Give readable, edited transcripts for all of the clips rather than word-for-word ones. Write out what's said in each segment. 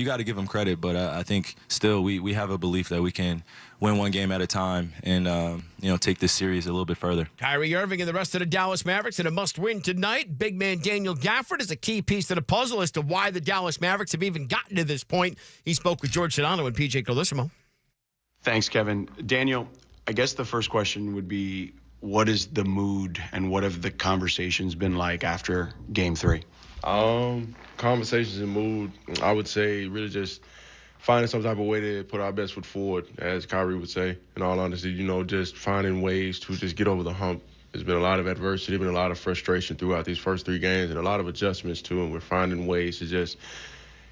you got to give them credit, but I think still we have a belief that we can win one game at a time and, take this series a little bit further. Kyrie Irving and the rest of the Dallas Mavericks in a must-win tonight. Big man Daniel Gafford is a key piece to the puzzle as to why the Dallas Mavericks have even gotten to this point. He spoke with George Sedano and PJ Colissimo. Thanks, Kevin. Daniel, I guess the first question would be, what is the mood and what have the conversations been like after Game 3? Conversations and mood, I would say really just finding some type of way to put our best foot forward, as Kyrie would say, in all honesty, just finding ways to just get over the hump. There's been a lot of adversity, been a lot of frustration throughout these first 3 games and a lot of adjustments too, and we're finding ways to just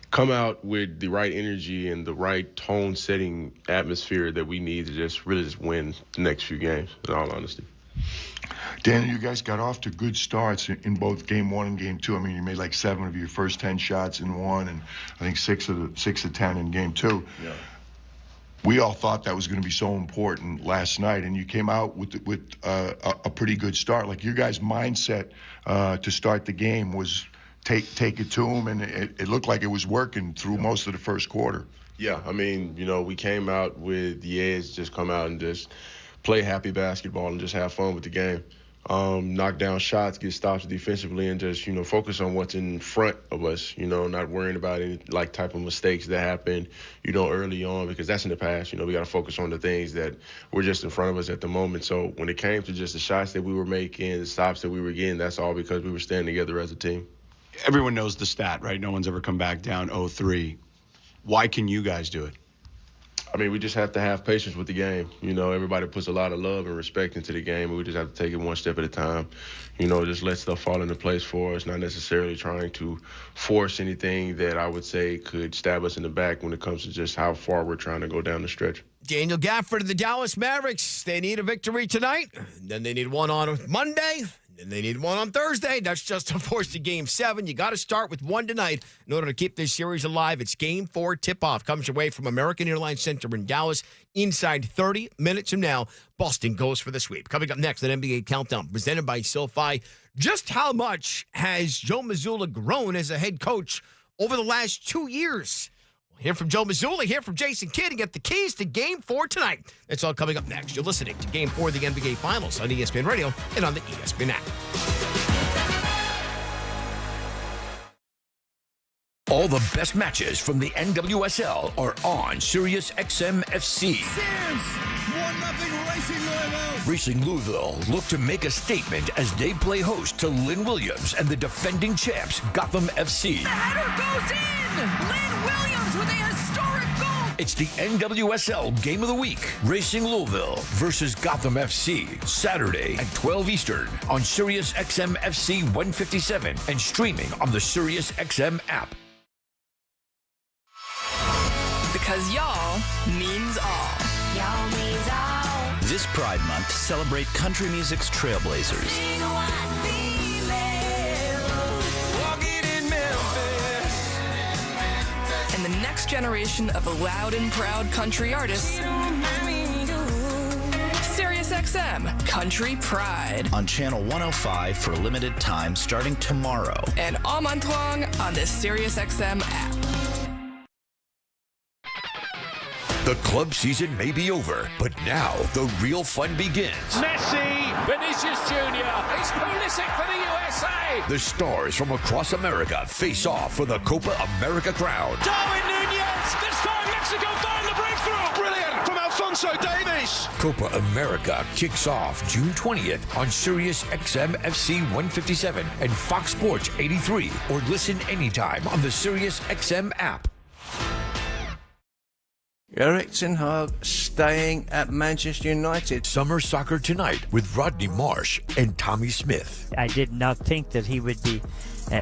come out with the right energy and the right tone-setting atmosphere that we need to just really just win the next few games, in all honesty. Daniel, you guys got off to good starts in both Game 1 and Game 2. I mean, you made like 7 of your first 10 shots in 1, and I think 6 of 10 in Game 2. Yeah. We all thought that was going to be so important last night, and you came out with a pretty good start. Like, your guys' mindset to start the game was take it to them, and it looked like it was working through most of the first quarter. Yeah, I mean, we came out with the edge, just come out and just play happy basketball and just have fun with the game. Knock down shots, get stops defensively, and just, focus on what's in front of us, not worrying about any type of mistakes that happen, early on, because that's in the past. We got to focus on the things that were just in front of us at the moment. So when it came to just the shots that we were making, the stops that we were getting, that's all because we were standing together as a team. Everyone knows the stat, right? No one's ever come back down 0-3. Why can you guys do it? I mean, we just have to have patience with the game. Everybody puts a lot of love and respect into the game, and we just have to take it one step at a time. Just let stuff fall into place for us, not necessarily trying to force anything that I would say could stab us in the back when it comes to just how far we're trying to go down the stretch. Daniel Gafford of the Dallas Mavericks. They need a victory tonight. Then they need one on Monday. And they need one on Thursday. That's just to force to Game 7. You got to start with one tonight in order to keep this series alive. It's Game 4 tip-off. Comes your way from American Airlines Center in Dallas. Inside 30 minutes from now, Boston goes for the sweep. Coming up next, an NBA Countdown presented by SoFi. Just how much has Joe Mazzulla grown as a head coach over the last 2 years? Hear from Joe Mazzulla, hear from Jason Kidd, and get the keys to Game 4 tonight. That's all coming up next. You're listening to Game 4 of the NBA Finals on ESPN Radio and on the ESPN app. All the best matches from the NWSL are on Sirius XM FC. Sears, 1-0 Racing Louisville. Racing Louisville look to make a statement as they play host to Lynn Williams and the defending champs Gotham FC. The header goes in. Lynn Williams with a historic goal. It's the NWSL Game of the Week. Racing Louisville versus Gotham FC. Saturday at 12 Eastern on Sirius XM FC 157 and streaming on the Sirius XM app. Because y'all means all. Y'all means all. This Pride Month, celebrate country music's trailblazers. And the next generation of loud and proud country artists. Sirius XM, Country Pride. On Channel 105 for a limited time starting tomorrow. And all month long on the Sirius XM app. The club season may be over, but now the real fun begins. Messi, Vinicius Jr. It's Pulisic for the USA. The stars from across America face off for the Copa America crown. Darwin Nunez, this time Mexico find the breakthrough. Brilliant from Alphonso Davies. Copa America kicks off June 20th on Sirius XM FC 157 and Fox Sports 83, or listen anytime on the Sirius XM app. Erik ten Hag staying at Manchester United. Summer Soccer Tonight with Rodney Marsh and Tommy Smith. I did not think that he would be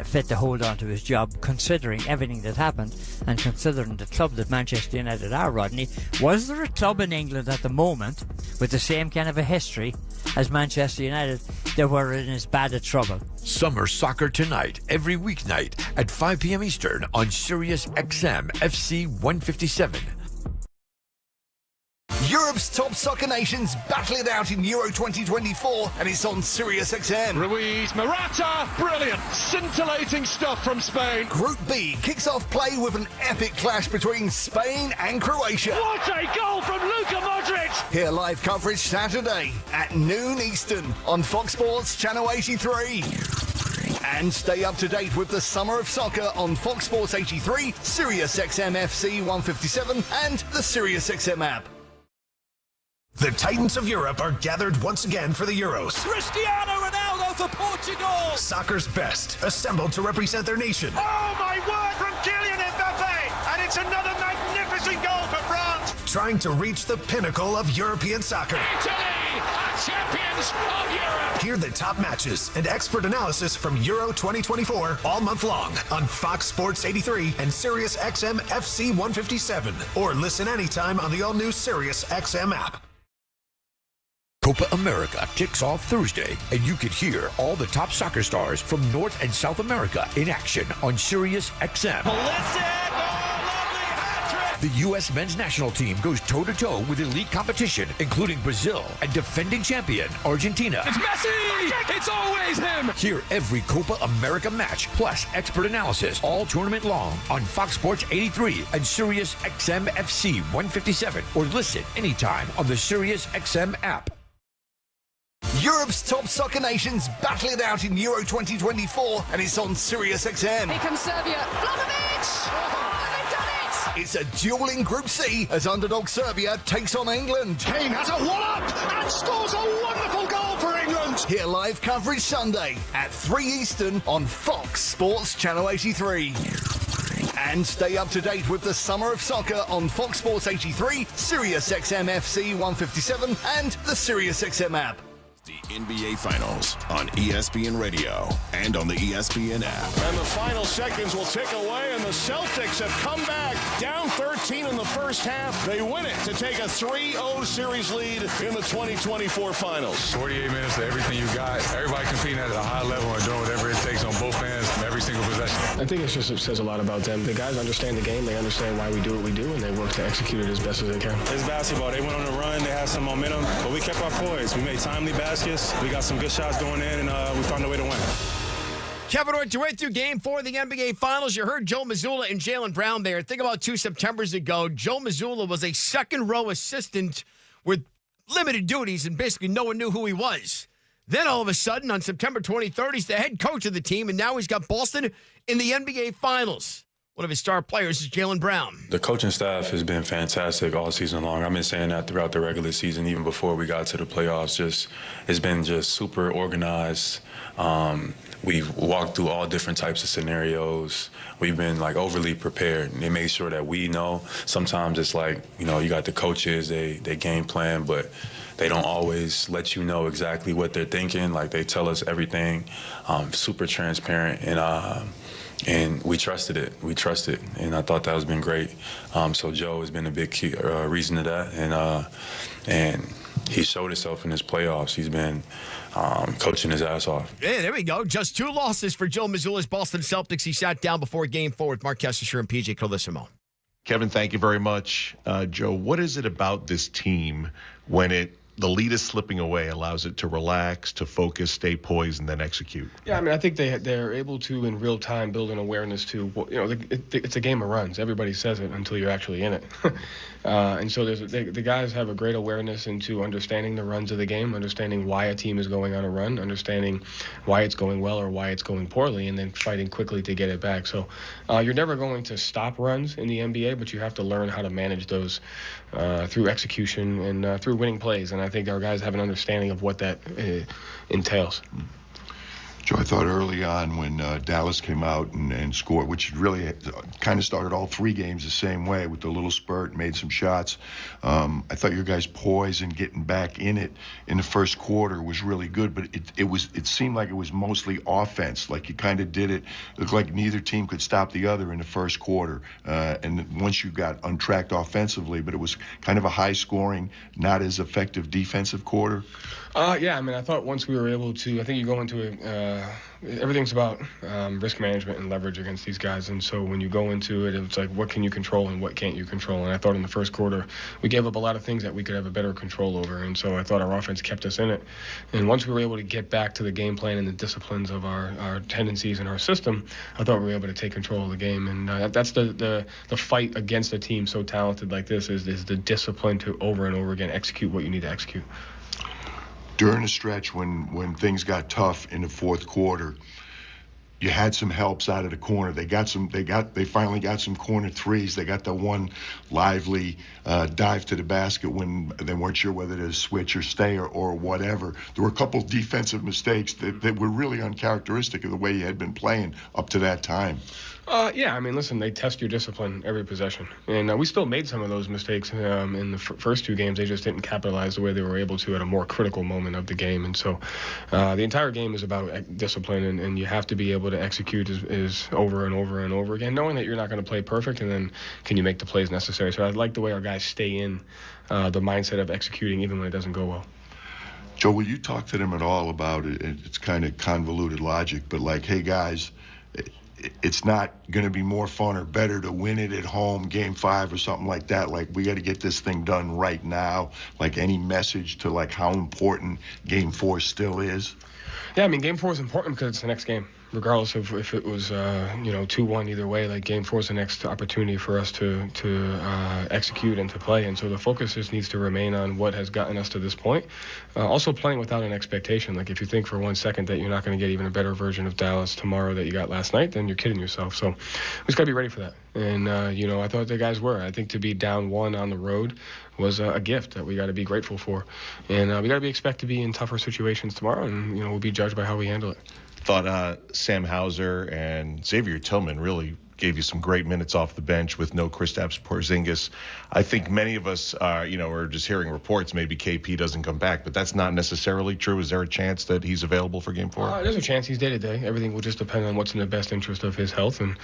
fit to hold on to his job, considering everything that happened and considering the club that Manchester United are, Rodney. Was there a club in England at the moment with the same kind of a history as Manchester United that were in as bad a trouble? Summer Soccer Tonight, every weeknight at 5 p.m. Eastern on Sirius XM FC 157. You're Europe's top soccer nations battle it out in Euro 2024, and it's on Sirius XM. Ruiz, Morata, brilliant, scintillating stuff from Spain. Group B kicks off play with an epic clash between Spain and Croatia. What a goal from Luka Doncic! Hear live coverage Saturday at noon Eastern on Fox Sports Channel 83. And stay up to date with the Summer of Soccer on Fox Sports 83, Sirius XM FC 157, and the Sirius XM app. The Titans of Europe are gathered once again for the Euros. Cristiano Ronaldo for Portugal! Soccer's best, assembled to represent their nation. Oh my word, from Kylian Mbappe! And it's another magnificent goal for France! Trying to reach the pinnacle of European soccer. Italy are champions of Europe! Hear the top matches and expert analysis from Euro 2024 all month long on Fox Sports 83 and Sirius XM FC 157. Or listen anytime on the all-new Sirius XM app. Copa America kicks off Thursday, and you can hear all the top soccer stars from North and South America in action on Sirius XM. The U.S. men's national team goes toe-to-toe with elite competition, including Brazil and defending champion Argentina. It's Messi! It's always him! Hear every Copa America match, plus expert analysis, all tournament long on Fox Sports 83 and Sirius XM FC 157, or listen anytime on the Sirius XM app. Europe's top soccer nations battle it out in Euro 2024, and it's on Sirius XM. Here comes Serbia. Vlahovic! Oh, they've done it! It's a dueling Group C as underdog Serbia takes on England. Kane has a one-up and scores a wonderful goal for England! Hear live coverage Sunday at 3 Eastern on Fox Sports Channel 83. And stay up to date with the Summer of Soccer on Fox Sports 83, Sirius XM FC 157, and the Sirius XM app. The NBA Finals on ESPN Radio and on the ESPN app. And the final seconds will tick away, and the Celtics have come back down 13 in the first half. They win it to take a 3-0 series lead in the 2024 Finals. 48 minutes of everything you got. Everybody competing at a high level and doing whatever it takes on both ends, every single possession. I think it says a lot about them. The guys understand the game. They understand why we do what we do, and they work to execute it as best as they can. It's basketball. They went on a run. They had some momentum, but we kept our poise. We made timely baskets. We got some good shots going in, and we found a way to win. Kevin, we went through Game 4 of the NBA Finals. You heard Joe Mazzulla and Jaylen Brown there. Think about 2 Septembers ago. Joe Mazzulla was a second-row assistant with limited duties, and basically no one knew who he was. Then all of a sudden, on September 23rd, he's the head coach of the team, and now he's got Boston in the NBA Finals. One of his star players is Jaylen Brown. The coaching staff has been fantastic all season long. I've been saying that throughout the regular season, even before we got to the playoffs. It's been super organized. We've walked through all different types of scenarios. We've been overly prepared. They made sure that we know. Sometimes it's you got the coaches, they game plan, but they don't always let you know exactly what they're thinking. They tell us everything, super transparent, and we trusted it. And I thought that has been great. So Joe has been a big key reason to that, and he showed himself in his playoffs. He's been coaching his ass off. Yeah, there we go. Just 2 losses for Joe Mazzulla's Boston Celtics. He sat down before Game 4 with Mark Kessler and PJ Carlissimo. Kevin, thank you very much. Joe, what is it about this team when the lead is slipping away, allows it to relax, to focus, stay poised, and then execute? Yeah, I think they're able to, in real time, build an awareness to, it's a game of runs. Everybody says it until you're actually in it. And so the guys have a great awareness into understanding the runs of the game, understanding why a team is going on a run, understanding why it's going well or why it's going poorly, and then fighting quickly to get it back. So you're never going to stop runs in the NBA, but you have to learn how to manage those through execution and through winning plays. And I think our guys have an understanding of what that entails. Joe, I thought early on when Dallas came out and scored, which really kind of started all 3 games the same way with the little spurt, made some shots. I thought your guys' poise and getting back in it in the first quarter was really good, but it seemed like it was mostly offense. You kind of did it. It looked like neither team could stop the other in the first quarter. And once you got untracked offensively, but it was kind of a high-scoring, not as effective defensive quarter. Yeah, I thought once we were able to, I think you go into everything's about risk management and leverage against these guys. And so when you go into it, it's like, what can you control and what can't you control? And I thought in the first quarter, we gave up a lot of things that we could have a better control over. And so I thought our offense kept us in it. And once we were able to get back to the game plan and the disciplines of our tendencies and our system, I thought we were able to take control of the game. And that's the fight against a team so talented like this is the discipline to over and over again execute what you need to execute. During the stretch when things got tough in the fourth quarter, you had some helps out of the corner. They finally got some corner threes. They got the one lively dive to the basket when they weren't sure whether to switch or stay or whatever. There were a couple defensive mistakes that were really uncharacteristic of the way you had been playing up to that time. Yeah, I mean, listen, they test your discipline every possession. And we still made some of those mistakes in the first two games. They just didn't capitalize the way they were able to at a more critical moment of the game. And so the entire game is about discipline, and you have to be able to execute is over and over and over again, knowing that you're not going to play perfect, and then can you make the plays necessary. So I like the way our guys stay in the mindset of executing even when it doesn't go well. Joe, will you talk to them at all about it? It's kind of convoluted logic, but like, hey, guys, it's not going to be more fun or better to win it at home, Game 5 or something like that. Like, we got to get this thing done right now. Like, any message to, like, how important Game 4 still is? Yeah, I mean, Game 4 is important because it's the next game. Regardless of if it was, 2-1 either way, like Game 4 is the next opportunity for us to execute and to play. And so the focus just needs to remain on what has gotten us to this point. Also playing without an expectation. Like, if you think for 1 second that you're not going to get even a better version of Dallas tomorrow that you got last night, then you're kidding yourself. So we just got to be ready for that. And, I thought the guys were. I think to be down 1 on the road was a gift that we got to be grateful for. And we got to expect to be in tougher situations tomorrow, and, we'll be judged by how we handle it. Thought Sam Hauser and Xavier Tillman really gave you some great minutes off the bench with no Kristaps Porzingis. I think many of us, are just hearing reports maybe KP doesn't come back, but that's not necessarily true. Is there a chance that he's available for Game 4? There's a chance he's day-to-day. Everything will just depend on what's in the best interest of his health, and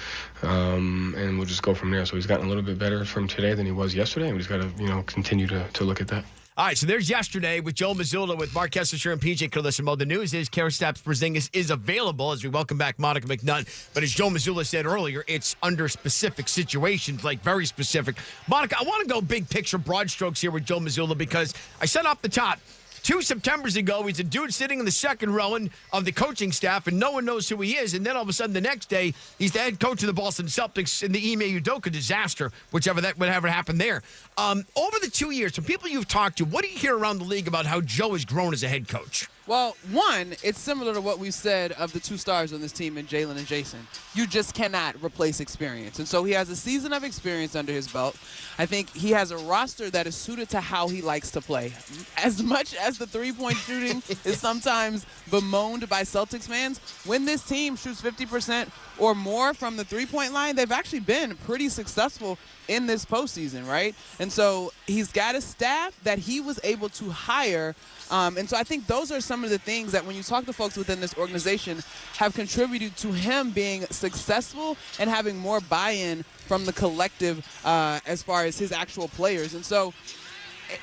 we'll just go from there. So he's gotten a little bit better from today than he was yesterday, and we just got to, continue to look at that. All right, so there's yesterday with Joe Mazzulla, with Mark Kessler and PJ Carlissimo. The news is Kristaps Porzingis is available as we welcome back Monica McNutt. But as Joe Mazzulla said earlier, it's under specific situations, like very specific. Monica, I want to go big picture, broad strokes here with Joe Mazzulla, because I said off the top, 2 Septembers ago, he's a dude sitting in the second row of the coaching staff, and no one knows who he is. And then all of a sudden, the next day, he's the head coach of the Boston Celtics in the Ime Udoka disaster, whatever happened there. Over the 2 years, from people you've talked to, what do you hear around the league about how Joe has grown as a head coach? Well, one, it's similar to what we said of the 2 stars on this team in Jalen and Jason. You just cannot replace experience. And so he has a season of experience under his belt. I think he has a roster that is suited to how he likes to play. As much as the three-point shooting is sometimes bemoaned by Celtics fans, when this team shoots 50% or more from the three-point line, they've actually been pretty successful in this postseason, right? And so he's got a staff that he was able to hire. And so I think those are some of the things that when you talk to folks within this organization have contributed to him being successful and having more buy-in from the collective as far as his actual players. And so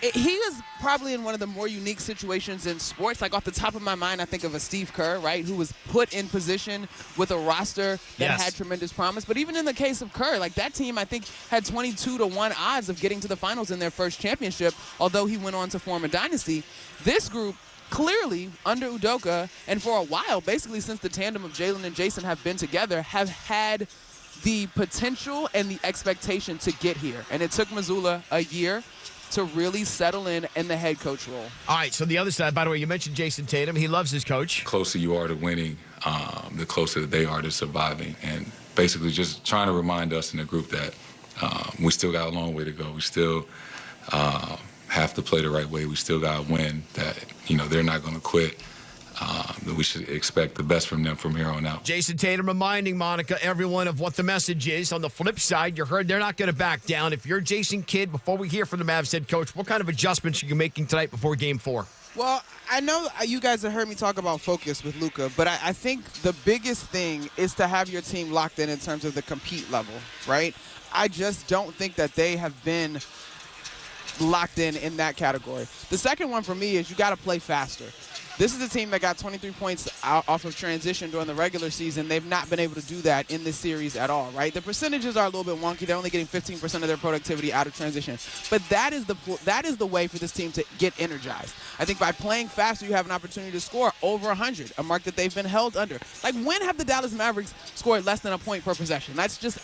he is probably in one of the more unique situations in sports. Like, off the top of my mind, I think of a Steve Kerr, right, who was put in position with a roster that had tremendous promise. But even in the case of Kerr, like, that team, I think, had 22-1 odds of getting to the finals in their first championship, although he went on to form a dynasty. This group, clearly, under Udoka, and for a while, basically since the tandem of Jalen and Jason have been together, have had the potential and the expectation to get here. And it took Mazzulla a year to really settle in the head coach role. All right, so the other side, by the way, you mentioned Jason Tatum. He loves his coach. The closer you are to winning, the closer they are to surviving. And basically just trying to remind us in the group that we still got a long way to go. We still have to play the right way. We still got to win, that, they're not going to quit. That we should expect the best from them from here on out. Jason Tatum reminding Monica, everyone, of what the message is. On the flip side, you heard they're not going to back down. If you're Jason Kidd, before we hear from the Mavs head coach, what kind of adjustments are you making tonight before Game 4? Well, I know you guys have heard me talk about focus with Luka, but I think the biggest thing is to have your team locked in terms of the compete level, right? I just don't think that they have been locked in that category. The second one for me is you got to play faster. This is a team that got 23 points off of transition during the regular season. They've not been able to do that in this series at all, right? The percentages are a little bit wonky. They're only getting 15% of their productivity out of transition. But that is the way for this team to get energized. I think by playing faster, you have an opportunity to score over 100, a mark that they've been held under. Like, when have the Dallas Mavericks scored less than a point per possession? That's just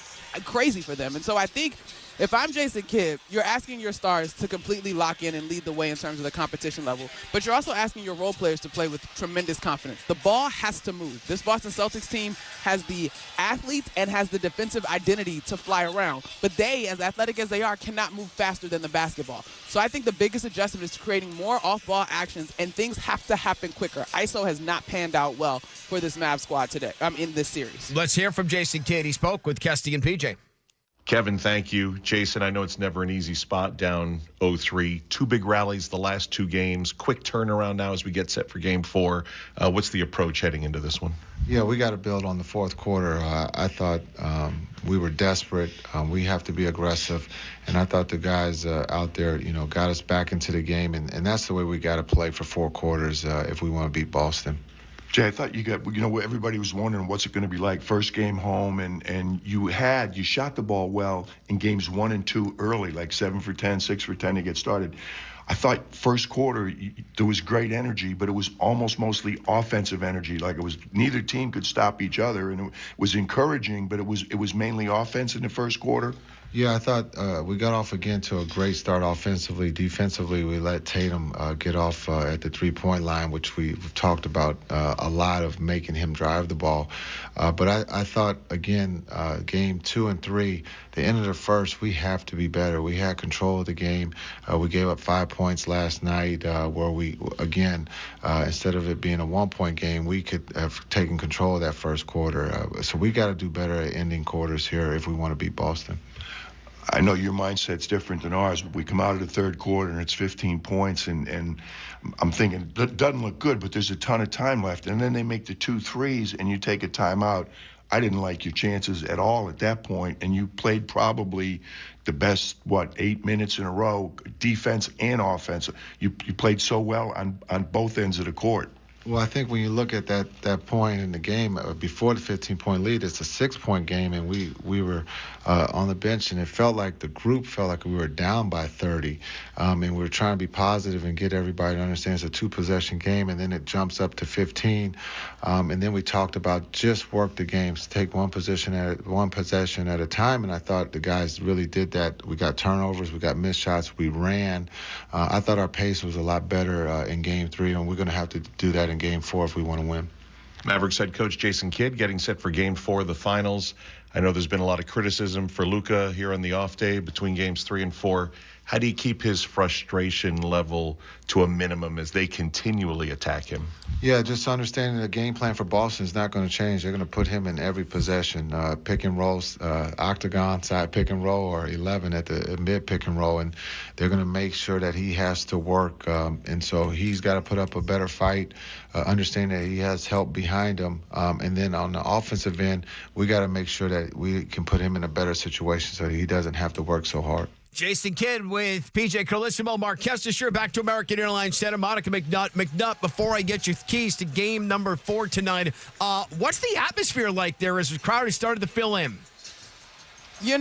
crazy for them. And so I think if I'm Jason Kidd, you're asking your stars to completely lock in and lead the way in terms of the competition level, but you're also asking your role players to play with tremendous confidence. The ball has to move. This Boston Celtics team has the athletes and has the defensive identity to fly around, but they, as athletic as they are, cannot move faster than the basketball. So I think the biggest adjustment is creating more off-ball actions, and things have to happen quicker. ISO has not panned out well for this Mavs squad today, in this series. Let's hear from Jason Kidd. He spoke with Kesty and PJ. Kevin, thank you. Jason, I know it's never an easy spot, down 0-3. 2 big rallies the last 2 games. Quick turnaround now as we get set for Game 4. What's the approach heading into this one? Yeah, we got to build on the fourth quarter. I thought we were desperate. We have to be aggressive. And I thought the guys out there, got us back into the game. And that's the way we got to play for 4 quarters if we want to beat Boston. Jay, I thought everybody was wondering what's it going to be like first game home, and you shot the ball well in games 1 and 2 early, like 7 for 10, 6 for 10 to get started. I thought first quarter there was great energy, but it was almost mostly offensive energy. Like, it was neither team could stop each other, and it was encouraging, but it was mainly offense in the first quarter. Yeah, I thought we got off again to a great start offensively. Defensively, we let Tatum get off at the three-point line, which we've talked about a lot, of making him drive the ball. But I thought, again, game 2 and 3, the end of the first, we have to be better. We had control of the game. We gave up 5 points last night where we, again, instead of it being a 1-point game, we could have taken control of that first quarter. So we got to do better at ending quarters here if we want to beat Boston. I know your mindset's different than ours, but we come out of the third quarter and it's 15 points, and I'm thinking, that doesn't look good, but there's a ton of time left. And then they make the 2 threes and you take a timeout. I didn't like your chances at all at that point, and you played probably the best, 8 minutes in a row, defense and offense. You played so well on both ends of the court. Well, I think when you look at that point in the game before the 15-point lead, it's a 6-point game, and we were on the bench, and it felt like the group felt like we were down by 30, and we were trying to be positive and get everybody to understand it's a 2-possession game, and then it jumps up to 15, and then we talked about just work the games, take one possession at a time, and I thought the guys really did that. We got turnovers, we got missed shots, we ran. I thought our pace was a lot better in Game 3, and we're going to have to do that in Game 4 if we want to win. Mavericks head coach Jason Kidd getting set for Game 4 of the finals. I know there's been a lot of criticism for Luka here on the off day between Games 3 and 4. How do you keep his frustration level to a minimum as they continually attack him? Yeah, just understanding the game plan for Boston is not going to change. They're going to put him in every possession, pick and rolls, octagon side pick and roll, or 11 at the mid pick and roll, and they're going to make sure that he has to work. And so he's got to put up a better fight, understanding that he has help behind him. And then on the offensive end, we got to make sure that we can put him in a better situation so that he doesn't have to work so hard. Jason Kidd with PJ Carlissimo, Mark Kestisher, back to American Airlines Center. Monica McNutt, before I get your keys to game number 4 tonight, what's the atmosphere like there as the crowd has started to fill in? I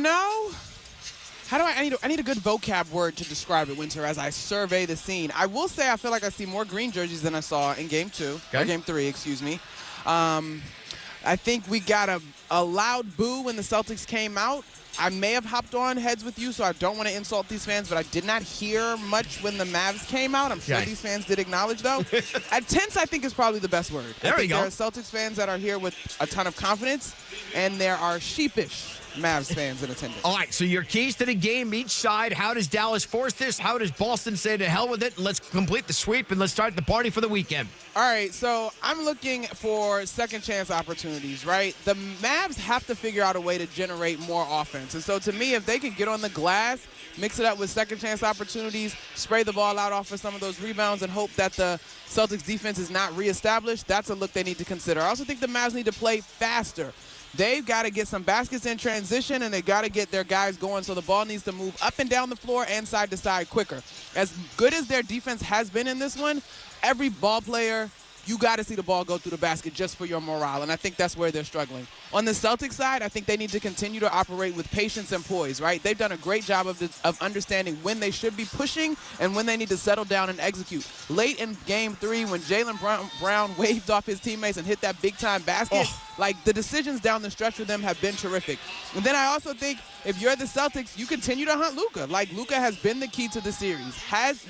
need a good vocab word to describe it, Winter, as I survey the scene. I will say I feel like I see more green jerseys than I saw in Game 2, or Game 3, excuse me. I think we got a loud boo when the Celtics came out. I may have hopped on heads with you, so I don't want to insult these fans, but I did not hear much when the Mavs came out. I'm sure these fans did acknowledge, though. Tense, I think, is probably the best word. There you go. There are Celtics fans that are here with a ton of confidence, and there are sheepish Mavs fans in attendance. All right, so your keys to the game, each side. How does Dallas force this? How does Boston say to hell with it? And let's complete the sweep, and let's start the party for the weekend. All right, so I'm looking for second chance opportunities, right? The Mavs have to figure out a way to generate more offense. And so to me, if they can get on the glass, mix it up with second chance opportunities, spray the ball out off of some of those rebounds, and hope that the Celtics defense is not reestablished, that's a look they need to consider. I also think the Mavs need to play faster. They've got to get some baskets in transition, and they got to get their guys going so the ball needs to move up and down the floor and side to side quicker. As good as their defense has been in this one, every ball player, you got to see the ball go through the basket just for your morale, and I think that's where they're struggling. On the Celtics side, I think they need to continue to operate with patience and poise, right? They've done a great job of understanding when they should be pushing and when they need to settle down and execute. Late in Game 3, when Jaylen Brown waved off his teammates and hit that big-time basket, like, the decisions down the stretch for them have been terrific. And then I also think if you're the Celtics, you continue to hunt Luka. Like, Luka has been the key to the series.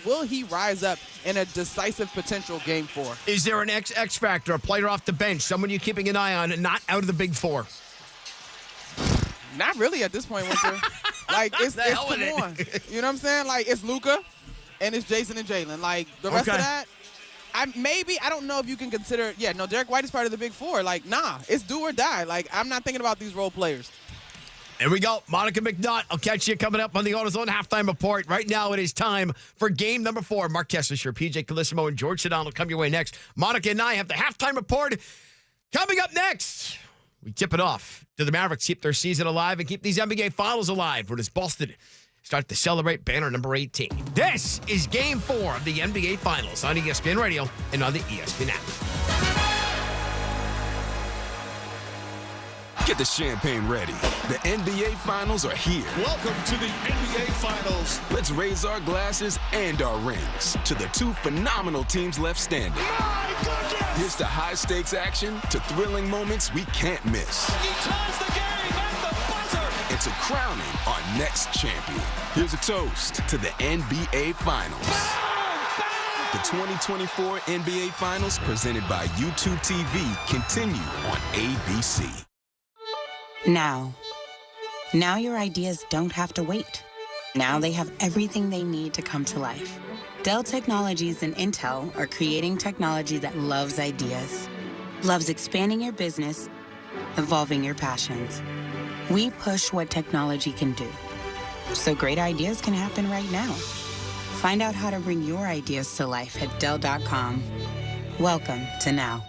Will he rise up in a decisive potential Game 4? Is there an X factor, a player off the bench, someone you're keeping an eye on, and not out of the Big Four? Not really at this point, Winter. Like, it's come on. You know what I'm saying? Like, it's Luka and it's Jason and Jaylen. Like, the rest of that, I don't know if you can consider, Derek White is part of the Big Four. Like, nah, it's do or die. Like, I'm not thinking about these role players. There we go. Monica McNutt. I'll catch you coming up on the AutoZone Halftime Report. Right now it is time for game number 4. Mark Kessler, PJ Calissimo, and George Sedano will come your way next. Monica and I have the Halftime Report coming up next. We tip it off to the Mavericks, keep their season alive and keep these NBA Finals alive. Where does Boston start to celebrate banner number 18? This is Game 4 of the NBA Finals on ESPN Radio and on the ESPN app. Get the champagne ready. The NBA Finals are here. Welcome to the NBA Finals. Let's raise our glasses and our rings to the 2 phenomenal teams left standing. My goodness! Here's to high-stakes action, to thrilling moments we can't miss. He ties the game at the buzzer! And to crowning our next champion. Here's a toast to the NBA Finals. The 2024 NBA Finals, presented by YouTube TV, continue on ABC. Now your ideas don't have to wait. Now they have everything they need to come to life. Dell Technologies and Intel are creating technology that loves ideas, loves expanding your business, evolving your passions. We push what technology can do, so great ideas can happen right now. Find out how to bring your ideas to life at Dell.com. Welcome to Now.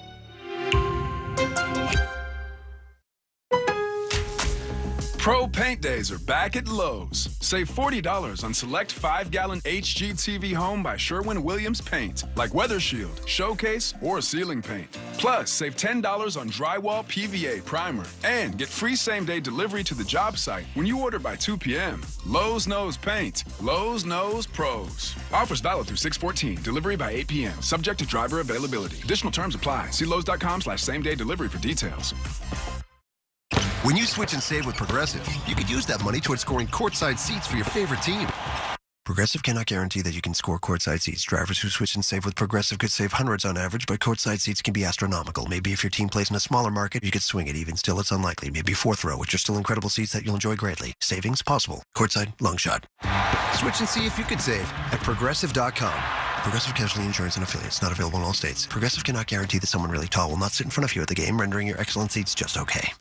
Pro Paint Days are back at Lowe's. Save $40 on select 5-gallon HGTV Home by Sherwin-Williams paint, like Weather Shield, Showcase, or ceiling paint. Plus, save $10 on drywall PVA primer and get free same-day delivery to the job site when you order by 2 p.m. Lowe's knows paint. Lowe's knows pros. Offers valid through 6/14. Delivery by 8 p.m. Subject to driver availability. Additional terms apply. See Lowe's.com/same-day delivery for details. When you switch and save with Progressive, you could use that money towards scoring courtside seats for your favorite team. Progressive cannot guarantee that you can score courtside seats. Drivers who switch and save with Progressive could save hundreds on average, but courtside seats can be astronomical. Maybe if your team plays in a smaller market, you could swing it. Even still, it's unlikely. Maybe 4th row, which are still incredible seats that you'll enjoy greatly. Savings possible. Courtside, long shot. Switch and see if you could save at Progressive.com. Progressive Casualty Insurance and Affiliates. Not available in all states. Progressive cannot guarantee that someone really tall will not sit in front of you at the game, rendering your excellent seats just okay.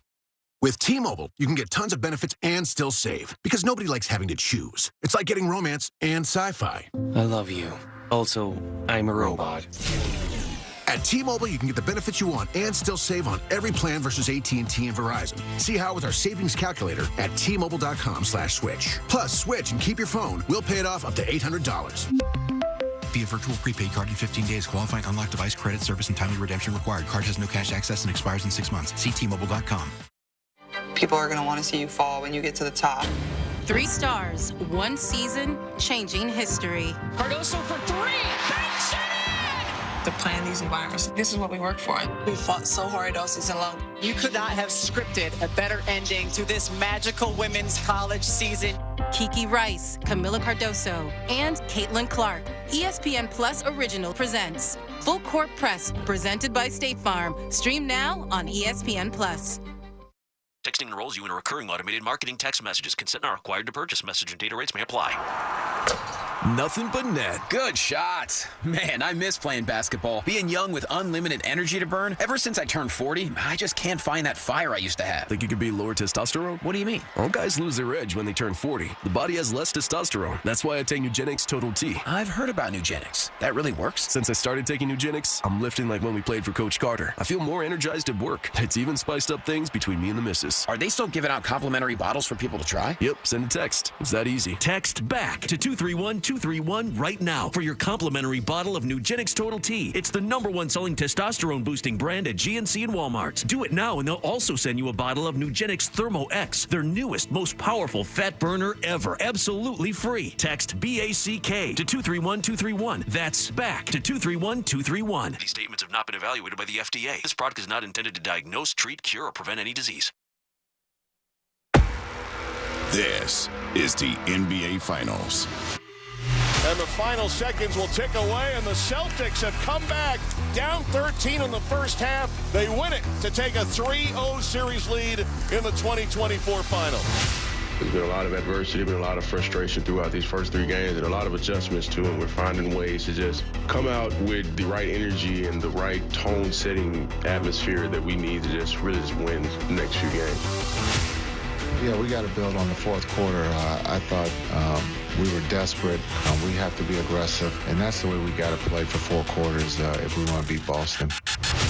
With T-Mobile, you can get tons of benefits and still save, because nobody likes having to choose. It's like getting romance and sci-fi. I love you. Also, I'm a robot. At T-Mobile, you can get the benefits you want and still save on every plan versus AT&T and Verizon. See how with our savings calculator at T-Mobile.com/switch. Plus, switch and keep your phone. We'll pay it off up to $800. Via virtual prepaid card in 15 days. Qualifying unlocked device credit service and timely redemption required. Card has no cash access and expires in 6 months. See T-Mobile.com. People are going to want to see you fall when you get to the top. 3 stars, 1 season, changing history. Cardoso for 3. Banks it in! To plan these environments, this is what we work for. We fought so hard all season long. You could not have scripted a better ending to this magical women's college season. Kiki Rice, Camila Cardoso, and Caitlin Clark. ESPN Plus Original presents Full Court Press, presented by State Farm. Stream now on ESPN Plus. Texting enrolls you in a recurring automated marketing text messages. Consent not required to purchase. Message and data rates may apply. Nothing but net. Good shot. Man, I miss playing basketball. Being young with unlimited energy to burn. Ever since I turned 40, I just can't find that fire I used to have. Think it could be lower testosterone? What do you mean? All guys lose their edge when they turn 40. The body has less testosterone. That's why I take Nugenix Total T. I've heard about Nugenix. That really works? Since I started taking Nugenix, I'm lifting like when we played for Coach Carter. I feel more energized at work. It's even spiced up things between me and the missus. Are they still giving out complimentary bottles for people to try? Yep, send a text. It's that easy. Text BACK to 231-231 right now for your complimentary bottle of Nugenix Total T. It's the #1 selling testosterone boosting brand at GNC and Walmart. Do it now and they'll also send you a bottle of Nugenix Thermo X, their newest, most powerful fat burner ever. Absolutely free. Text BACK to 231-231. That's BACK to 231-231. These statements have not been evaluated by the FDA. This product is not intended to diagnose, treat, cure, or prevent any disease. This is the NBA Finals. And the final seconds will tick away, and the Celtics have come back down 13 in the first half. They win it to take a 3-0 series lead in the 2024 final. There's been a lot of adversity, been a lot of frustration throughout these first 3 games, and a lot of adjustments to it. We're finding ways to just come out with the right energy and the right tone-setting atmosphere that we need to just really just win the next few games. Yeah, we got to build on the fourth quarter. I thought we were desperate. We have to be aggressive, and that's the way we got to play for 4 quarters if we want to beat Boston.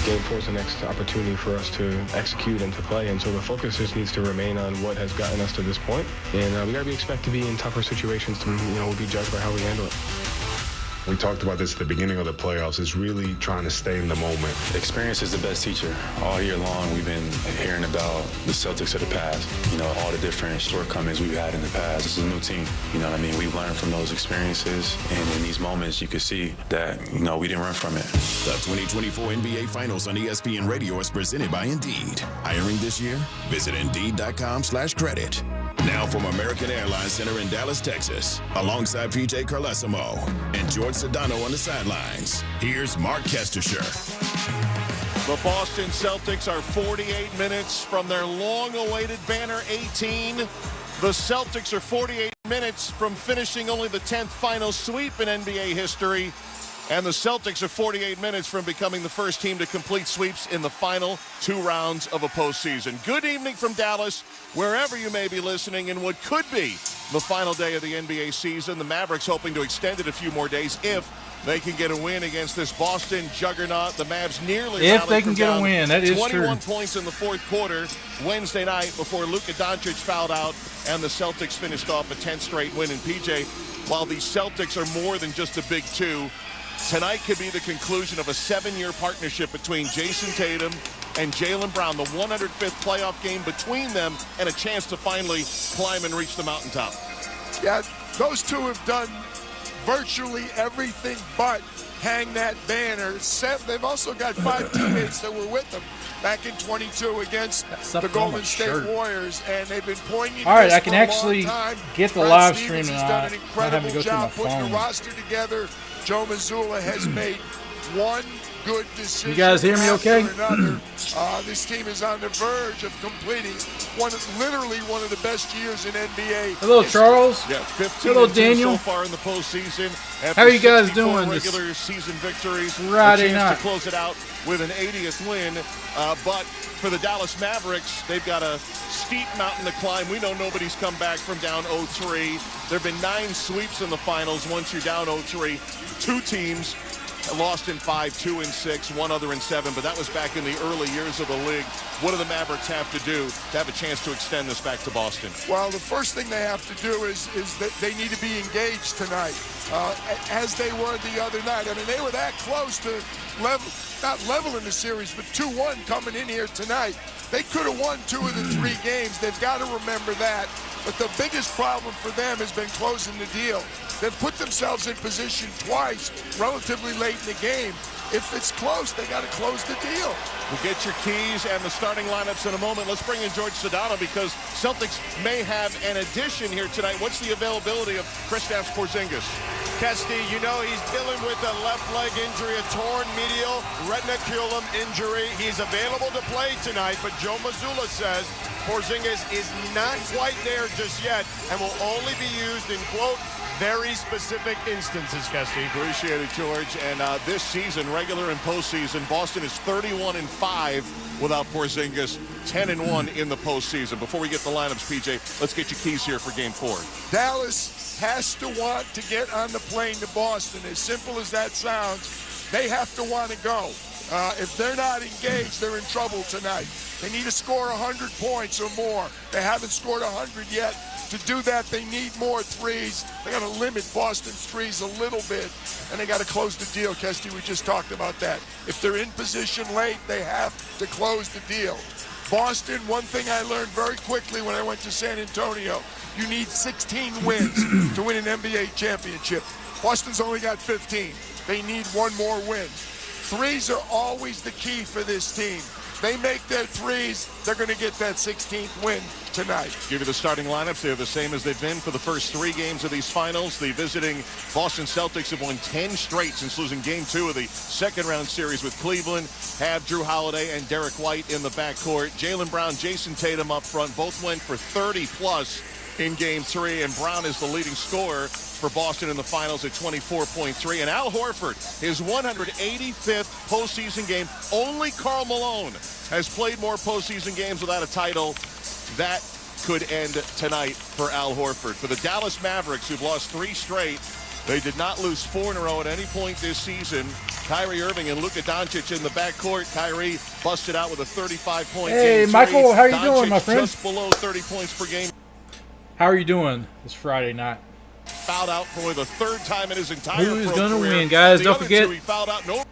Game 4 is the next opportunity for us to execute and to play, and so the focus just needs to remain on what has gotten us to this point. And we got to be expected to be in tougher situations. We'll be judged by how we handle it. We talked about this at the beginning of the playoffs. It's really trying to stay in the moment. Experience is the best teacher. All year long, we've been hearing about the Celtics of the past. All the different shortcomings we've had in the past. This is a new team. You know what I mean? We've learned from those experiences. And in these moments, you can see that, we didn't run from it. The 2024 NBA Finals on ESPN Radio is presented by Indeed. Hiring this year? Visit Indeed.com/credit. Now from American Airlines Center in Dallas, Texas, alongside PJ Carlesimo and George Sedano on the sidelines, here's Mark Kestisher. The Boston Celtics are 48 minutes from their long-awaited banner 18. The Celtics are 48 minutes from finishing only the 10th final sweep in NBA history. And the Celtics are 48 minutes from becoming the first team to complete sweeps in the final 2 rounds of a postseason. Good evening from Dallas, wherever you may be listening in what could be the final day of the NBA season. The Mavericks hoping to extend it a few more days if they can get a win against this Boston juggernaut. The Mavs nearly if they can get a win, that is 21 true. points in the fourth quarter Wednesday night before Luka Doncic fouled out and the Celtics finished off a 10th straight win. And PJ, while the Celtics are more than just a big 2, tonight could be the conclusion of a 7-year partnership between Jason Tatum and Jaylen Brown, the 105th playoff game between them, and a chance to finally climb and reach the mountaintop. Yeah, those 2 have done virtually everything but hang that banner. They've also got 5 teammates that were with them back in 22 against the Golden State Warriors, and they've been pointing. All right, I can actually get the live stream now. Done an incredible job putting the roster together. Joe Mazzulla has made one good decision. You guys hear me okay? This team is on the verge of completing literally one of the best years in NBA. Hello, Charles. Yeah, 15 Hello, Daniel. so far in the postseason. How are you guys doing? Regular season victories. Friday night. To close it out with an 80th win. But for the Dallas Mavericks, they've got a steep mountain to climb. We know nobody's come back from down 0-3. There have been 9 sweeps in the finals. Once you're down 0-3, 2 teams lost in 5, 2 in 6, 1 other in 7, but that was back in the early years of the league. What do the Mavericks have to do to have a chance to extend this back to Boston? Well, the first thing they have to do is that they need to be engaged tonight, as they were the other night. I mean, they were that close to not leveling the series, but 2-1 coming in here tonight. They could have won 2 of the 3 games. They've got to remember that. But the biggest problem for them has been closing the deal. They've put themselves in position twice, relatively late in the game. If it's close, they got to close the deal. We'll get your keys and the starting lineups in a moment. Let's bring in George Sedano because Celtics may have an addition here tonight. What's the availability of Kristaps Porzingis? Kesty, he's dealing with a left leg injury, a torn medial retinaculum injury. He's available to play tonight, but Joe Mazzulla says Porzingis is not quite there just yet and will only be used in, quote, very specific instances, Kesty. Appreciate it, George. And this season, regular and postseason, Boston is 31-5 without Porzingis, 10-1 in the postseason. Before we get the lineups, PJ, let's get your keys here for Game 4. Dallas has to want to get on the plane to Boston. As simple as that sounds, they have to want to go. If they're not engaged, they're in trouble tonight. They need to score 100 points or more. They haven't scored 100 yet. To do that, they need more threes. They got to limit Boston's threes a little bit, and they got to close the deal. Kesty, we just talked about that. If they're in position late, they have to close the deal. Boston, one thing I learned very quickly when I went to San Antonio, you need 16 wins to win an NBA championship. Boston's only got 15. They need one more win. Threes are always the key for this team. They make their threes, they're going to get that 16th win tonight. Give you the starting lineups. They're the same as they've been for the first 3 games of these finals. The visiting Boston Celtics have won 10 straight since losing Game 2 of the second-round series with Cleveland. Have Drew Holiday and Derek White in the backcourt. Jaylen Brown, Jason Tatum up front. Both went for 30-plus in Game 3, and Brown is the leading scorer for Boston in the finals at 24.3. And Al Horford, his 185th postseason game. Only Karl Malone has played more postseason games without a title. That could end tonight for Al Horford. For the Dallas Mavericks, who've lost 3 straight, they did not lose 4 in a row at any point this season. Kyrie Irving and Luka Doncic in the backcourt. Kyrie busted out with a 35-point game. Hey, Michael, how are you doing, my friend? Just below 30 points per game. How are you doing this Friday night? Fouled out for the 3rd time in his entire Who's pro gonna career. win, guys? The Don't other forget. 2 he fouled out. No.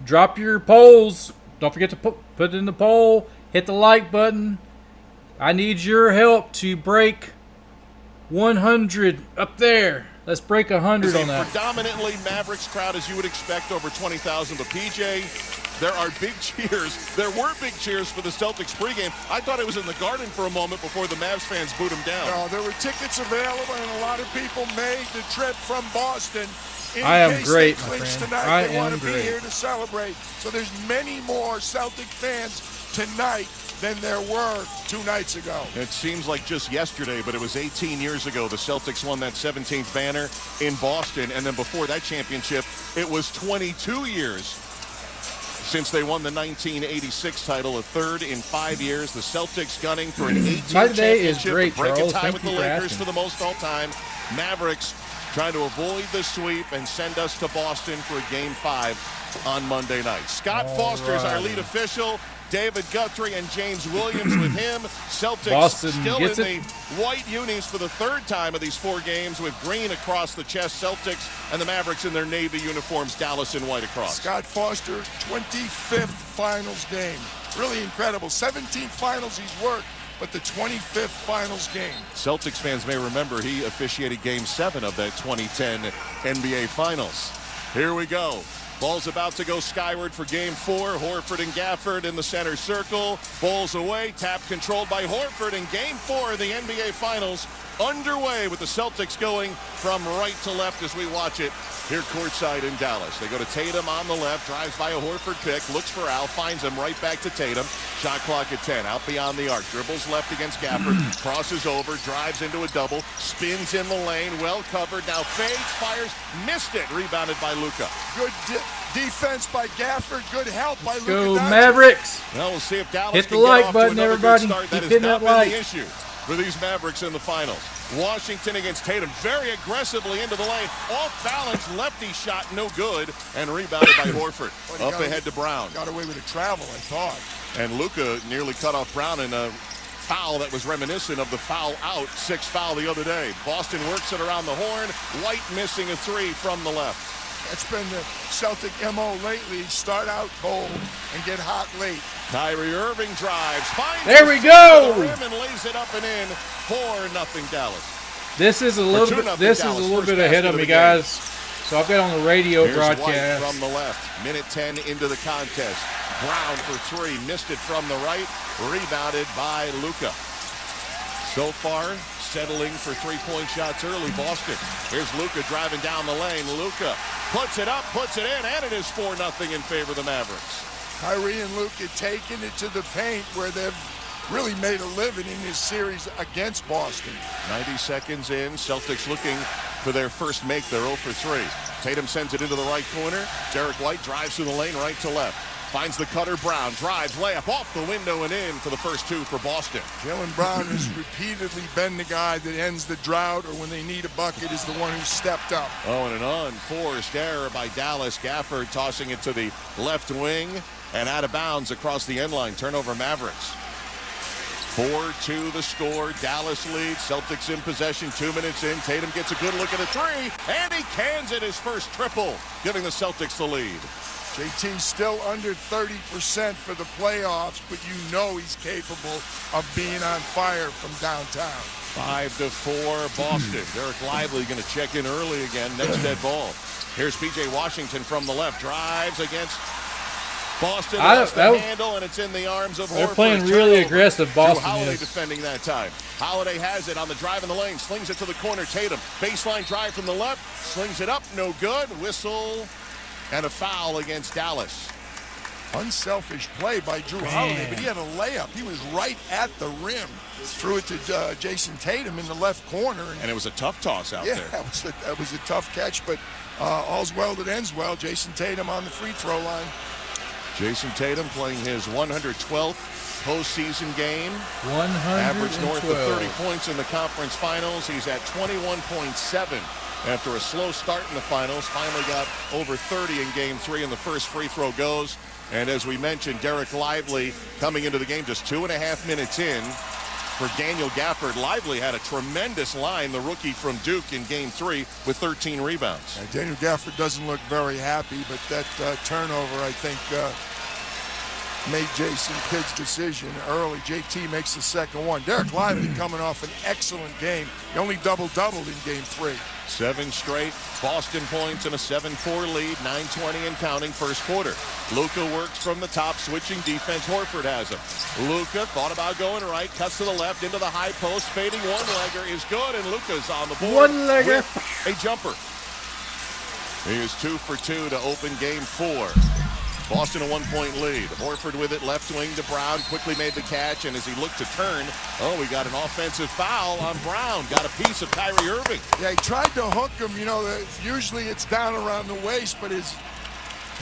Drop your polls. Don't forget to put it in the poll. Hit the like button. I need your help to break 100 up there. Let's break 100 on that. Predominantly Mavericks crowd, as you would expect, over 20,000. But PJ, there are big cheers. There were big cheers for the Celtics pregame. I thought it was in the Garden for a moment before the Mavs fans booed him down. No, there were tickets available, and a lot of people made the trip from Boston. I am great, my friend. friend. I want to be here to celebrate. So there's many more Celtic fans tonight than there were 2 nights ago. It seems like just yesterday, but it was 18 years ago the Celtics won that 17th banner in Boston. And then before that championship, it was 22 years since they won the 1986 title, a 3rd in 5 years. The Celtics gunning for an 18th My day is championship. great, Break Charles. a tie Thank with you the for Lakers asking. for the most all time. Mavericks trying to avoid the sweep and send us to Boston for a Game 5 on Monday night. Scott Foster is our lead official. David Guthrie and James Williams with him. Celtics Boston still gets in it. the white unis for the 3rd time of these 4 games, with green across the chest. Celtics and the Mavericks in their navy uniforms. Dallas in white across. Scott Foster, 25th finals game. Really incredible. 17th finals he's worked, but the 25th finals game. Celtics fans may remember he officiated Game 7 of that 2010 NBA Finals. Here we go. Ball's about to go skyward for Game 4. Horford and Gafford in the center circle. Ball's away. Tap controlled by Horford. In Game 4 of the NBA Finals underway, with the Celtics going from right to left as we watch it here courtside in Dallas. They go to Tatum on the left. Drives by a Horford pick. Looks for Al. Finds him right back to Tatum. Shot clock at 10. Out beyond the arc. Dribbles left against Gafford. Crosses over. Drives into a double. Spins in the lane. Well covered. Now fades. Fires. Missed it. Rebounded by Luka. Good defense by Gafford. Good help by Luka Go Doncic. Mavericks. Well, we'll see if Dallas Hit the can get like off button, to another everybody. good start. Keep That has hitting not that been like. the issue for these Mavericks in the finals. Washington against Tatum, very aggressively into the lane. Off balance, lefty shot, no good, and rebounded by Horford. Up ahead to Brown. Got away with a travel, I thought. And Luka nearly cut off Brown in a foul that was reminiscent of the foul out, 6th foul the other day. Boston works it around the horn. White missing a 3 from the left. That's been the Celtic MO lately. Start out cold and get hot late. Kyrie Irving drives. Finds There we go. the rim and lays it up and in. 4-0 Dallas. This is a little bit. This is a little bit ahead of me, guys. So I've got on the radio Here's broadcast. White from the left. Minute 10 into the contest. Brown for 3. Missed it from the right. Rebounded by Luka. So far, settling for 3-point shots early, Boston. Here's Luka driving down the lane. Luka puts it up, puts it in, and it is 4-0 in favor of the Mavericks. Kyrie and Luka taking it to the paint where they've really made a living in this series against Boston. 90 seconds in, Celtics looking for their first make. They're 0 for 3. Tatum sends it into the right corner. Derek White drives through the lane right to left. Finds the cutter. Brown drives, layup off the window and in for the first 2 for Boston. Jaylen Brown has repeatedly been the guy that ends the drought, or when they need a bucket is the one who stepped up. Oh, and an unforced error by Dallas. Gafford tossing it to the left wing and out of bounds across the end line. Turnover Mavericks. 4-2 the score. Dallas leads. Celtics in possession. 2 minutes in. Tatum gets a good look at a 3, and he cans it, his first triple, giving the Celtics the lead. JT still under 30% for the playoffs, but you know he's capable of being on fire from downtown. 5-4 Boston. Derek Lively going to check in early again. Next dead ball. Here's P.J. Washington from the left. Drives against Boston. The handle, and it's in the arms of Horford. They're playing really aggressive, Boston. Holiday defending that time. Holiday has it on the drive in the lane. Slings it to the corner. Tatum. Baseline drive from the left. Slings it up. No good. Whistle. And a foul against Dallas. Unselfish play by Drew Holiday, but he had a layup. He was right at the rim. Threw it to Jason Tatum in the left corner. And it was a tough toss out there. Yeah, that was a tough catch, but all's well that ends well. Jason Tatum on the free throw line. Jason Tatum playing his 112th postseason game. 112. Average north of 30 points in the conference finals. He's at 21.7. After a slow start in the finals, finally got over 30 in Game 3, and the first free throw goes. And as we mentioned, Derek Lively coming into the game just 2.5 minutes in for Daniel Gafford. Lively had a tremendous line, the rookie from Duke, in Game 3 with 13 rebounds. Daniel Gafford doesn't look very happy, but that turnover, I think, made Jason Kidd's decision early. JT makes the second one. Derek Lively coming off an excellent game. He only double-doubled in Game 3. 7 straight Boston points and a 7-4 lead, 9:20 and counting first quarter. Luka works from the top, switching defense. Horford has him. Luka thought about going right, cuts to the left into the high post, fading one-legger is good, and Luka's on the board. One-legger. A jumper. He is 2 for 2 to open Game 4. Boston a 1-point lead. Horford with it, left wing to Brown, quickly made the catch, and as he looked to turn, we got an offensive foul on Brown. Got a piece of Kyrie Irving. Yeah, he tried to hook him. You know, usually it's down around the waist, but his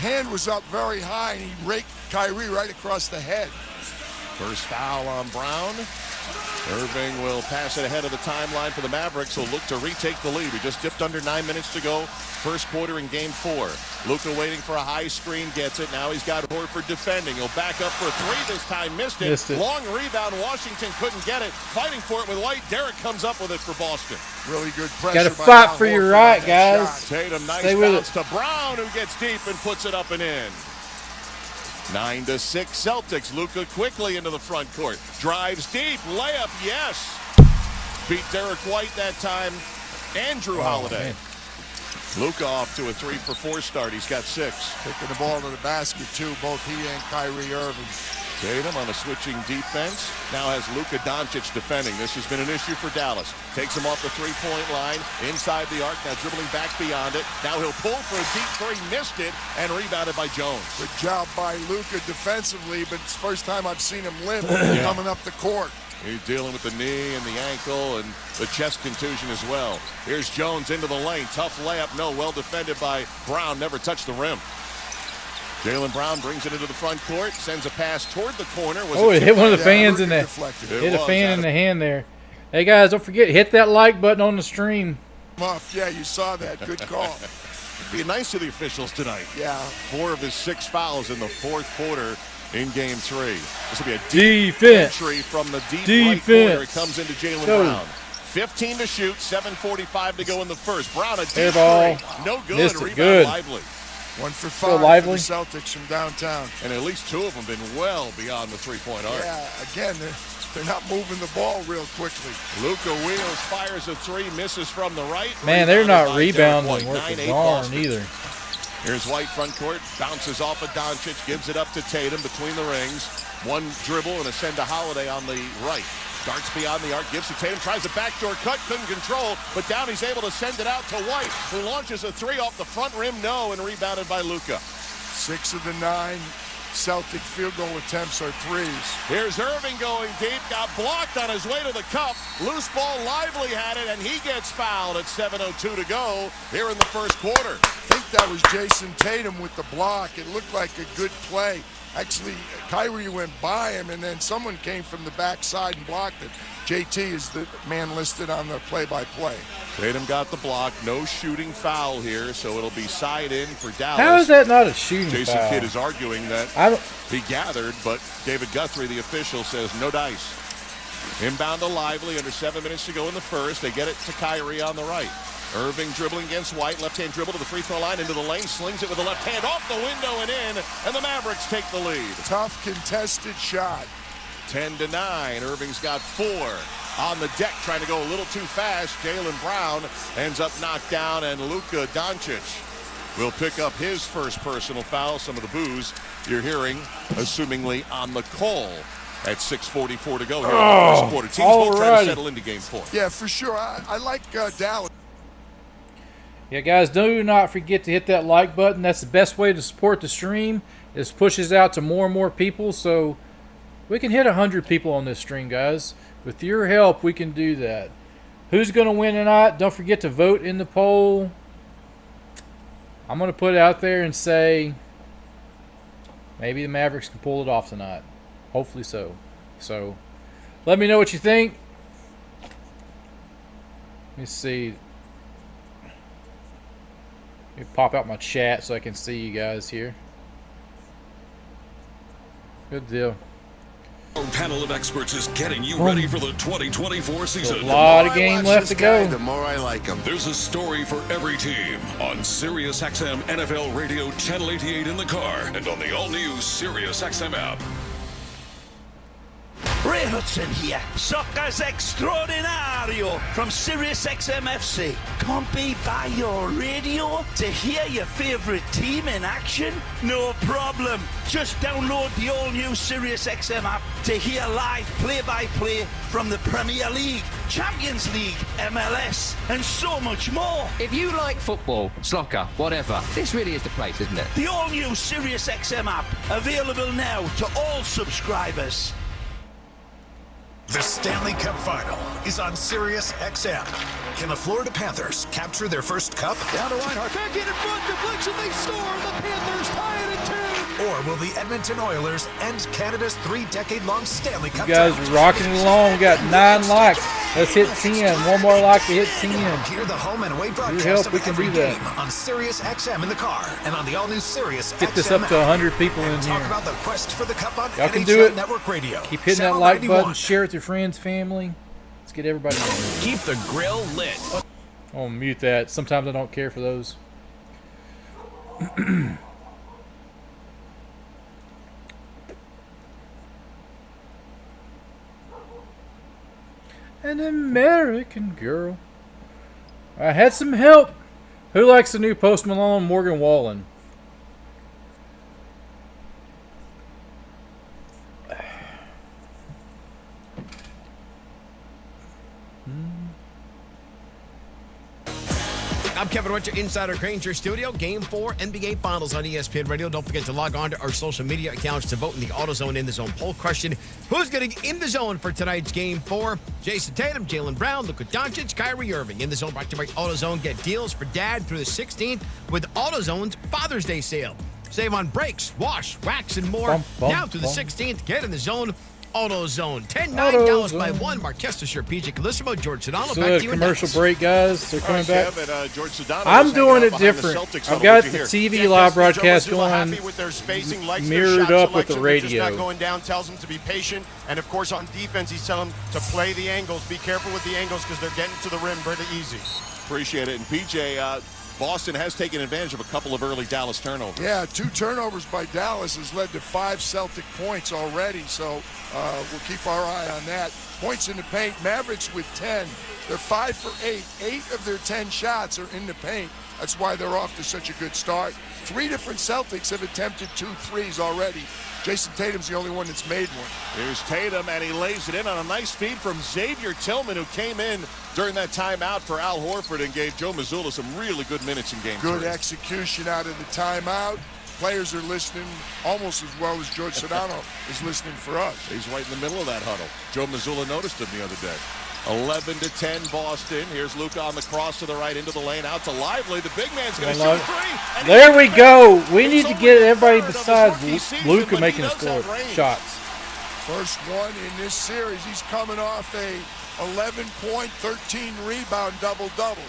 hand was up very high, and he raked Kyrie right across the head. First foul on Brown. Irving will pass it ahead of the timeline for the Mavericks, who'll look to retake the lead. We just dipped under 9 minutes to go. First quarter in Game 4. Luka waiting for a high screen, gets it. Now he's got Horford defending. He'll back up for a 3 this time. Missed it. Long rebound. Washington couldn't get it. Fighting for it with White. Derek comes up with it for Boston. Really good pressure. Got to fight for your right, guys. Tatum, nice bounce to Brown, who gets deep and puts it up and in. 9-6 Celtics. Luka quickly into the front court. Drives deep. Layup, yes. Beat Derek White that time. Andrew Holiday. Man. Luka off to a 3 for 4 start. He's got 6. Taking the ball to the basket, too. Both he and Kyrie Irving. Tatum on a switching defense. Now has Luka Doncic defending. This has been an issue for Dallas. Takes him off the three-point line. Inside the arc. Now dribbling back beyond it. Now he'll pull for a deep 3. Missed it. And rebounded by Jones. Good job by Luka defensively, but it's the first time I've seen him limp coming up the court. He's dealing with the knee and the ankle and the chest contusion as well. Here's Jones into the lane. Tough layup. No, well defended by Brown. Never touched the rim. Jaylen Brown brings it into the front court. Sends a pass toward the corner. It hit one of the fans in the hit a fan in the hand there. Hey guys, don't forget, hit that like button on the stream. Yeah, you saw that. Good call. Be nice to the officials tonight. Yeah. 4 of his 6 fouls in the fourth quarter in Game 3. This will be a defense entry from the deep right corner. It comes into Jaylen Brown. 15 to shoot, 7:45 to go in the first. Brown a deep ball. 3. No good. Missed it. Rebound Good. Lively. 1 for 5 for the Celtics from downtown. And at least 2 of them been well beyond the three-point arc. Yeah, again, they're not moving the ball real quickly. Luka Wheels fires a 3, misses from the right. Man, they're not rebounding worth a darn either. Here's White front court, bounces off of Doncic, gives it up to Tatum between the rings. One dribble and a send to Holiday on the right. Darts beyond the arc, gives to Tatum, tries a backdoor cut, couldn't control, but down he's able to send it out to White, who launches a 3 off the front rim, and rebounded by Luka. 6 of the 9 Celtic field goal attempts are threes. Here's Irving going deep, got blocked on his way to the cup. Loose ball, Lively had it, and he gets fouled at 7:02 to go here in the first quarter. I think that was Jason Tatum with the block. It looked like a good play. Actually, Kyrie went by him, and then someone came from the backside and blocked it. JT is the man listed on the play-by-play. Tatum got the block. No shooting foul here, so it'll be side in for Dallas. How is that not a shooting Jason foul? Kidd is arguing that he gathered, but David Guthrie, the official, says no dice. Inbound to Lively under 7 minutes to go in the first. They get it to Kyrie on the right. Irving dribbling against White. Left-hand dribble to the free throw line, into the lane. Slings it with the left hand off the window and in. And the Mavericks take the lead. Tough contested shot. 10-9. Irving's got 4 on the deck, trying to go a little too fast. Jaylen Brown ends up knocked down, and Luka Doncic will pick up his first personal foul. Some of the boos you're hearing, assumingly on the call. At 6:44 to go here in the first quarter. Teams will try to settle into game 4. Yeah, for sure. I like Dallas. Yeah, guys, do not forget to hit that like button. That's the best way to support the stream. It pushes out to more and more people, so we can hit 100 people on this stream, guys. With your help, we can do that. Who's going to win tonight? Don't forget to vote in the poll. I'm going to put it out there and say maybe the Mavericks can pull it off tonight. Hopefully so. So, let me know what you think. Let me see. Let me pop out my chat so I can see you guys here. Good deal. Our panel of experts is getting you ready for the 2024 season. A lot of game left to go. The more I like him. There's a story for every team on Sirius XM NFL Radio Channel 88 in the car and on the all-new Sirius XM app. Ray Hudson here, Soccer's Extraordinario from Sirius XM FC. Can't be by your radio to hear your favourite team in action? No problem. Just download the all-new Sirius XM app to hear live play-by-play from the Premier League, Champions League, MLS, and so much more. If you like football, soccer, whatever, this really is the place, isn't it? The all-new Sirius XM app, available now to all subscribers. The Stanley Cup Final is on Sirius XM. Can the Florida Panthers capture their first cup? Down to Reinhart, back in front, deflection, they score, the Panthers tie it at 2. Or will the Edmonton Oilers end Canada's 3-decade-long Stanley Cup? You guys are rocking it along. We got 9 likes. Let's hit 10. One more like to hit 10. Hear the home and away broadcast Your help, of we can every do that. game on Sirius XM in the car and on the all-new Sirius Get XM this up to 100 people in and talk here. about the quest for the cup on Y'all can NHL do it. Network Radio. Keep hitting that Channel like 91. button. Share it with your friends, family. Let's get everybody in. Keep the grill lit. I'll mute that. Sometimes I don't care for those. An American Girl. I had some help. Who likes the new Post Malone, Morgan Wallen? I'm Kevin Winter, inside our Granger studio. Game 4 NBA Finals on ESPN Radio. Don't forget to log on to our social media accounts to vote in the AutoZone In the Zone poll question. Who's getting in the zone for tonight's Game 4? Jason Tatum, Jaylen Brown, Luka Doncic, Kyrie Irving. In the Zone brought to you by AutoZone. Get deals for dad through the 16th with AutoZone's Father's Day sale. Save on brakes, wash, wax, and more. Now through the 16th. Get in the zone. AutoZone. 10-9 Dallas by 1. Marquez Fisher, PJ Calissimo, George Sedano. So Back to you in commercial Dallas. break, guys. They're coming back. George Sedano I'm was doing hanging it out behind different. the Celtics I've huddle. got What'd the you hear? TV Yeah, live Joe broadcast Mazzulla going happy with their spacing, likes their mirrored shot up with the selection. They're just radio. not going down, tells them to be patient. And, of course, on defense, he's telling them to play the angles. Be careful with the angles because they're getting to the rim pretty easy. Appreciate it. And PJ, Boston has taken advantage of a couple of early Dallas turnovers. Yeah, 2 turnovers by Dallas has led to 5 Celtic points already, so we'll keep our eye on that. Points in the paint, Mavericks with 10. They're 5 for 8. 8 of their 10 shots are in the paint. That's why they're off to such a good start. 3 different Celtics have attempted 2 threes already. Jason Tatum's the only one that's made one. Here's Tatum, and he lays it in on a nice feed from Xavier Tillman, who came in during that timeout for Al Horford and gave Joe Mazzulla some really good minutes in game 3. Good execution out of the timeout. players are listening almost as well as George Sedano is listening for us. He's right in the middle of that huddle. Joe Mazzulla noticed him the other day. 11-10 Boston. Here's Luka on the cross to the right into the lane. Out to Lively. The big man's going to shoot three. There we go. We need to get everybody besides Luka making shots. First one in this series. He's coming off a 11-point, 13-rebound double-double.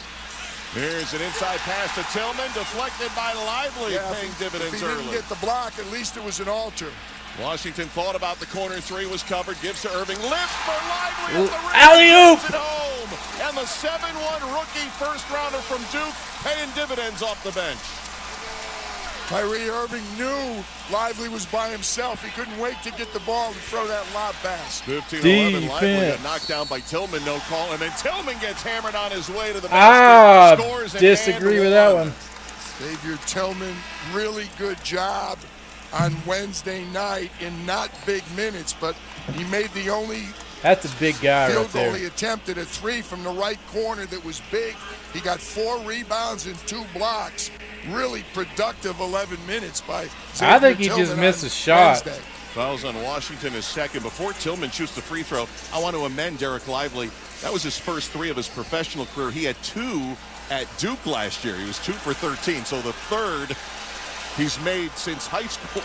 Here's an inside pass to Tillman, deflected by Lively, paying dividends early. If he didn't get the block, at least it was an alter. Washington thought about the corner three, was covered, gives to Irving, lifts for Lively at the rim, alley-oop! at home, and the 7-1 rookie first-rounder from Duke paying dividends off the bench. Kyrie Irving knew Lively was by himself. He couldn't wait to get the ball and throw that lob pass. 15-11, Lively got knocked down by Tillman, no call, and then Tillman gets hammered on his way to the basket. Scores disagree with that one. Xavier Tillman, really good job on Wednesday night in not big minutes, but he made the only That's a big guy field right there. goal. He attempted a three from the right corner that was big. He got 4 rebounds and 2 blocks. Really productive 11 minutes by Xavier I think he Tillman just missed a shot. Wednesday. Fouls on Washington is second. Before Tillman shoots the free throw, I want to amend Derek Lively. That was his first 3 of his professional career. He had 2 at Duke last year. He was 2 for 13. So the third he's made since high school,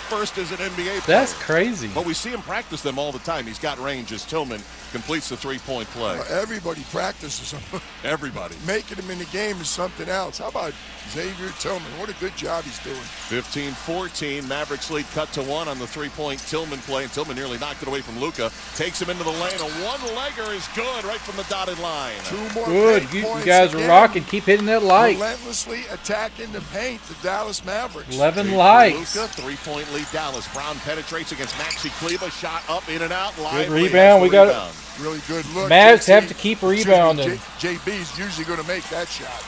first as an NBA player. That's crazy. But we see him practice them all the time. He's got range as Tillman completes the three-point play. Everybody practices them. Everybody. Making him in the game is something else. How about Xavier Tillman? What a good job he's doing. 15-14. Mavericks lead cut to 1 on the three-point Tillman play. And Tillman nearly knocked it away from Luka. Takes him into the lane. A one-legger is good right from the dotted line. 2 more Good. paint points You guys are again. rocking. Keep hitting that light. Relentlessly attacking the paint, the Dallas Mavericks. 11 lights. Luka, 3-point lead Dallas. Brown penetrates against Maxi Kleba. Shot up, in and out. Good Lively rebound. We got rebound. Really good look. Mavericks JT, have to keep rebounding. JB's usually going to make that shot.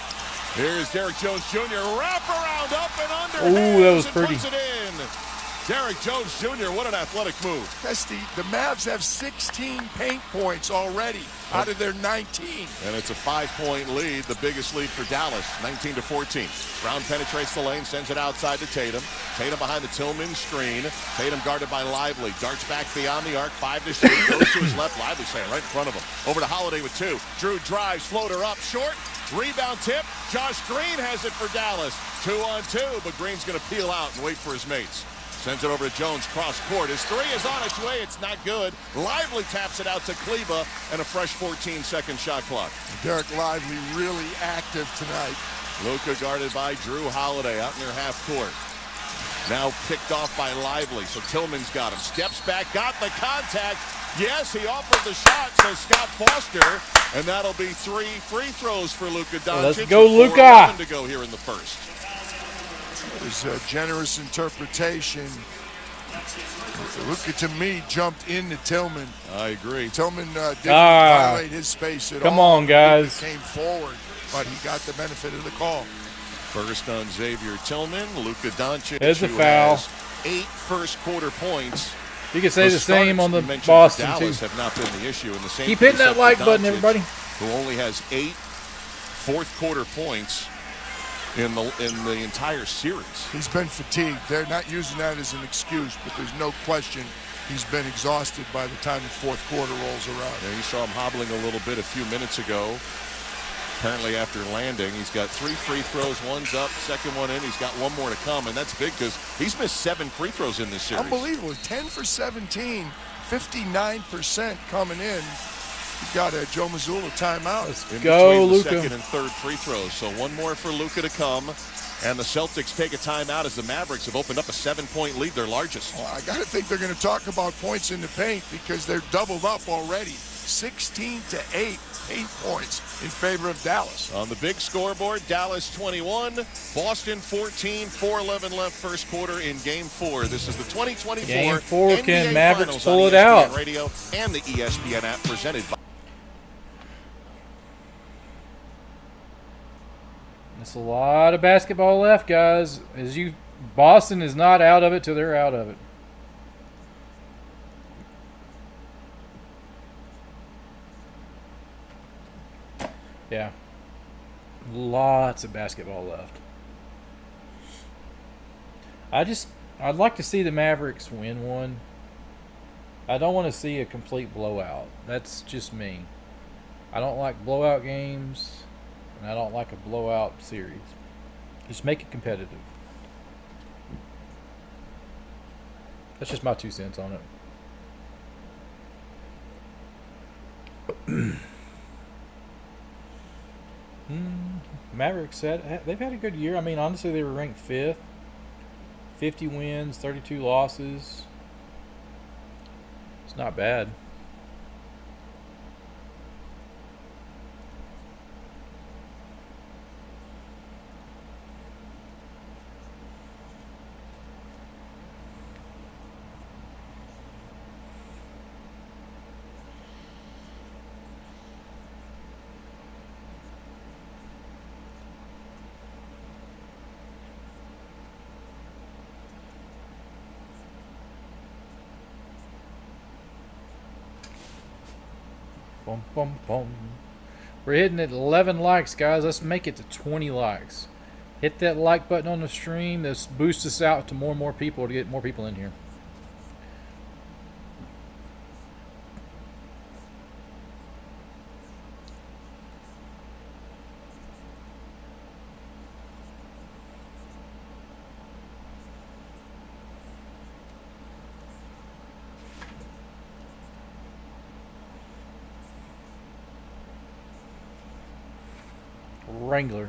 Here's Derek Jones Jr. Wrap around, up and under. Ooh, that was and pretty. Puts it in. Derek Jones Jr., what an athletic move. Kesty, the Mavs have 16 paint points already out of their 19. And it's a 5-point lead, the biggest lead for Dallas, 19-14. Brown penetrates the lane, sends it outside to Tatum. Tatum behind the Tillman screen. Tatum guarded by Lively. Darts back beyond the arc, 5 to shoot. Goes to his left. Lively saying right in front of him. Over to Holiday with 2. Drew drives, floater up, short. Rebound tip. Josh Green has it for Dallas. 2-on-2, but Green's going to peel out and wait for his mates. Sends it over to Jones, cross court. His 3 is on its way. It's not good. Lively taps it out to Kleba, and a fresh 14-second shot clock. Derek Lively really active tonight. Luka guarded by Drew Holiday out near half court. Now picked off by Lively, so Tillman's got him. Steps back, got the contact. Yes, he offered the shot, says Scott Foster, and that'll be 3 free throws for Luka Doncic. Let's go, Luka. 4:11 to go here in the first. It was a generous interpretation. Luka, to me, jumped into Tillman. I agree. Tillman didn't violate his space at all. Come on, guys. Luka came forward, but he got the benefit of the call. First on Xavier Tillman, Luka Doncic. There's a foul. Has 8 first-quarter points. You can say the same on the you mentioned Boston, for too. Dallas have not been the issue. In the same Keep hitting that like button, everybody. Who only has 8 fourth-quarter points in the entire series. He's been fatigued. They're not using that as an excuse, but there's no question he's been exhausted by the time the fourth quarter rolls around. Yeah, you saw him hobbling a little bit a few minutes ago. Apparently after landing, he's got 3 free throws. One's up, second one in. He's got 1 more to come, and that's big because he's missed 7 free throws in this series. Unbelievable. 10 for 17, 59% coming in. You've got a Joe Mazzulla timeout. Let's in go, between the Luka. second and third free throws. So 1 more for Luka to come. And the Celtics take a timeout as the Mavericks have opened up a 7-point lead, their largest. Well, I got to think they're going to talk about points in the paint because they're doubled up already. 16-8 8 points in favor of Dallas. On the big scoreboard, Dallas 21, Boston 14, 4:11 left first quarter in Game 4. This is the 2024 Game 4. NBA Can Mavericks Finals pull on it ESPN out? Radio and the ESPN app presented by. There's a lot of basketball left, guys. Boston is not out of it till they're out of it. Yeah. Lots of basketball left. I'd like to see the Mavericks win one. I don't want to see a complete blowout. That's just me. I don't like blowout games, and I don't like a blowout series. Just make it competitive. That's just my 2 cents on it. Mavericks, they've had a good year. I mean, honestly, they were ranked 5th. 50 wins, 32 losses. It's not bad. Boom, boom, boom. We're hitting at 11 likes, guys. Let's make it to 20 likes. Hit that like button on the stream. This boosts us out to more and more people to get more people in here. Wrangler.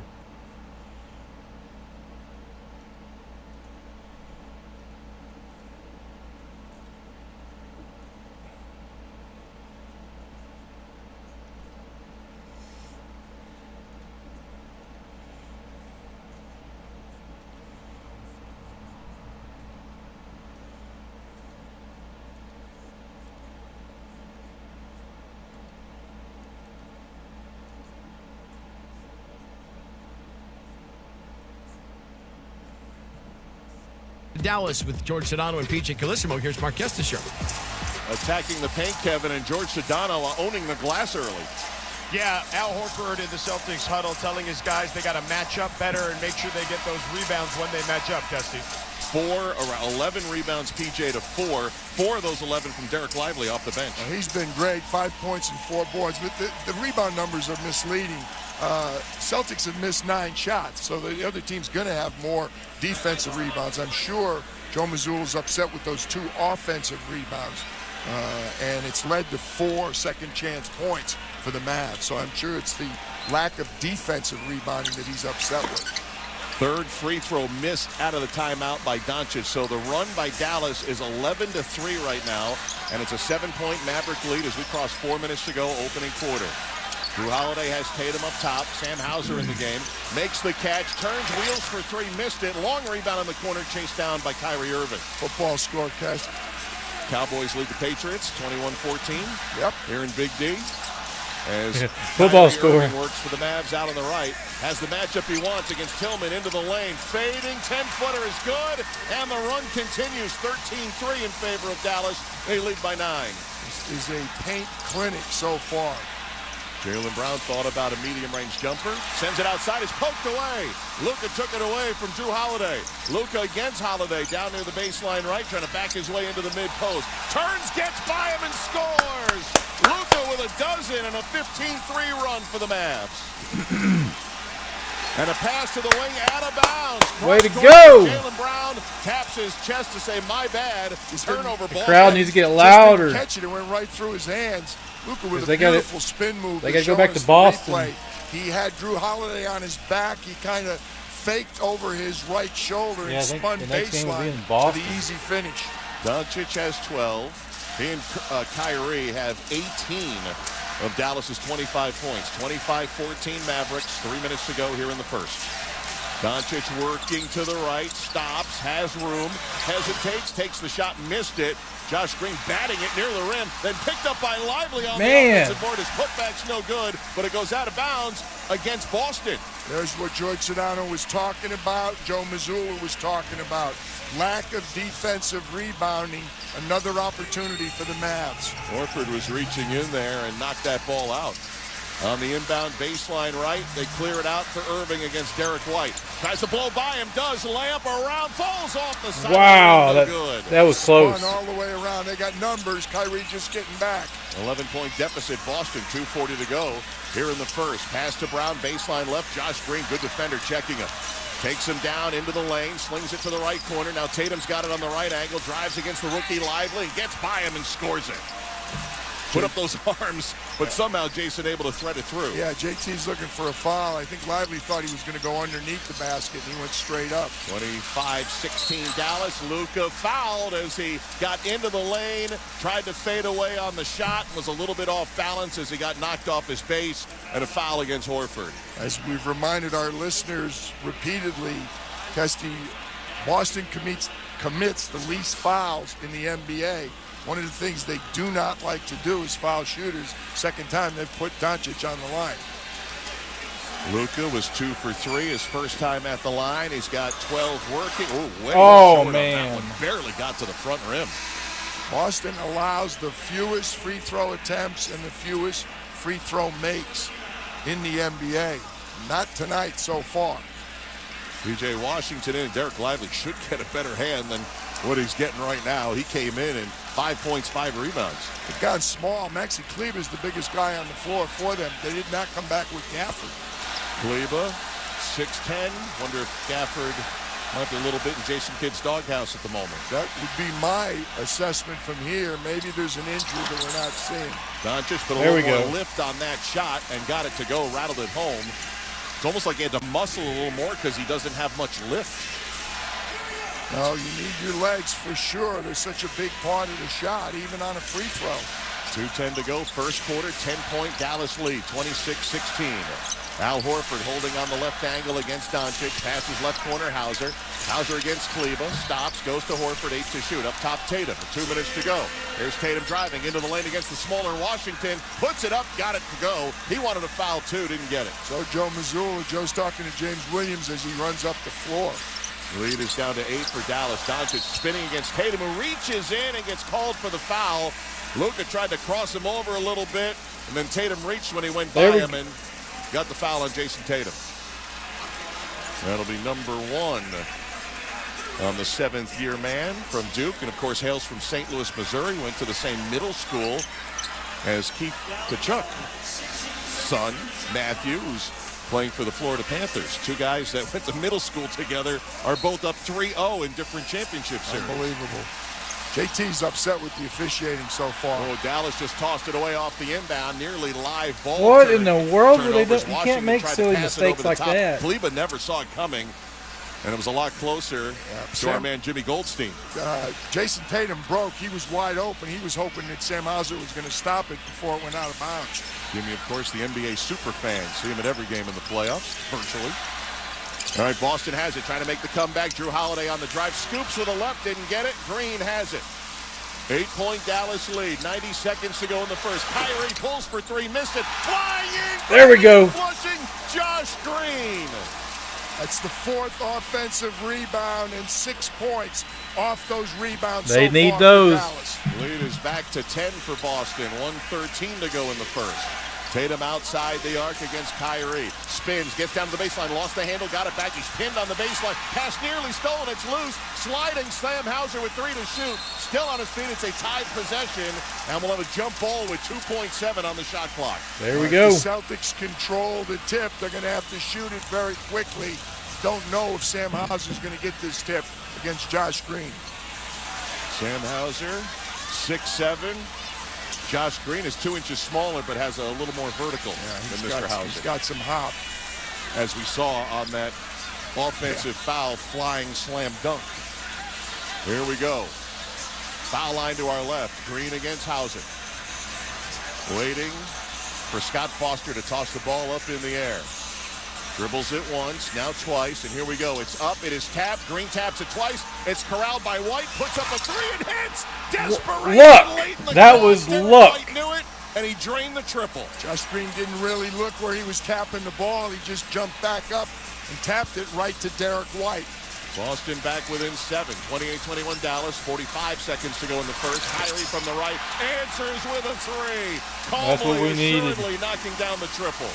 Dallas with George Sedano and PJ Calissimo. Here's Mark Kestisher. Attacking the paint, Kevin, and George Sedano owning the glass early. Yeah, Al Horford in the Celtics huddle telling his guys they got to match up better and make sure they get those rebounds when they match up, Kesty. 11 rebounds, PJ, to 4. 4 of those 11 from Derek Lively off the bench. He's been great, 5 points and 4 boards, but the rebound numbers are misleading. Celtics have missed 9 shots, so the other team's going to have more defensive rebounds. I'm sure Joe Mazzulla's upset with those 2 offensive rebounds, and it's led to 4 second-chance points for the Mavs. So I'm sure it's the lack of defensive rebounding that he's upset with. Third free throw missed out of the timeout by Doncic. So the run by Dallas is 11-3 right now, and it's a 7-point Maverick lead as we cross 4 minutes to go, opening quarter. Drew Holiday has Tatum up top. Sam Hauser in the game. Makes the catch. Turns wheels for 3. Missed it. Long rebound in the corner. Chased down by Kyrie Irving. Football score, Cash. Cowboys lead the Patriots 21-14. Yep. Here in Big D. As football Kyrie score. Irving works for the Mavs out on the right. Has the matchup he wants against Tillman into the lane. Fading. 10-footer is good. And the run continues. 13-3 in favor of Dallas. They lead by 9. This is a paint clinic so far. Jaylen Brown thought about a medium-range jumper. Sends it outside. It's poked away. Luka took it away from Drew Holiday. Luka against Holiday down near the baseline right, trying to back his way into the mid-post. Turns, gets by him, and scores! Luka with a dozen and a 15-3 run for the Mavs. And a pass to the wing, out of bounds. Way to go! Jaylen Brown taps his chest to say, my bad. Turnover ball. The crowd needs to get louder. Just didn't catch it. It went right through his hands. Luka with a beautiful spin move. They got to go back to Boston. Replay. He had Drew Holiday on his back. He kind of faked over his right shoulder and spun baseline for the easy finish. Doncic has 12. He and Kyrie have 18 of Dallas's 25 points. 25-14 Mavericks. 3 minutes to go here in the first. Doncic working to the right, stops, has room, hesitates, takes the shot, missed it. Josh Green batting it near the rim, then picked up by Lively on the offensive board. His putback's no good, but it goes out of bounds against Boston. There's what George Sedano was talking about, Joe Mazzulla was talking about. Lack of defensive rebounding, another opportunity for the Mavs. Horford was reaching in there and knocked that ball out. On the inbound baseline right, they clear it out for Irving against Derek White. Tries to blow by him, does. Layup around, falls off the side. Wow, Good. that was close. Spun all the way around. They got numbers. Kyrie just getting back. 11-point deficit, Boston, 2:40 to go here in the first. Pass to Brown, baseline left. Josh Green, good defender, checking him. Takes him down into the lane, slings it to the right corner. Now Tatum's got it on the right angle, drives against the rookie Lively, gets by him and scores it. Put up those arms, but somehow Jason able to thread it through. Yeah, JT's looking for a foul. I think Lively thought he was going to go underneath the basket, and he went straight up. 25-16 Dallas. Luka fouled as he got into the lane, tried to fade away on the shot, and was a little bit off balance as he got knocked off his base, and a foul against Horford. As we've reminded our listeners repeatedly, Kesty, Boston commits the least fouls in the NBA. One of the things they do not like to do is foul shooters. Second time they've put Doncic on the line. Luka was 2 for 3 his first time at the line. He's got 12 working. Man. Barely got to the front rim. Boston allows the fewest free throw attempts and the fewest free throw makes in the NBA. Not tonight so far. P.J. Washington and Derek Lively should get a better hand than what he's getting right now. He came in and 5 points, 5 rebounds. They've gone small. Maxi Kleber's the biggest guy on the floor for them. They did not come back with Gafford. Kleber, 6'10". Wonder if Gafford might be a little bit in Jason Kidd's doghouse at the moment. That would be my assessment from here. Maybe there's an injury that we're not seeing. Doncic put a little more lift on that shot and got it to go, rattled it home. It's almost like he had to muscle a little more because he doesn't have much lift. No, you need your legs for sure. They're such a big part of the shot, even on a free throw. 2:10 to go, first quarter, 10-point Dallas lead, 26-16. Al Horford holding on the left angle against Doncic. Passes left corner, Hauser. Hauser against Kleber. Stops, goes to Horford, 8 to shoot. Up top, Tatum, 2 minutes to go. Here's Tatum driving into the lane against the smaller Washington. Puts it up, got it to go. He wanted a foul, too, didn't get it. So Joe Mazzulla, Joe's talking to James Williams as he runs up the floor. Lead is down to 8 for Dallas. Doncic spinning against Tatum, who reaches in and gets called for the foul. Luka tried to cross him over a little bit, and then Tatum reached when he went by him and got the foul on Jason Tatum. That'll be number 1 on the 7th-year man from Duke, and of course hails from St. Louis, Missouri. Went to the same middle school as Keith Kachuk's son, Matthew, who's playing for the Florida Panthers. 2 guys that went to middle school together are both up 3-0 in different championship series. Unbelievable. JT's upset with the officiating so far. Oh, Dallas just tossed it away off the inbound, nearly live ball. What in the world were they doing? You can't make silly mistakes like that. Kleber never saw it coming, and it was a lot closer to our man Jimmy Goldstein. Jason Tatum broke. He was wide open. He was hoping that Sam Hauser was going to stop it before it went out of bounds. Jimmy, of course, the NBA super fan. See him at every game in the playoffs, virtually. All right, Boston has it, trying to make the comeback. Drew Holiday on the drive, scoops with the left, didn't get it. Green has it. 8-point Dallas lead, 90 seconds to go in the first. Kyrie pulls for 3, missed it. Flying! There we go. Flushing Josh Green. That's the 4th offensive rebound and 6 points off those rebounds. They so need far those. Lead is back to 10 for Boston. 1:13 to go in the first. Tatum outside the arc against Kyrie. Spins, gets down to the baseline, lost the handle, got it back. He's pinned on the baseline. Pass nearly stolen, it's loose. Sliding Sam Hauser with 3 to shoot. Still on his feet, it's a tied possession. And we'll have a jump ball with 2.7 on the shot clock. There we go. The Celtics control the tip. They're going to have to shoot it very quickly. Don't know if Sam Hauser's going to get this tip against Josh Green. Sam Hauser, 6'7". Josh Green is 2 inches smaller, but has a little more vertical than Mr. Hauser. He's got some hop. As we saw on that offensive foul flying slam dunk. Here we go. Foul line to our left. Green against Hauser. Waiting for Scott Foster to toss the ball up in the air. Dribbles it once, now twice, and here we go. It's up, it is tapped. Green taps it twice. It's corralled by White, puts up a 3 and hits. Desperation late in the that was luck. White knew it, and he drained the triple. Josh Green didn't really look where he was tapping the ball. He just jumped back up and tapped it right to Derek White. Boston back within 7. 28-21 Dallas. 45 seconds to go in the first. Kyrie from the right answers with a three. That's what we needed. Assuredly knocking down the triple.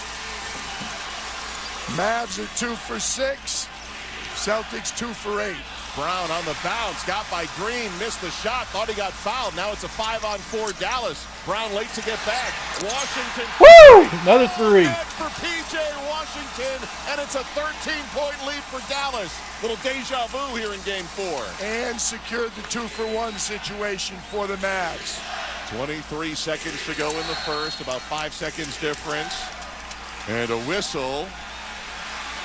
Mavs are 2 for 6. Celtics 2 for 8. Brown on the bounce, got by Green, missed the shot, thought he got fouled. Now it's a 5-on-4 Dallas. Brown late to get back. Washington. Woo! Another three. For PJ Washington, and it's a 13-point lead for Dallas. Little deja vu here in Game 4. And secured the 2-for-1 situation for the Mavs. 23 seconds to go in the first, about 5 seconds difference. And a whistle.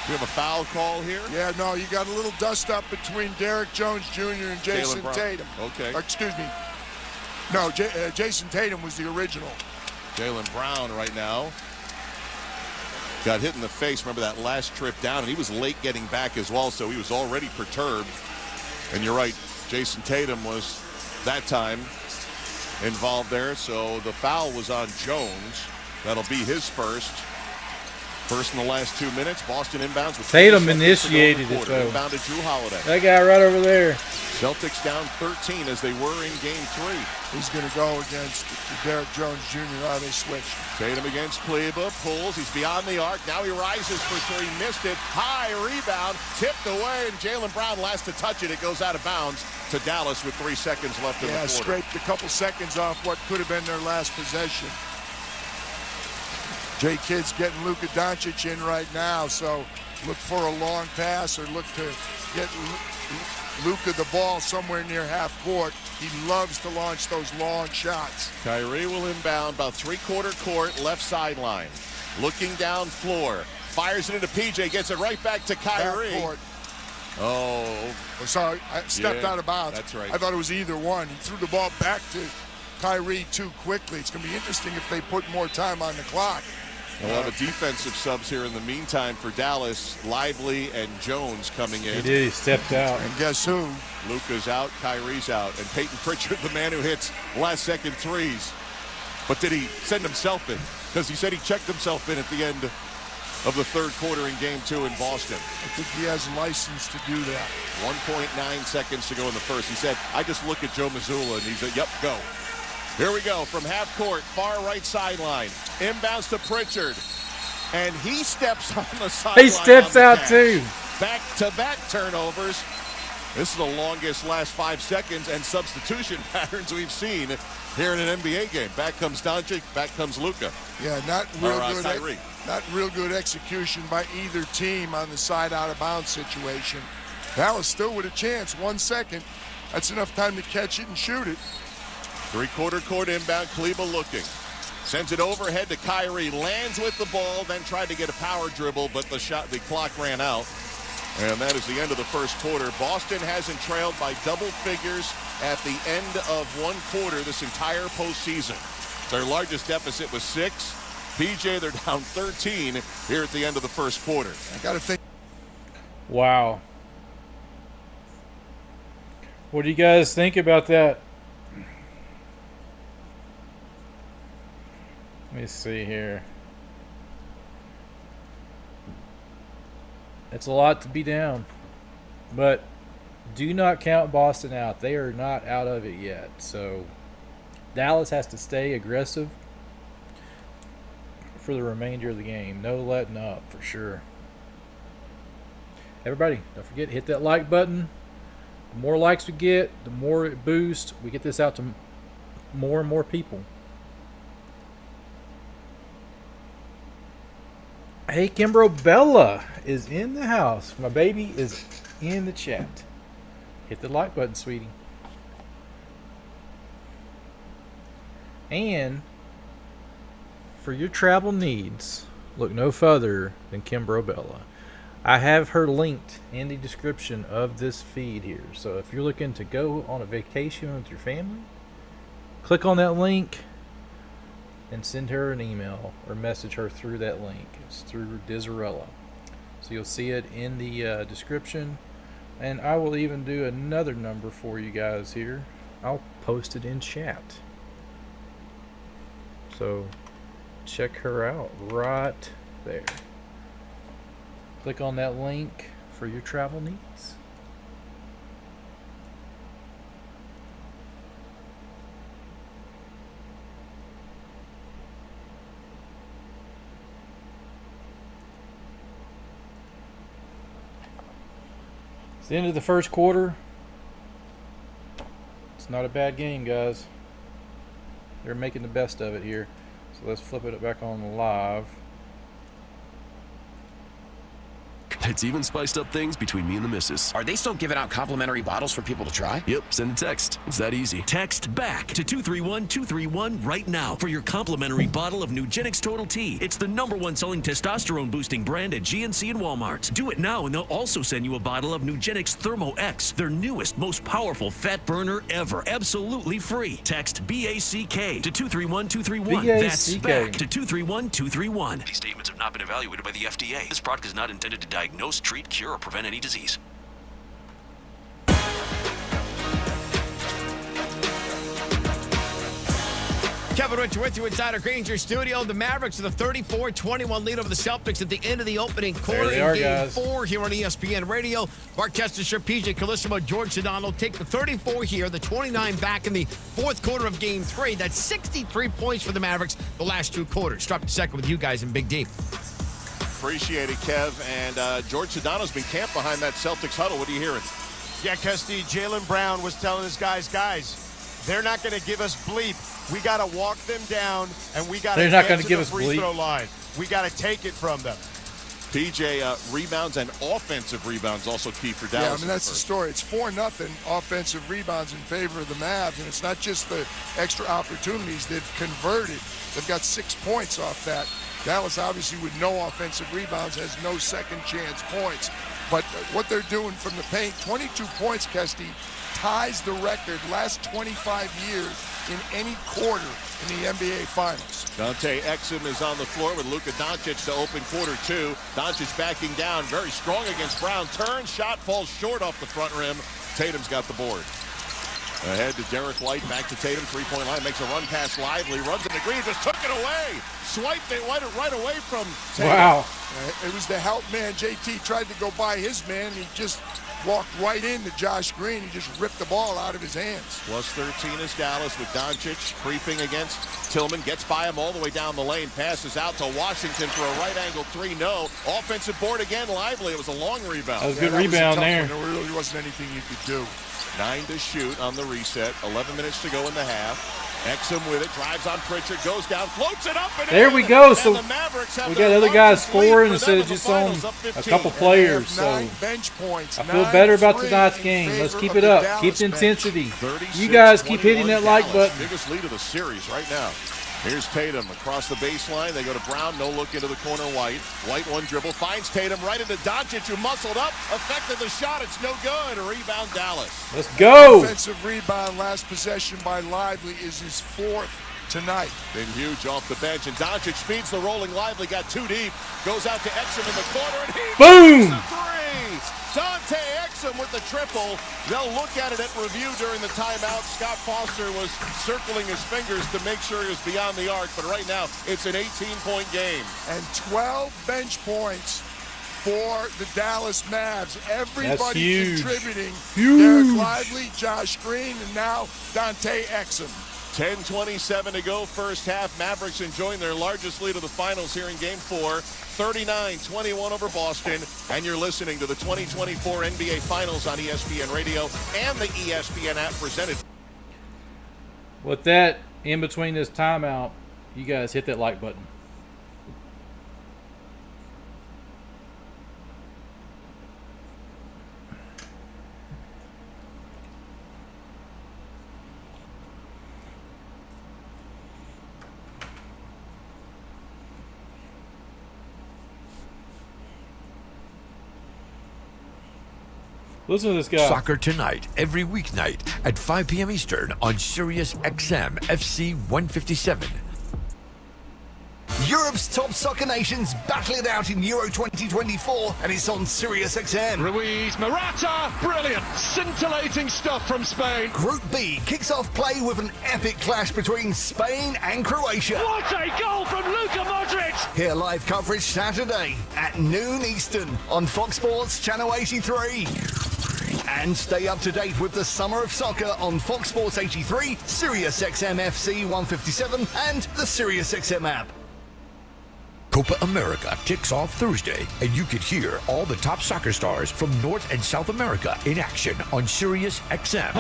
Do you have a foul call here? Yeah, no, you got a little dust up between Derek Jones Jr. and Jason Tatum. Okay. Excuse me. No, Jason Tatum was the original. Jaylen Brown right now. Got hit in the face, remember that last trip down, and he was late getting back as well, so he was already perturbed. And you're right, Jason Tatum was that time involved there, so the foul was on Jones. That'll be his first. First in the last 2 minutes. Boston inbounds with Tatum initiated it, though. Inbound to Drew Holiday. That guy right over there. Celtics down 13 as they were in Game 3. He's going to go against Derek Jones Jr. They switched. Tatum against Kleba. Pulls. He's beyond the arc. Now he rises for three. Missed it. High rebound. Tipped away. And Jaylen Brown last to touch it. It goes out of bounds to Dallas with 3 seconds left in the quarter. Scraped a couple seconds off what could have been their last possession. Jay Kidd's getting Luka Doncic in right now, so look for a long pass or look to get Luka the ball somewhere near half court. He loves to launch those long shots. Kyrie will inbound about three-quarter court, left sideline. Looking down floor. Fires it into PJ, gets it right back to Kyrie. Backcourt. Oh. Sorry, I stepped out of bounds. That's right. I thought it was either one. He threw the ball back to Kyrie too quickly. It's going to be interesting if they put more time on the clock. A lot of defensive subs here in the meantime for Dallas. Lively and Jones coming in. He did. He stepped out. And guess who? Luka's out. Kyrie's out. And Peyton Pritchard, the man who hits last-second threes. But did he send himself in? Because he said he checked himself in at the end of the third quarter in Game 2 in Boston. I think he has license to do that. 1.9 seconds to go in the first. He said, I just look at Joe Mazzulla, and he said, yep, go. Here we go from half court, far right sideline. Inbounds to Pritchard. And he steps on the sideline. He steps out too. Back-to-back turnovers. This is the longest last 5 seconds and substitution patterns we've seen here in an NBA game. Back comes Doncic, back comes Luka. Yeah, not real good execution by either team on the side out of bounds situation. Dallas still with a chance. 1 second. That's enough time to catch it and shoot it. Three-quarter court inbound, Kleba looking. Sends it overhead to Kyrie, lands with the ball, then tried to get a power dribble, but the clock ran out. And that is the end of the first quarter. Boston hasn't trailed by double figures at the end of one quarter this entire postseason. Their largest deficit was 6. PJ, they're down 13 here at the end of the first quarter. I got to think. Wow. What do you guys think about that? Let me see here. It's a lot to be down. But do not count Boston out. They are not out of it yet. So Dallas has to stay aggressive for the remainder of the game. No letting up for sure. Everybody, don't forget, hit that like button. The more likes we get, the more it boosts. We get this out to more and more people. Hey, KimbroBella is in the house. My baby is in the chat. Hit the like button, sweetie. And for your travel needs, look no further than KimbroBella. I have her linked in the description of this feed here. So if you're looking to go on a vacation with your family, click on that link and send her an email or message her through that link. It's through Dizarella. So you'll see it in the description. And I will even do another number for you guys here. I'll post it in chat. So check her out right there. Click on that link for your travel needs. the end of the first quarter. It's not a bad game, guys. They're making the best of it here. So let's flip it back on live. It's even spiced up things between me and the missus. Are they still giving out complimentary bottles for people to try? Yep, send a text. It's that easy. Text BACK to 231-231 right now for your complimentary bottle of Nugenix Total T. It's the #1 selling testosterone boosting brand at GNC and Walmart. Do it now and they'll also send you a bottle of Nugenix Thermo X, their newest, most powerful fat burner ever. Absolutely free. Text BACK to 231-231. That's BACK to 231-231. These statements have not been evaluated by the FDA. This product is not intended to diagnose, treat, cure, or prevent any disease. Kevin Richard with you inside our Granger studio. The Mavericks with a 34-21 lead over the Celtics at the end of the opening quarter in Game 4 here on ESPN Radio. Mark Testershire, PJ Calissimo, George Sedano take the 34 here, the 29 back in the fourth quarter of Game 3. That's 63 points for the Mavericks the last 2 quarters. Drop to second with you guys in Big D. Appreciate it, Kev. And George Sedano's been camped behind that Celtics huddle. What are you hearing? Yeah, Kesty, Jaylen Brown was telling his guys, they're not going to give us bleep. We got to walk them down, and we got to get to the free throw line. We got to take it from them. PJ, rebounds and offensive rebounds also key for Dallas. Yeah, I mean, that's the story. It's 4-0 offensive rebounds in favor of the Mavs, and it's not just the extra opportunities. They've converted. They've got 6 points off that. Dallas, obviously, with no offensive rebounds, has no second chance points. But what they're doing from the paint, 22 points, Kesty, ties the record last 25 years in any quarter in the NBA Finals. Dante Exum is on the floor with Luka Doncic to open quarter 2. Doncic backing down, very strong against Brown. Turn, shot falls short off the front rim. Tatum's got the board. Ahead to Derek White, back to Tatum, three-point line, makes a run past Lively, runs in the green, just took it away. Swiped it right away from Tatum. Wow. It was the help man. JT tried to go by his man, and he just walked right into Josh Green. He just ripped the ball out of his hands. Plus 13 is Dallas with Doncic creeping against Tillman. Gets by him all the way down the lane. Passes out to Washington for a right-angle 3. No. Offensive board again, Lively. It was a long rebound. That was a good rebound there. There really wasn't anything you could do. 9 to shoot on the reset. 11 minutes to go in the half. Exum with it, drives on Pritchard, goes down, floats it up, and there we go. So we got other guys scoring instead of just on a couple players. So bench points. I feel better about tonight's game. Let's keep it up. Keep the intensity. You guys keep hitting that like button. Biggest lead of the series right now. Here's Tatum across the baseline. They go to Brown. No look into the corner. White. White one dribble. Finds Tatum right into Doncic, who muscled up. Affected the shot. It's no good. A rebound, Dallas. Let's go. Offensive rebound. Last possession by Lively is his 4th tonight. Been huge off the bench. And Doncic feeds the rolling Lively. Got 2 deep. Goes out to Exum in the corner. And he boom! Makes the 3. Dante Exum with the triple. They'll look at it at review during the timeout. Scott Foster was circling his fingers to make sure he was beyond the arc, but right now it's an 18-point game. And 12 bench points for the Dallas Mavs. Everybody contributing. Derek Lively, Josh Green, and now Dante Exum. 10:27 to go first half. Mavericks enjoying their largest lead of the finals here in Game 4. 39-21 over Boston. And you're listening to the 2024 NBA Finals on ESPN Radio and the ESPN app presented. With that, in between this timeout, you guys hit that like button. Listen to this guy. Soccer tonight, every weeknight at 5 p.m. Eastern on Sirius XM FC 157. Europe's top soccer nations battle it out in Euro 2024, and it's on Sirius XM. Ruiz, Morata, brilliant, scintillating stuff from Spain. Group B kicks off play with an epic clash between Spain and Croatia. What a goal from Luka Doncic! Hear live coverage Saturday at noon Eastern on Fox Sports Channel 83. And stay up to date with the Summer of Soccer on Fox Sports 83, Sirius XM FC 157, and the Sirius XM app. Copa America kicks off Thursday, and you could hear all the top soccer stars from North and South America in action on Sirius XM.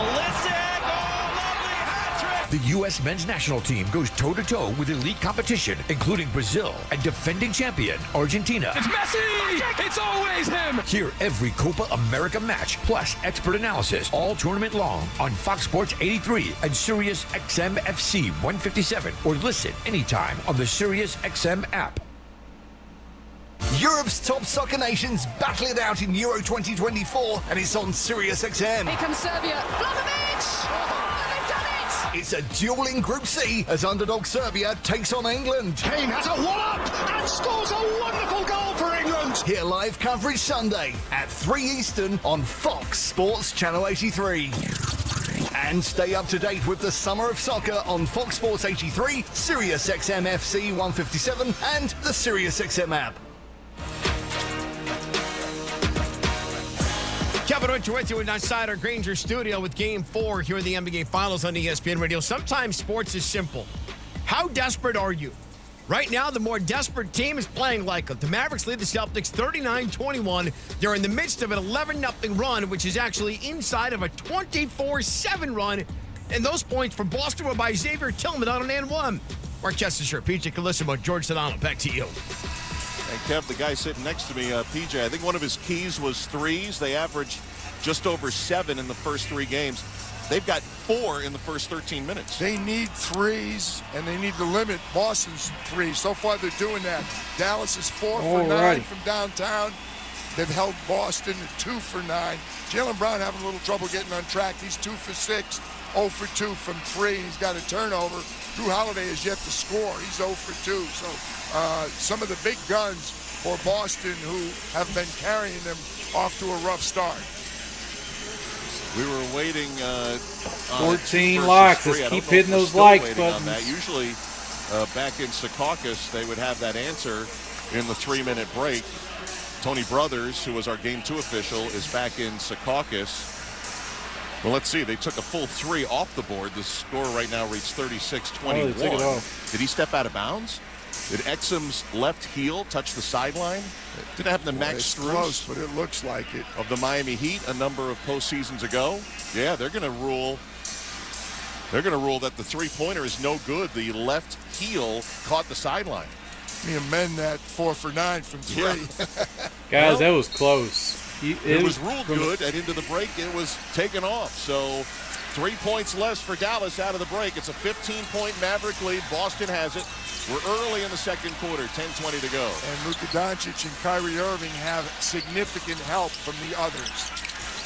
The U.S. men's national team goes toe-to-toe with elite competition, including Brazil and defending champion Argentina. It's Messi! It's always him! Hear every Copa America match, plus expert analysis, all tournament long on Fox Sports 83 and Sirius XM FC 157, or listen anytime on the Sirius XM app. Europe's top soccer nations battle it out in Euro 2024, and it's on Sirius XM. Here comes Serbia. Vlahovic! Oh, they've done it! It's a dueling Group C as underdog Serbia takes on England. Kane has a one-up and scores a wonderful goal for England. Hear live coverage Sunday at 3 Eastern on Fox Sports Channel 83. And stay up to date with the Summer of Soccer on Fox Sports 83, Sirius XM FC 157, and the Sirius XM app. Kevin Richard with you inside our Granger studio with Game 4 here in the NBA Finals on ESPN Radio. Sometimes sports is simple. How desperate are you? Right now, the more desperate team is playing like it. The Mavericks lead the Celtics 39-21. They're in the midst of an 11-0 run, which is actually inside of a 24-7 run. And those points from Boston were by Xavier Tillman on an N1. Mark Chestershire, PJ Calissimo, George Sedano, back to you. And Kev, the guy sitting next to me, PJ, I think one of his keys was threes. They averaged just over 7 in the first 3 games. They've got 4 in the first 13 minutes. They need threes, and they need to limit Boston's threes. So far, they're doing that. Dallas is 4 for 9 from downtown. They've held Boston to 2 for 9. Jaylen Brown having a little trouble getting on track. He's 2 for 6, 0 for 2 from 3. He's got a turnover. Drew Holiday has yet to score. He's 0 for 2. So some of the big guns for Boston who have been carrying them off to a rough start. We were waiting 14 likes. Let's keep hitting those likes buttons. Usually back in Secaucus, they would have that answer in the 3-minute break. Tony Brothers, who was our Game 2 official, is back in Secaucus. Well, let's see. They took a full 3 off the board. The score right now reads 36-21. Did he step out of bounds? Did Exum's left heel touch the sideline? Did it happen to Max Strus? Close, but it looks like it. Of the Miami Heat a number of postseasons ago. Yeah, they're going to rule. They're going to rule that the three-pointer is no good. The left heel caught the sideline. Me amend that 4 for 9 from 3. Yeah. Guys, that was close. It was ruled good, and into the break, it was taken off. So 3 points less for Dallas out of the break. It's a 15-point Maverick lead. Boston has it. We're early in the second quarter, 10:20 to go. And Luka Doncic and Kyrie Irving have significant help from the others.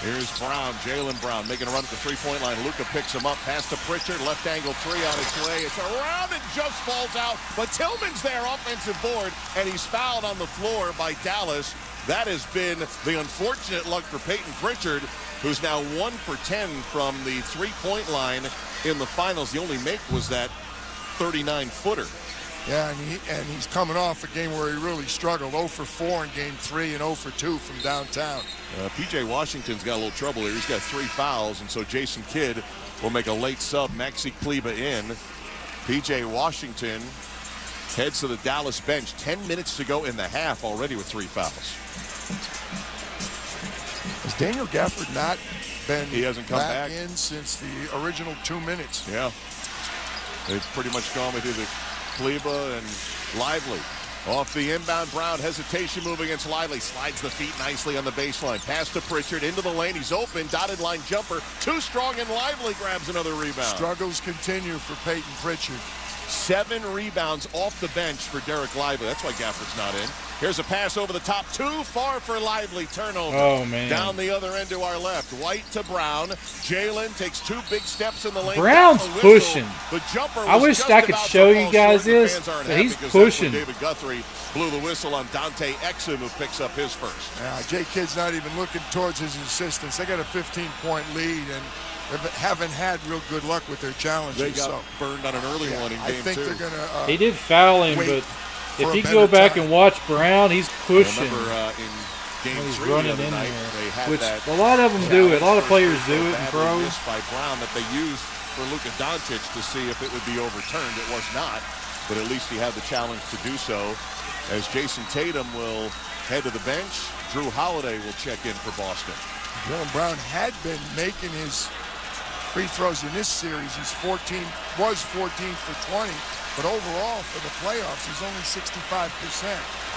Here's Brown, Jaylen Brown, making a run at the three-point line. Luka picks him up, pass to Pritchard, left angle 3 on its way. It's around and just falls out, but Tillman's there, offensive board, and he's fouled on the floor by Dallas. That has been the unfortunate luck for Peyton Pritchard, who's now 1 for 10 from the three-point line in the finals. The only make was that 39-footer. Yeah, and he's coming off a game where he really struggled. 0 for 4 in game 3 and 0 for 2 from downtown. P.J. Washington's got a little trouble here. He's got 3 fouls, and so Jason Kidd will make a late sub. Maxi Kleber in. P.J. Washington heads to the Dallas bench. 10 minutes to go in the half already with 3 fouls. Has Daniel Gafford not been He hasn't come back in since the original 2 minutes? Yeah. They've pretty much gone with either Kleber and Lively. Off the inbound, Brown, hesitation move against Lively. Slides the feet nicely on the baseline. Pass to Pritchard, into the lane. He's open, dotted line jumper. Too strong, and Lively grabs another rebound. Struggles continue for Peyton Pritchard. 7 rebounds off the bench for Derek Lively. That's why Gafford's not in. Here's a pass over the top. Too far for Lively. Turnover. Oh, man. Down the other end to our left. White to Brown. Jaylen takes 2 big steps in the lane. Brown's pushing. The jumper I wish I could show you guys this, but he's pushing. David Guthrie blew the whistle on Dante Exum, who picks up his first. Yeah, Jay Kidd's not even looking towards his assistants. They got a 15-point lead, and they haven't had real good luck with their challenges. They got burned on an early one in game 2. I think they're going to he did foul him, but if you go back and watch Brown, he's pushing. Remember in game he's 3 running the other in night, there, they had which that a lot of them do it. A lot of players do it in pros. Missed by Brown that they used for Luka Doncic to see if it would be overturned. It was not, but at least he had the challenge to do so. as Jason Tatum will head to the bench. Drew Holiday will check in for Boston. Jaylen Brown had been making his free throws in this series. He's 14 for 20, but overall for the playoffs, he's only 65%.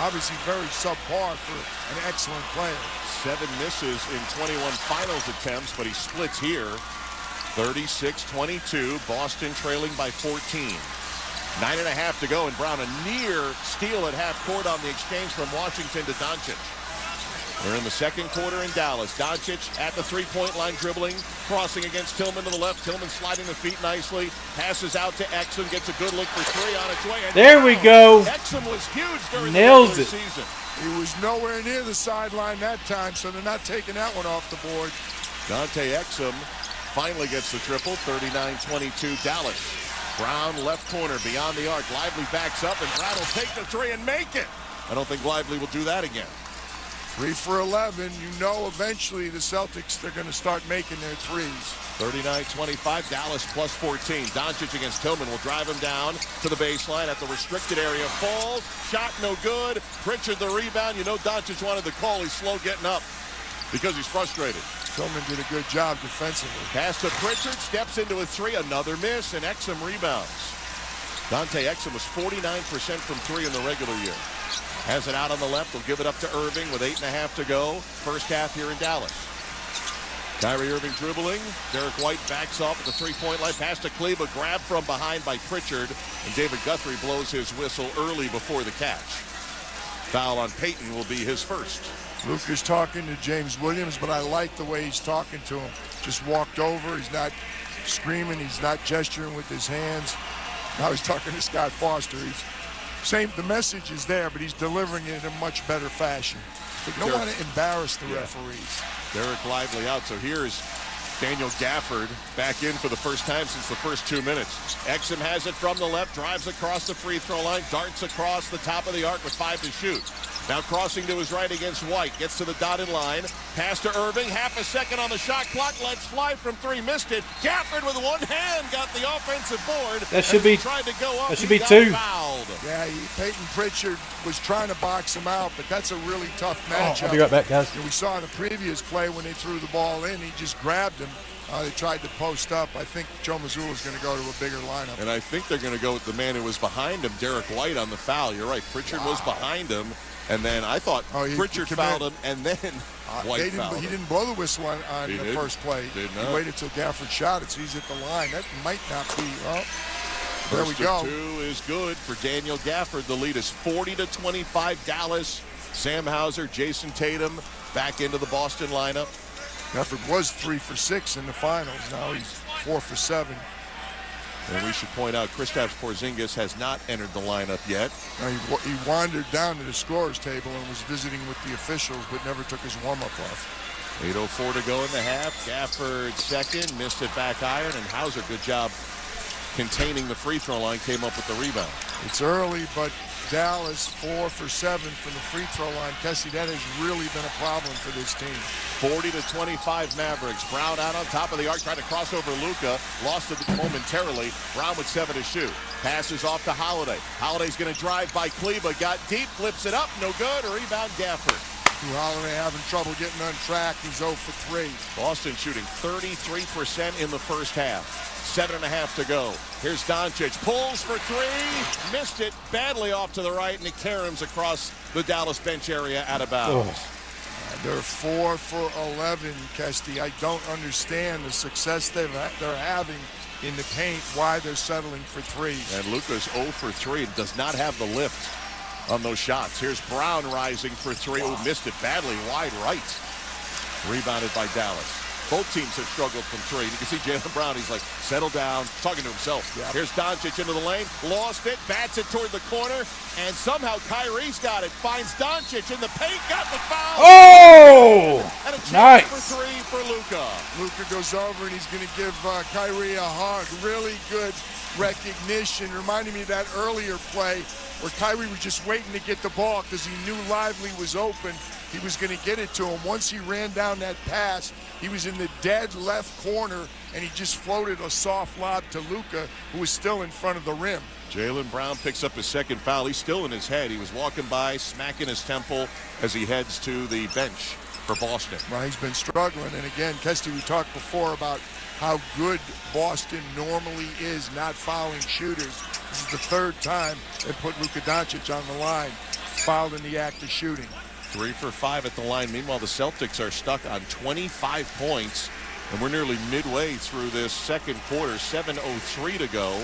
Obviously very subpar for an excellent player. 7 misses in 21 finals attempts, but he splits here. 36-22, Boston trailing by 14. 9.5 to go, and Brown a near steal at half court on the exchange from Washington to Doncic. We're in the second quarter in Dallas. Doncic at the three-point line dribbling, crossing against Tillman to the left. Tillman sliding the feet nicely, passes out to Exum, gets a good look for three on its way. And there we go. Exum was huge during Nails the regular it. season. He was nowhere near the sideline that time, so they're not taking that one off the board. Dante Exum finally gets the triple. 39-22 Dallas. Brown left corner beyond the arc. Lively backs up, and Brown will take the three and make it. I don't think Lively will do that again. 3 for 11. You know eventually the Celtics, they're going to start making their threes. 39-25, Dallas plus 14. Doncic against Tillman will drive him down to the baseline at the restricted area. Falls, shot no good. Pritchard the rebound. You know Doncic wanted the call. He's slow getting up because he's frustrated. Tillman did a good job defensively. Pass to Pritchard, steps into a three, another miss, and Exum rebounds. Dante Exum was 49% from three in the regular year. Has it out on the left. Will give it up to Irving with 8.5 to go. First half here in Dallas. Kyrie Irving dribbling. Derek White backs off at the three-point line. Pass to Kleber. Grabbed from behind by Pritchard. And David Guthrie blows his whistle early before the catch. Foul on Payton will be his first. Luka's talking to James Williams, but I like the way he's talking to him. Just walked over. He's not screaming. He's not gesturing with his hands. Now he's talking to Scott Foster. The message is there, but he's delivering it in a much better fashion. They don't want to embarrass the referees. Derek Lively out. So here's Daniel Gafford back in for the first time since the first 2 minutes. Exum has it from the left, drives across the free throw line, darts across the top of the arc with 5 to shoot. Now crossing to his right against White. Gets to the dotted line. Pass to Irving. Half a second on the shot clock. Lets fly from three. Missed it. Gafford with one hand got the offensive board. That should be, tried to go up. That should be 2. Fouled. Yeah, Peyton Pritchard was trying to box him out, but that's a really tough matchup. I'll be right back, guys. And we saw in the previous play when they threw the ball in, he just grabbed him. They tried to post up. I think Joe Mazzulla is going to go to a bigger lineup. And I think they're going to go with the man who was behind him, Derek White, on the foul. You're right. Pritchard was behind him. And then I thought Pritchard fouled him, and then White fouled him. He didn't blow the whistle on the first play. He waited until Gafford shot it, so he's at the line. That might not be. Well, there we go. First of 2 is good for Daniel Gafford. The lead is 40-25 Dallas. Sam Hauser, Jason Tatum back into the Boston lineup. Gafford was 3 for 6 in the finals. Now he's 4 for 7. And we should point out Kristaps Porzingis has not entered the lineup yet. He wandered down to the scorer's table and was visiting with the officials, but never took his warm-up off. 8:04 to go in the half. Gafford second, missed it back iron, and Hauser, good job containing the free throw line, came up with the rebound. It's early, but Dallas 4 for 7 from the free throw line. Tessie, that has really been a problem for this team. 40-25 Mavericks. Brown out on top of the arc, tried to cross over Luka. Lost it momentarily. Brown with 7 to shoot. Passes off to Holiday. Holiday's going to drive by Kleber. Got deep, flips it up. No good. A rebound, Gafford. Holiday having trouble getting on track. He's 0 for 3. Boston shooting 33% in the first half. 7.5 to go. Here's Doncic. Pulls for 3. Missed it badly off to the right. Nick Karam's across the Dallas bench area out of bounds. They're 4 for 11, Kesty. I don't understand the success they're having in the paint, why they're settling for 3s. And Luka's 0 for 3 and does not have the lift on those shots. Here's Brown rising for 3. Oh, missed it badly wide right. Rebounded by Dallas. Both teams have struggled from 3. You can see Jaylen Brown, he's like, settle down, talking to himself. Yep. Here's Doncic into the lane, lost it, bats it toward the corner, and somehow Kyrie's got it. Finds Doncic in the paint, got the foul. Oh! And a chance nice. for 3 for Luka. Luka goes over and he's going to give Kyrie a hug. Really good recognition. Reminding me of that earlier play where Kyrie was just waiting to get the ball because he knew Lively was open. He was going to get it to him. Once he ran down that pass, he was in the dead left corner, and he just floated a soft lob to Luka, who was still in front of the rim. Jaylen Brown picks up his second foul. He's still in his head. He was walking by, smacking his temple as he heads to the bench for Boston. Well, he's been struggling. And again, Kesty, we talked before about how good Boston normally is not fouling shooters. This is the third time they put Luka Doncic on the line, fouled in the act of shooting. 3 for 5 at the line. Meanwhile, the Celtics are stuck on 25 points, and we're nearly midway through this second quarter. 7:03 to go.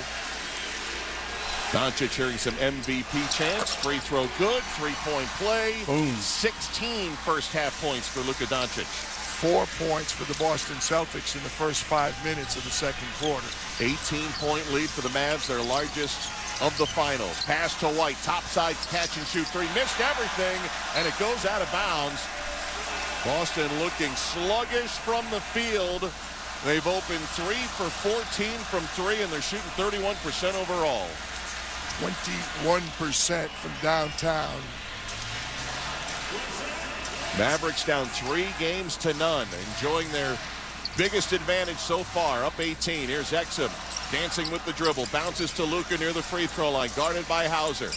Doncic hearing some MVP chants. Free throw good. Three-point play. Boom. 16 first half points for Luka Doncic. 4 points for the Boston Celtics in the first 5 minutes of the second quarter. 18-point lead for the Mavs, their largest of the finals. Pass to White, topside catch and shoot three. Missed everything, and it goes out of bounds. Boston looking sluggish from the field. They've opened 3 for 14 from 3, and they're shooting 31% overall. 21% from downtown. Mavericks down 3 games to none, enjoying their biggest advantage so far, up 18. Here's Exum dancing with the dribble, bounces to Luka near the free throw line, guarded by Hauser.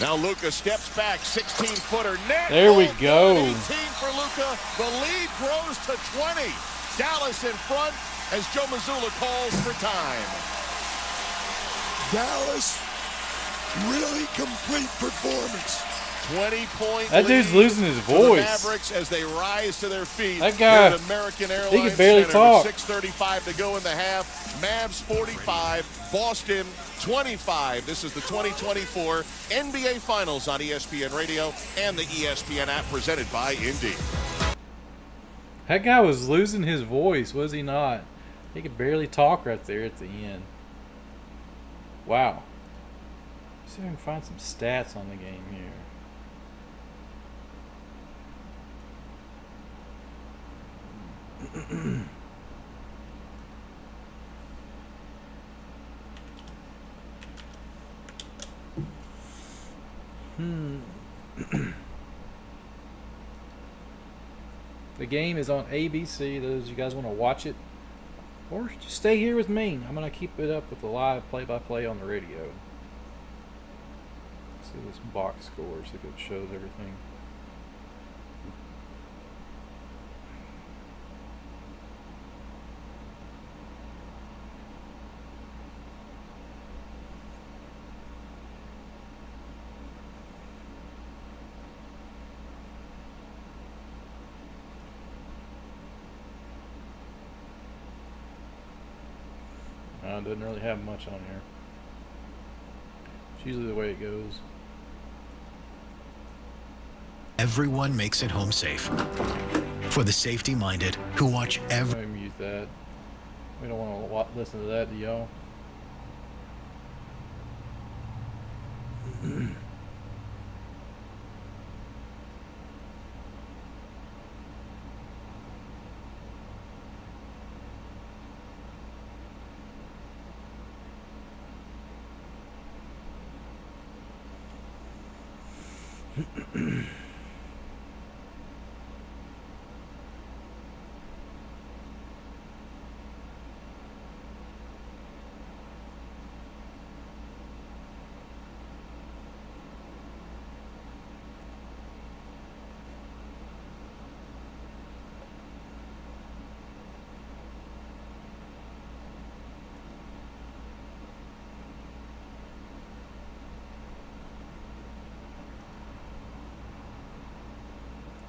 Now Luka steps back, 16-footer net. There we go. 18 for Luka. The lead grows to 20. Dallas in front as Joe Mazzulla calls for time. Dallas, really complete performance. 20-point That dude's losing his voice. For the Mavericks as they rise to their feet. That guy, at American Airlines he can barely Center talk. with 6:35 to go in the half. Mavs 45, Boston 25. This is the 2024 NBA Finals on ESPN Radio and the ESPN app, presented by Indeed. That guy was losing his voice, was he not? He could barely talk right there at the end. Wow. Let's see if I can find some stats on the game here. The game is on ABC. Those of you guys want to watch it, or just stay here with me. I'm going to keep it up with the live play-by-play on the radio. Let's see this box score, see if it shows everything. Doesn't really have much on here. It's usually the way it goes. Everyone makes it home safe. For the safety-minded who watch every... Let me mute that. We don't want to listen to that, do y'all?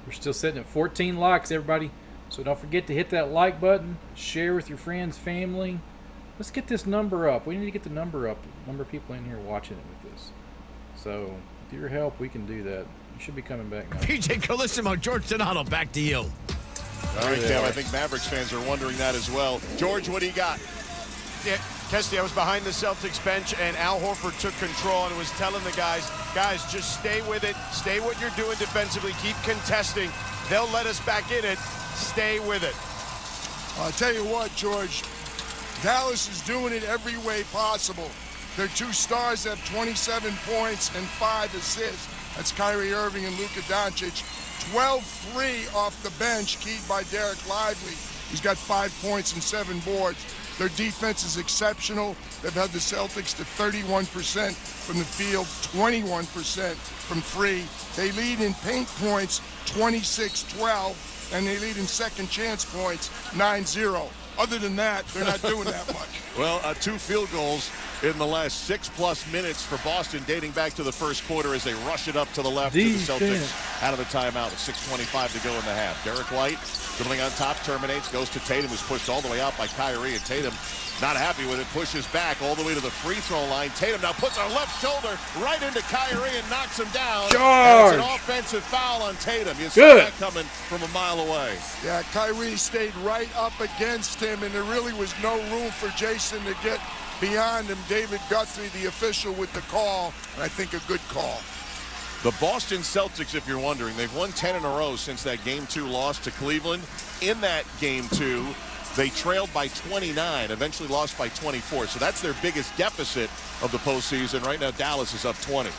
We're still sitting at 14 likes, everybody. So don't forget to hit that like button, share with your friends, family. Let's get this number up. We need to get the number up. The number of people in here watching it with us. So with your help, we can do that. You should be coming back now. PJ Carlissimo, George Donato, back to you. All right, Tim, I think Mavericks fans are wondering that as well. George, what do you got? Yeah, Kesty, I was behind the Celtics bench, and Al Horford took control and was telling the guys, just stay with it. Stay what you're doing defensively. Keep contesting. They'll let us back in it. stay with it. I'll tell you what, George, Dallas is doing it every way possible. Their two stars have 27 points and 5 assists. That's Kyrie Irving and Luka Doncic. 12-3 off the bench, keyed by Derek Lively. He's got 5 points and 7 boards. Their defense is exceptional. They've had the Celtics to 31% from the field, 21% from 3. They lead in paint points 26-12, and they lead in second chance points 9-0. Other than that, they're not doing that much. Well, 2 field goals in the last 6+ minutes for Boston, dating back to the first quarter as they rush it up to the left to the Celtics out of the timeout with 6:25 to go in the half. Derek White dribbling on top, terminates, goes to Tatum, who's pushed all the way out by Kyrie, and Tatum not happy with it, pushes back all the way to the free throw line. Tatum now puts our left shoulder right into Kyrie and knocks him down. Charge! And it's an offensive foul on Tatum. You saw that coming from a mile away. Yeah, Kyrie stayed right up against him, and there really was no room for Jason to get beyond him. David Guthrie, the official, with the call, and I think a good call. The Boston Celtics, if you're wondering, they've won 10 in a row since that Game 2 loss to Cleveland. In that Game 2, they trailed by 29, eventually lost by 24. So that's their biggest deficit of the postseason. Right now, Dallas is up 20.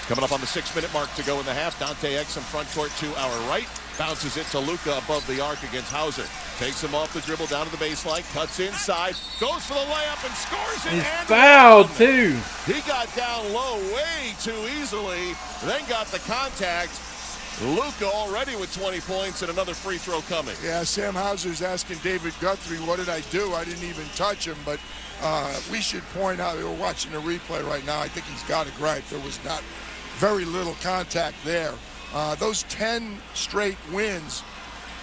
Coming up on the 6-minute mark to go in the half, Dante Exum front court to our right. Bounces it to Luka above the arc against Hauser. Takes him off the dribble down to the baseline, cuts inside, goes for the layup and scores it. He's fouled too. He got down low way too easily, then got the contact. Luka already with 20 points and another free throw coming. Yeah, Sam Hauser's asking David Guthrie, what did I do? I didn't even touch him, but we should point out, we're watching the replay right now, I think he's got it right. There was not very little contact there. Those 10 straight wins,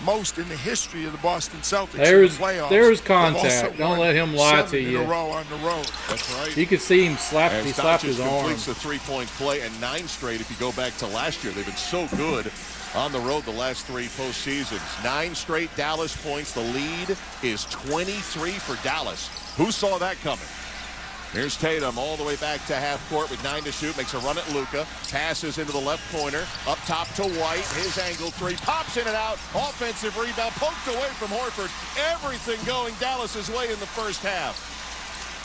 most in the history of the Boston Celtics in the playoffs. There's contact. Don't let him lie to you. 7 in a row on the road. That's right. You could see him slap. He slapped his arm. Completes the three-point play, and 9 straight if you go back to last year. They've been so good on the road the last 3 postseasons. 9 straight Dallas points. The lead is 23 for Dallas. Who saw that coming? Here's Tatum all the way back to half court with 9 to shoot. Makes a run at Luka. Passes into the left corner. Up top to White. His angle 3. Pops in and out. Offensive rebound. Poked away from Horford. Everything going Dallas's way in the first half.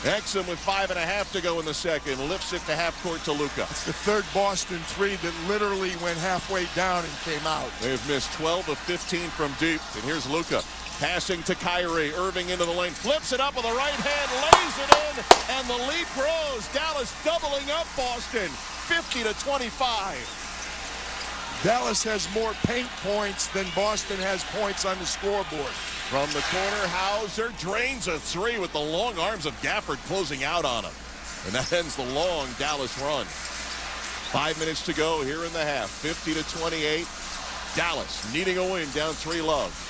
Exum with 5.5 to go in the second. Lifts it to half court to Luka. It's the third Boston 3 that literally went halfway down and came out. They've missed 12 of 15 from deep. And here's Luka. Passing to Kyrie, Irving into the lane, flips it up with the right hand, lays it in, and the lead grows. Dallas doubling up Boston, 50-25. Dallas has more paint points than Boston has points on the scoreboard. From the corner, Hauser drains a 3 with the long arms of Gafford closing out on him. And that ends the long Dallas run. 5 minutes to go here in the half, 50-28. Dallas needing a win, down 3-love.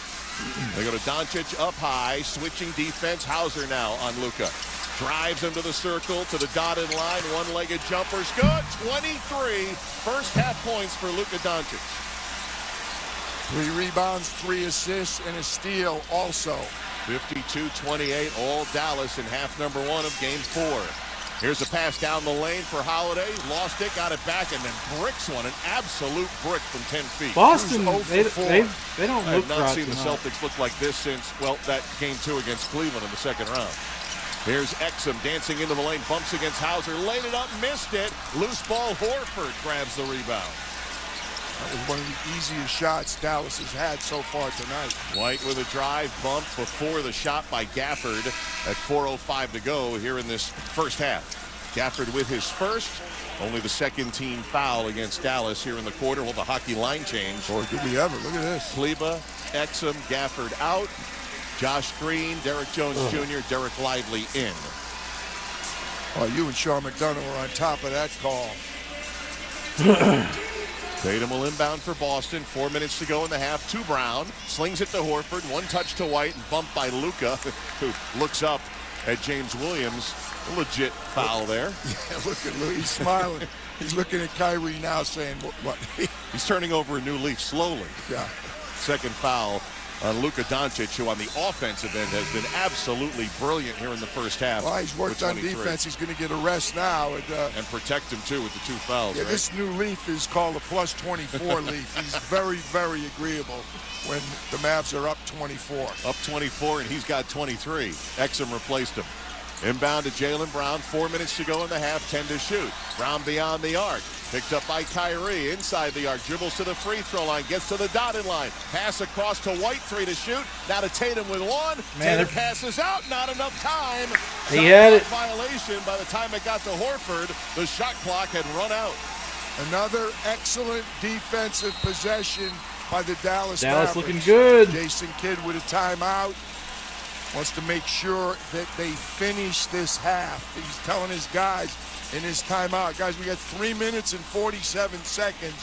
They go to Doncic up high, switching defense. Hauser now on Luka. Drives him to the circle, to the dotted line. One-legged jumper's good. 23 first half points for Luka Doncic. 3 rebounds, 3 assists, and a steal also. 52-28, all Dallas in half number 1 of Game 4. Here's a pass down the lane for Holiday. Lost it, got it back, and then bricks one. An absolute brick from 10 feet. Boston, they don't I look have not right seen the tonight. Celtics look like this since, well, that Game 2 against Cleveland in the second round. Here's Exum dancing into the lane, bumps against Hauser, laid it up, missed it. Loose ball, Horford grabs the rebound. That was one of the easiest shots Dallas has had so far tonight. White with a drive bump before the shot by Gafford at 4:05 to go here in this first half. Gafford with his first, only the second team foul against Dallas here in the quarter. Well, the hockey line change. Or did we ever? Look at this. Kleba, Exum, Gafford out. Josh Green, Derek Jones Jr., Derek Lively in. Oh, you and Sean McDonough were on top of that call. Tatum will inbound for Boston. 4 minutes to go in the half. To Brown. Slings it to Horford. 1 touch to White and bumped by Luka, who looks up at James Williams. A legit foul there. Yeah, look at Lou. He's smiling. He's looking at Kyrie now saying, what? He's turning over a new leaf slowly. Yeah. Second foul on Luka Doncic, who on the offensive end has been absolutely brilliant here in the first half. Well, he's worked on defense. He's going to get a rest now. And protect him, too, with the 2 fouls. Yeah, right? This new leaf is called a plus 24 leaf. He's very, very agreeable when the Mavs are up 24. Up 24, and he's got 23. Exum replaced him. Inbound to Jaylen Brown. 4 minutes to go in the half, 10 to shoot. Brown beyond the arc. Picked up by Kyrie inside the arc. Dribbles to the free throw line. Gets to the dotted line. Pass across to White. 3 to shoot. Now to Tatum with 1. Tatum passes out. Not enough time. He had it. Violation. By the time it got to Horford, the shot clock had run out. Another excellent defensive possession by the Dallas Mavericks. Looking good. Jason Kidd with a timeout. Wants to make sure that they finish this half. He's telling his guys in his timeout, guys, we got 3 minutes and 47 seconds.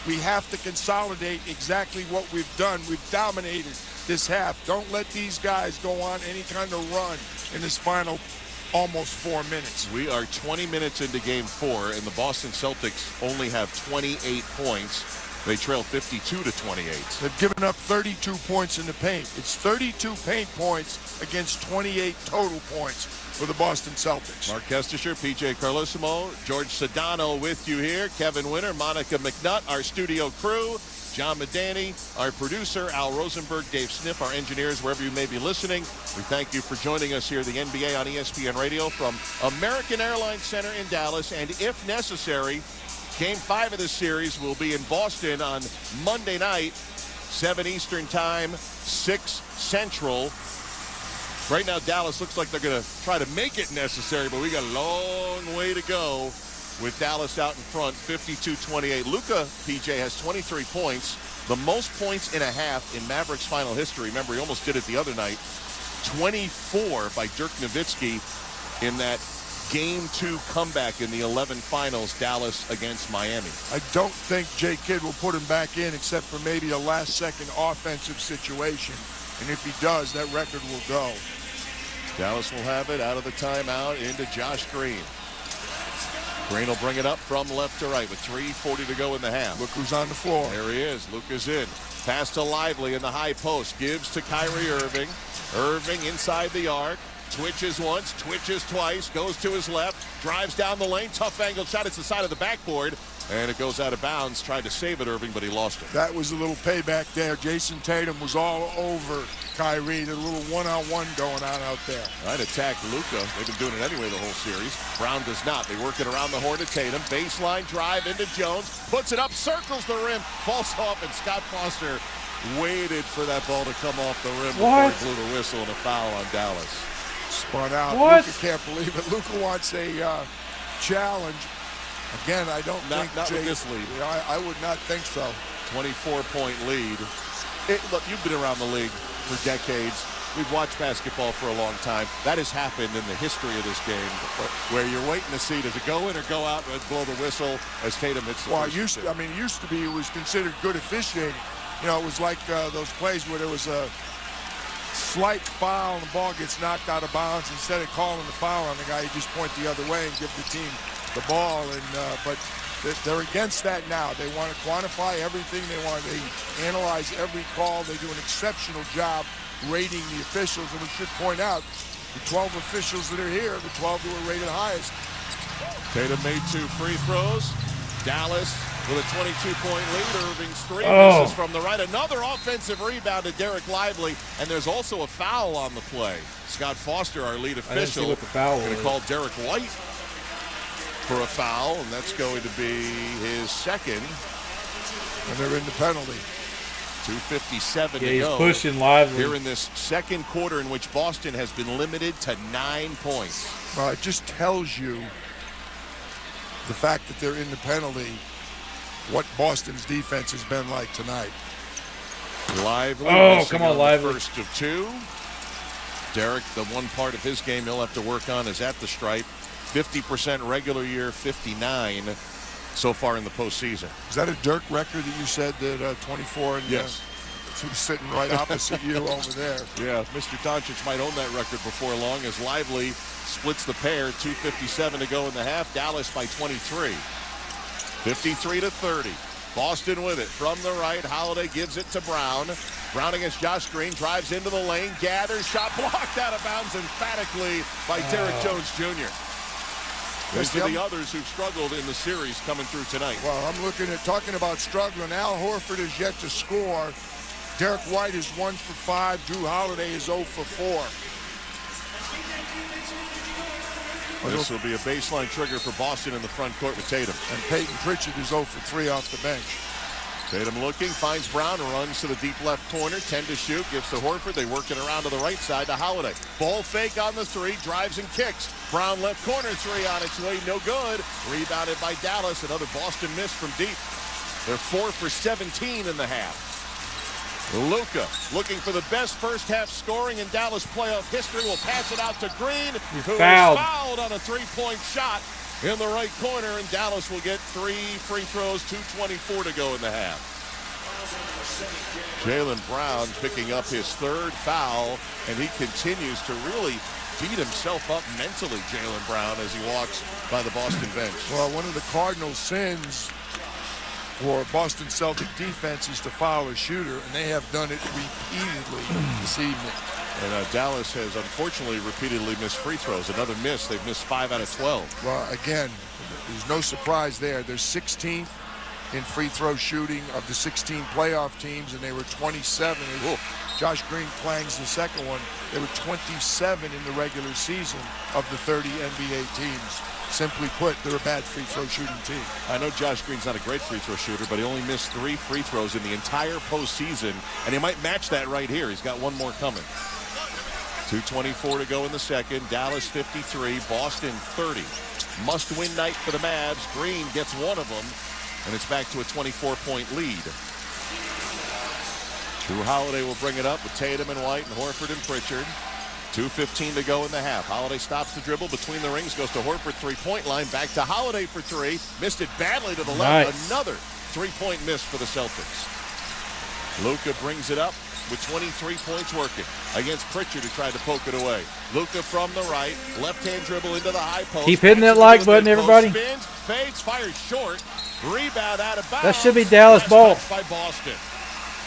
We have to consolidate exactly what we've done. We've dominated this half. Don't let these guys go on any kind of run in this final almost 4 minutes. We are 20 minutes into game 4, and the Boston Celtics only have 28 points. They trail 52-28. They've given up 32 points in the paint. It's 32 paint points against 28 total points for the Boston Celtics. Mark Kestisher, PJ Carlosimo, George Sedano with you here. Kevin Winter, Monica McNutt, our studio crew. John Medani, our producer. Al Rosenberg, Dave Sniff, our engineers, wherever you may be listening. We thank you for joining us here, the NBA on ESPN Radio from American Airlines Center in Dallas. And if necessary, Game 5 of this series will be in Boston on Monday night, 7 Eastern Time, 6 Central. Right now, Dallas looks like they're going to try to make it necessary, but we got a long way to go with Dallas out in front, 52-28. Luka, PJ, has 23 points, the most points in a half in Mavericks final history. Remember, he almost did it the other night. 24 by Dirk Nowitzki in that Game 2 comeback in the 11 finals, Dallas against Miami. I don't think Jay Kidd will put him back in except for maybe a last-second offensive situation. And if he does, that record will go. Dallas will have it out of the timeout into Josh Green. Green will bring it up from left to right with 3:40 to go in the half. Look who's on the floor. There he is. Luka's in. Pass to Lively in the high post. Gives to Kyrie Irving. Irving inside the arc. Twitches once, twitches twice, goes to his left, drives down the lane, tough angle shot. It's the side of the backboard, and it goes out of bounds. Tried to save it, Irving, but he lost it. That was a little payback there. Jason Tatum was all over Kyrie. The little one-on-one going on out there. Right, attack Luka. They've been doing it anyway the whole series. Brown does not. They work it around the horn to Tatum. Baseline drive into Jones. Puts it up, circles the rim, falls off, and Scott Foster waited for that ball to come off the rim before he blew the whistle and a foul on Dallas. Spun out. What? Luka can't believe it. Luka wants a challenge. Again, I don't think not with this lead. I would not think so. 24-point lead. Look, you've been around the league for decades. We've watched basketball for a long time. That has happened in the history of this game, where you're waiting to see does it go in or go out and blow the whistle as Tatum hits the first. It used to be it was considered good officiating. You know, it was like those plays where there was a slight foul and the ball gets knocked out of bounds. Instead of calling the foul on the guy, you just point the other way and give the team the ball. But they're against that now. They want to quantify everything. They analyze every call. They do an exceptional job rating the officials. And we should point out the 12 officials that are here, the 12 who are rated highest. Tatum made 2 free throws. Dallas with a 22-point lead. Irving's 3 misses from the right. Another offensive rebound to Derek Lively, and there's also a foul on the play. Scott Foster, our lead official, going to call Derek White for a foul, and that's going to be his second. And they're in the penalty. 2:57 to he's go. Pushing Lively here in this second quarter, in which Boston has been limited to 9 points. Well, it just tells you the fact that they're in the penalty, what Boston's defense has been like tonight. Lively. Come on, Lively. First of 2. Derek, the one part of his game he'll have to work on is at the stripe. 50% regular year, 59 so far in the postseason. Is that a Dirk record that you said that 24? And, yes. Who's sitting right opposite you over there? Yeah, Mr. Doncic might own that record before long as Lively splits the pair. 2:57 to go in the half. Dallas by 23. 53-30. Boston with it from the right. Holiday gives it to Brown. Brown against Josh Green, drives into the lane, gathers, shot blocked out of bounds emphatically by Derek Jones Jr. These are the others who've struggled in the series coming through tonight. Well, I'm talking about struggling. Al Horford is yet to score. Derek White is 1 for 5. Drew Holiday is 0 for 4. This will be a baseline trigger for Boston in the front court with Tatum. And Peyton Pritchard is 0 for 3 off the bench. Tatum looking, finds Brown, runs to the deep left corner, 10 to shoot, gives to Horford. They work it around to the right side to Holiday. Ball fake on the 3, drives and kicks. Brown left corner 3 on its way, no good. Rebounded by Dallas, another Boston miss from deep. They're 4 for 17 in the half. Luka looking for the best first half scoring in Dallas playoff history. Will pass it out to Green, who is fouled on a 3-point shot in the right corner, and Dallas will get 3 free throws, 2:24 to go in the half. Jaylen Brown picking up his 3rd foul, and he continues to really beat himself up mentally, Jaylen Brown, as he walks by the Boston bench. Well, one of the cardinal sins for Boston Celtic defense is to foul a shooter, and they have done it repeatedly this evening. And Dallas has unfortunately repeatedly missed free throws. Another miss. They've missed 5 out of 12. Well, again, there's no surprise there. They're 16th in free throw shooting of the 16 playoff teams, and they were 27. Josh Green clangs the second one. They were 27 in the regular season of the 30 NBA teams. Simply put, they're a bad free throw shooting team. I know Josh Green's not a great free throw shooter, but he only missed 3 free throws in the entire postseason, and he might match that right here. He's got one more coming. 2:24 to go in the second. Dallas 53, Boston 30. Must-win night for the Mavs. Green gets one of them, and it's back to a 24-point lead. Drew Holiday will bring it up with Tatum and White and Horford and Pritchard. 2:15 to go in the half. Holiday stops the dribble between the rings, goes to Horford, 3-point line, back to Holiday for 3. Missed it badly to the left. Another 3-point miss for the Celtics. Luka brings it up with 23 points working against Pritchard, who tried to poke it away. Luka from the right, left-hand dribble into the high post. Keep hitting that like button, everybody. Spins, fades, fires short. Rebound out of bounds. That should be Dallas ball. By Boston.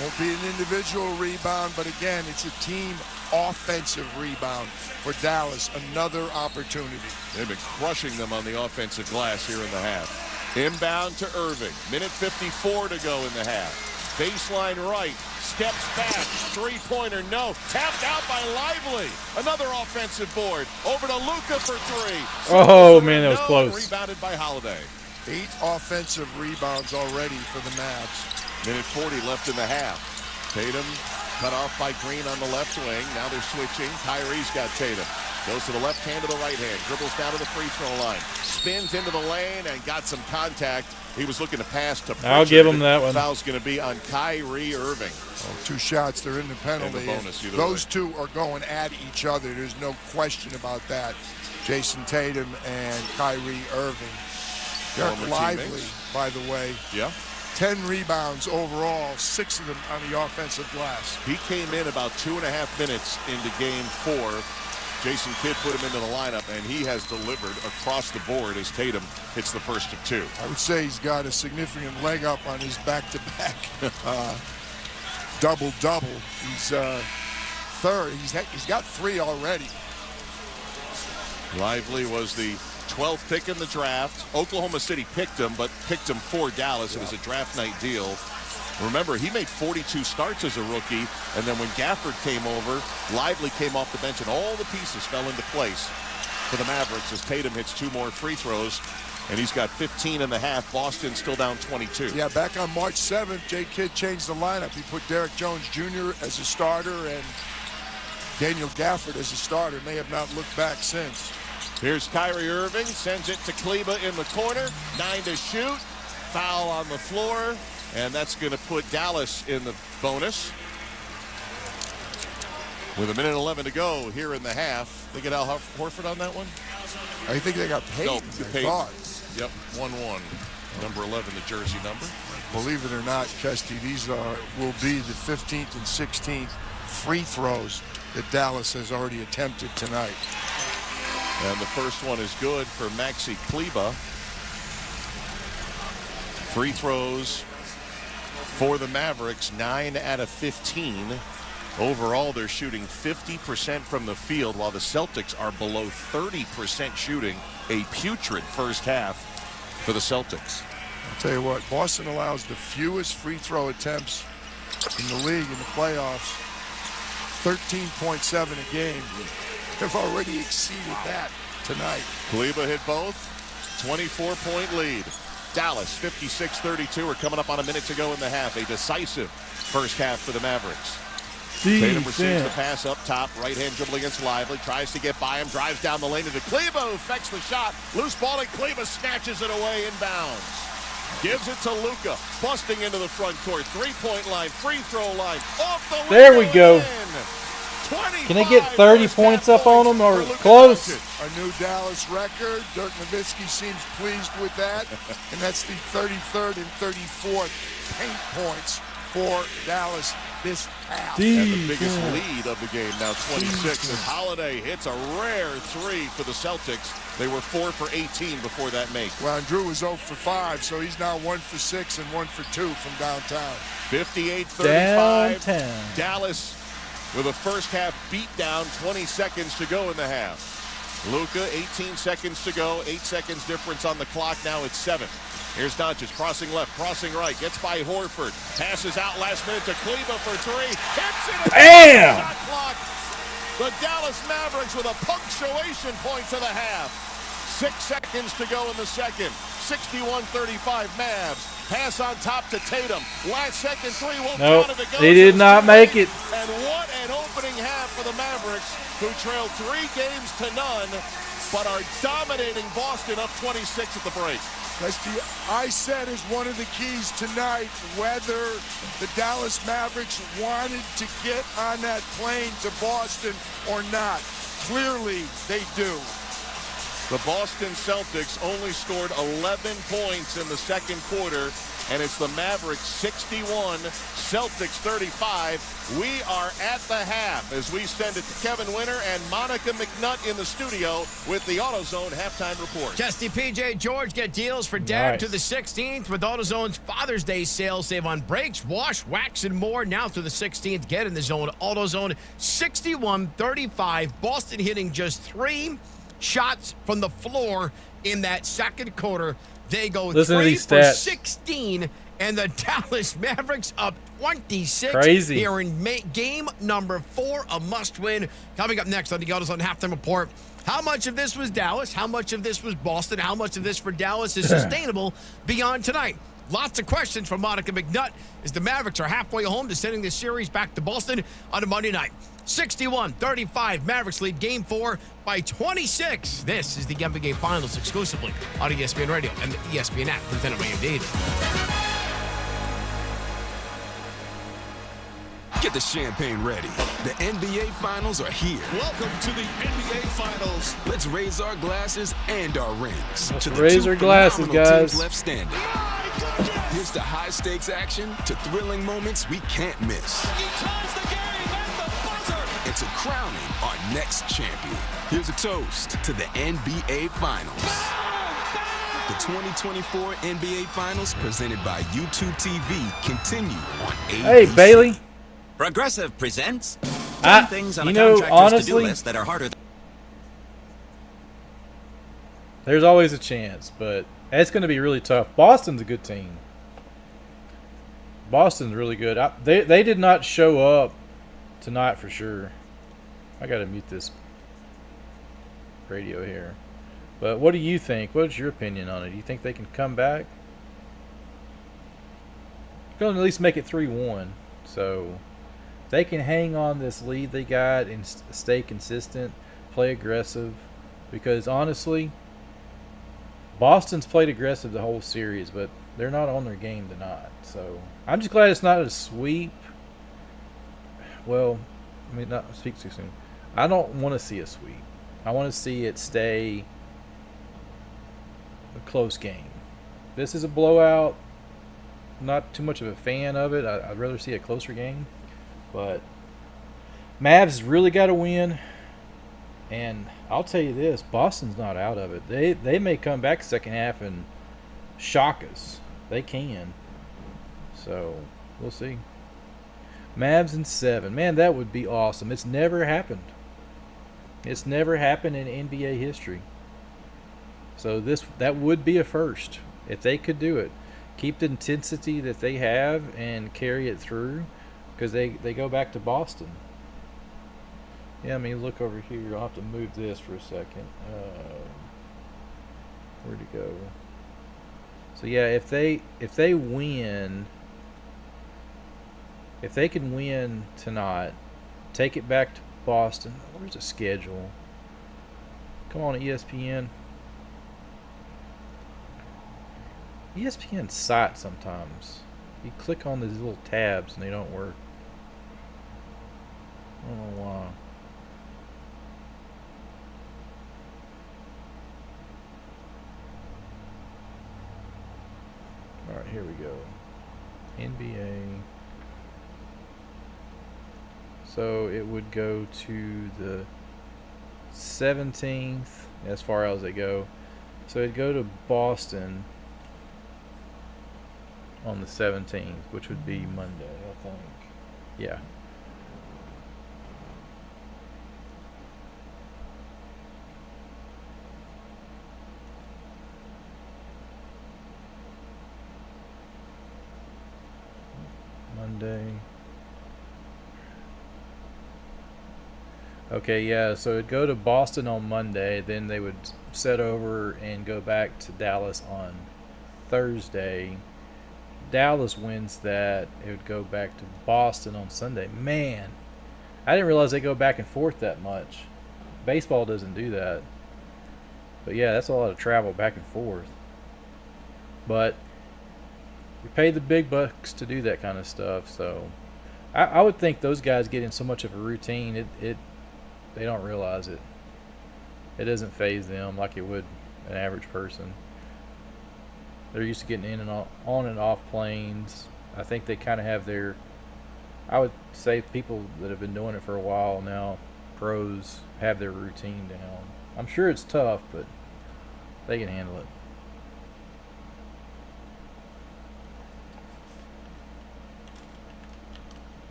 Won't be an individual rebound, but again, it's a team offensive rebound for Dallas. Another opportunity. They've been crushing them on the offensive glass here in the half. Inbound to Irving. Minute 54 to go in the half. Baseline right. Steps back. 3-pointer, no. Tapped out by Lively. Another offensive board. Over to Luka for 3. Oh, man, that was close. Rebounded by Holiday. 8 offensive rebounds already for the Mavs. Minute 40 left in the half. Tatum cut off by Green on the left wing. Now they're switching. Kyrie's got Tatum. Goes to the left hand to the right hand. Dribbles down to the free throw line. Spins into the lane and got some contact. He was looking to pass to Pritchard. I'll give him that one. Foul's going to be on Kyrie Irving. 2 shots. They're in the penalty. And the bonus either Those way. 2 are going at each other. There's no question about that. Jason Tatum and Kyrie Irving. Derek Lively, by the way. Yeah. 10 rebounds overall, 6 of them on the offensive glass. He came in about 2.5 minutes into game 4. Jason Kidd put him into the lineup, and he has delivered across the board as Tatum hits the first of 2. I would say he's got a significant leg up on his back-to-back double-double. He's third. He's got 3 already. Lively was the 12th pick in the draft. Oklahoma City picked him, but picked him for Dallas. It was a draft night deal. Remember, he made 42 starts as a rookie, and then when Gafford came over, Lively came off the bench, and all the pieces fell into place for the Mavericks as Tatum hits 2 more free throws, and he's got 15 in the half. Boston still down 22. Yeah, back on March 7th, Jay Kidd changed the lineup. He put Derek Jones Jr. as a starter and Daniel Gafford as a starter, and they have not looked back since. Here's Kyrie Irving, sends it to Kleber in the corner, 9 to shoot, foul on the floor, and that's going to put Dallas in the bonus. With 1:11 to go here in the half. They get Al Horford on that one? I think they got Payton. No, I thought. Yep, 1-1. Number 11, the jersey number. Believe it or not, Chesty, these will be the 15th and 16th free throws that Dallas has already attempted tonight. And the first one is good for Maxi Kleber. Free throws for the Mavericks, 9 out of 15. Overall, they're shooting 50% from the field, while the Celtics are below 30% shooting. A putrid first half for the Celtics. I'll tell you what, Boston allows the fewest free throw attempts in the league in the playoffs. 13.7 a game. They've already exceeded that tonight. Kleber hit both. 24-point lead. Dallas 56-32. We're coming up on a minute to go in the half. A decisive first half for the Mavericks. Tatum receives the pass up top. Right-hand dribble against Lively. Tries to get by him. Drives down the lane into Kleber, who affects the shot. Loose ball, and Kleber snatches it away in bounds. Gives it to Luka. Busting into the front court. Three-point line. Free throw line. Off the There we go. Can they get 30 points up on them or close? A new Dallas record. Dirk Nowitzki seems pleased with that. And that's the 33rd and 34th paint points for Dallas this half. And the biggest lead of the game now, 26, as Holiday hits a rare three for the Celtics. They were 4 for 18 before that make. Well, and Drew was 0 for 5, so he's now 1 for 6 and 1 for 2 from downtown. 58-35. Dallas with a first half beat down, 20 seconds to go in the half. Luka, 18 seconds to go, 8 seconds difference on the clock. Now it's 7. Here's Doncic crossing left, crossing right, gets by Horford, passes out last minute to Kleber for 3, hits it. Bam! Shot clock. The Dallas Mavericks with a punctuation point to the half. 6 seconds to go in the second. 61-35 Mavs. Pass on top to Tatum. Last second three won't count if it goes. They did not make it. And what an opening half for the Mavericks, who trailed 3 games to none, but are dominating Boston up 26 at the break. That's the I said is one of the keys tonight, whether the Dallas Mavericks wanted to get on that plane to Boston or not. Clearly, they do. The Boston Celtics only scored 11 points in the second quarter, and it's the Mavericks 61, Celtics 35. We are at the half as we send it to Kevin Winter and Monica McNutt in the studio with the AutoZone halftime report. Chesty, PJ, George get deals for Dad to the 16th with AutoZone's Father's Day sale. Save on brakes, wash, wax, and more. Now through the 16th, get in the zone. AutoZone 61-35. Boston hitting just 3 shots from the floor in that second quarter. They go 3 for 16, and the Dallas Mavericks up 26. Crazy. Here in game number 4, a must-win. Coming up next on the AutoZone halftime report, how much of this was Dallas? How much of this was Boston? How much of this for Dallas is sustainable beyond tonight? Lots of questions from Monica McNutt as the Mavericks are halfway home to sending this series back to Boston on a Monday night. 61-35, Mavericks lead Game 4 by 26. This is the NBA Finals exclusively on ESPN Radio and the ESPN app. Lieutenant Ray indeed. Get the champagne ready. The NBA Finals are here. Welcome to the NBA Finals. Let's raise our glasses and our rings. To the raise 2 our glasses, phenomenal guys. teams left standing. Here's to high-stakes action, to thrilling moments we can't miss. He ties the game at the buzzer. And to crowning our next champion. Here's a toast to the NBA Finals. The 2024 NBA Finals, presented by YouTube TV, continue on ABC. Hey, Bailey. Progressive presents things on you a know, contractor's to-do honestly, list that are harder. There's always a chance, but it's going to be really tough. Boston's a good team. Boston's really good. They did not show up tonight for sure. I got to mute this radio here. But what do you think? What's your opinion on it? Do you think they can come back? Going to at least make it 3-1. So they can hang on this lead they got and stay consistent, play aggressive. Because honestly, Boston's played aggressive the whole series, but they're not on their game tonight. So I'm just glad it's not a sweep. Well, I mean, not speak too soon. I don't want to see a sweep. I want to see it stay a close game. This is a blowout. Not too much of a fan of it. I'd rather see a closer game. But Mavs really got to win. And I'll tell you this, Boston's not out of it. They may come back second half and shock us. They can. So We'll see. Mavs in 7. Man, that would be awesome. It's never happened. It's never happened in NBA history. So that would be a first if they could do it. Keep the intensity that they have and carry it through, because they go back to Boston. Yeah, I mean, look over here. I'll have to move this for a second. Where'd it go? So yeah, if they win, if they can win tonight, take it back to Boston. Where's the schedule? Come on, ESPN. ESPN site sometimes. You click on these little tabs and they don't work. I don't know why. Alright, here we go. NBA. So it would go to the 17th, as far as they go. So it'd go to Boston on the 17th, which would be Monday, I think. Yeah. Monday. Okay, yeah, so it'd go to Boston on Monday, then they would set over and go back to Dallas on Thursday. Dallas wins that, it would go back to Boston on Sunday. Man, I didn't realize they go back and forth that much. Baseball doesn't do that. But yeah, that's a lot of travel back and forth. But you pay the big bucks to do that kind of stuff, so I would think those guys get in so much of a routine, they don't realize it. It doesn't faze them like it would an average person. They're used to getting in and on and off planes. I think they kind of have their, I would say people that have been doing it for a while now, pros, have their routine down. I'm sure it's tough, but they can handle it.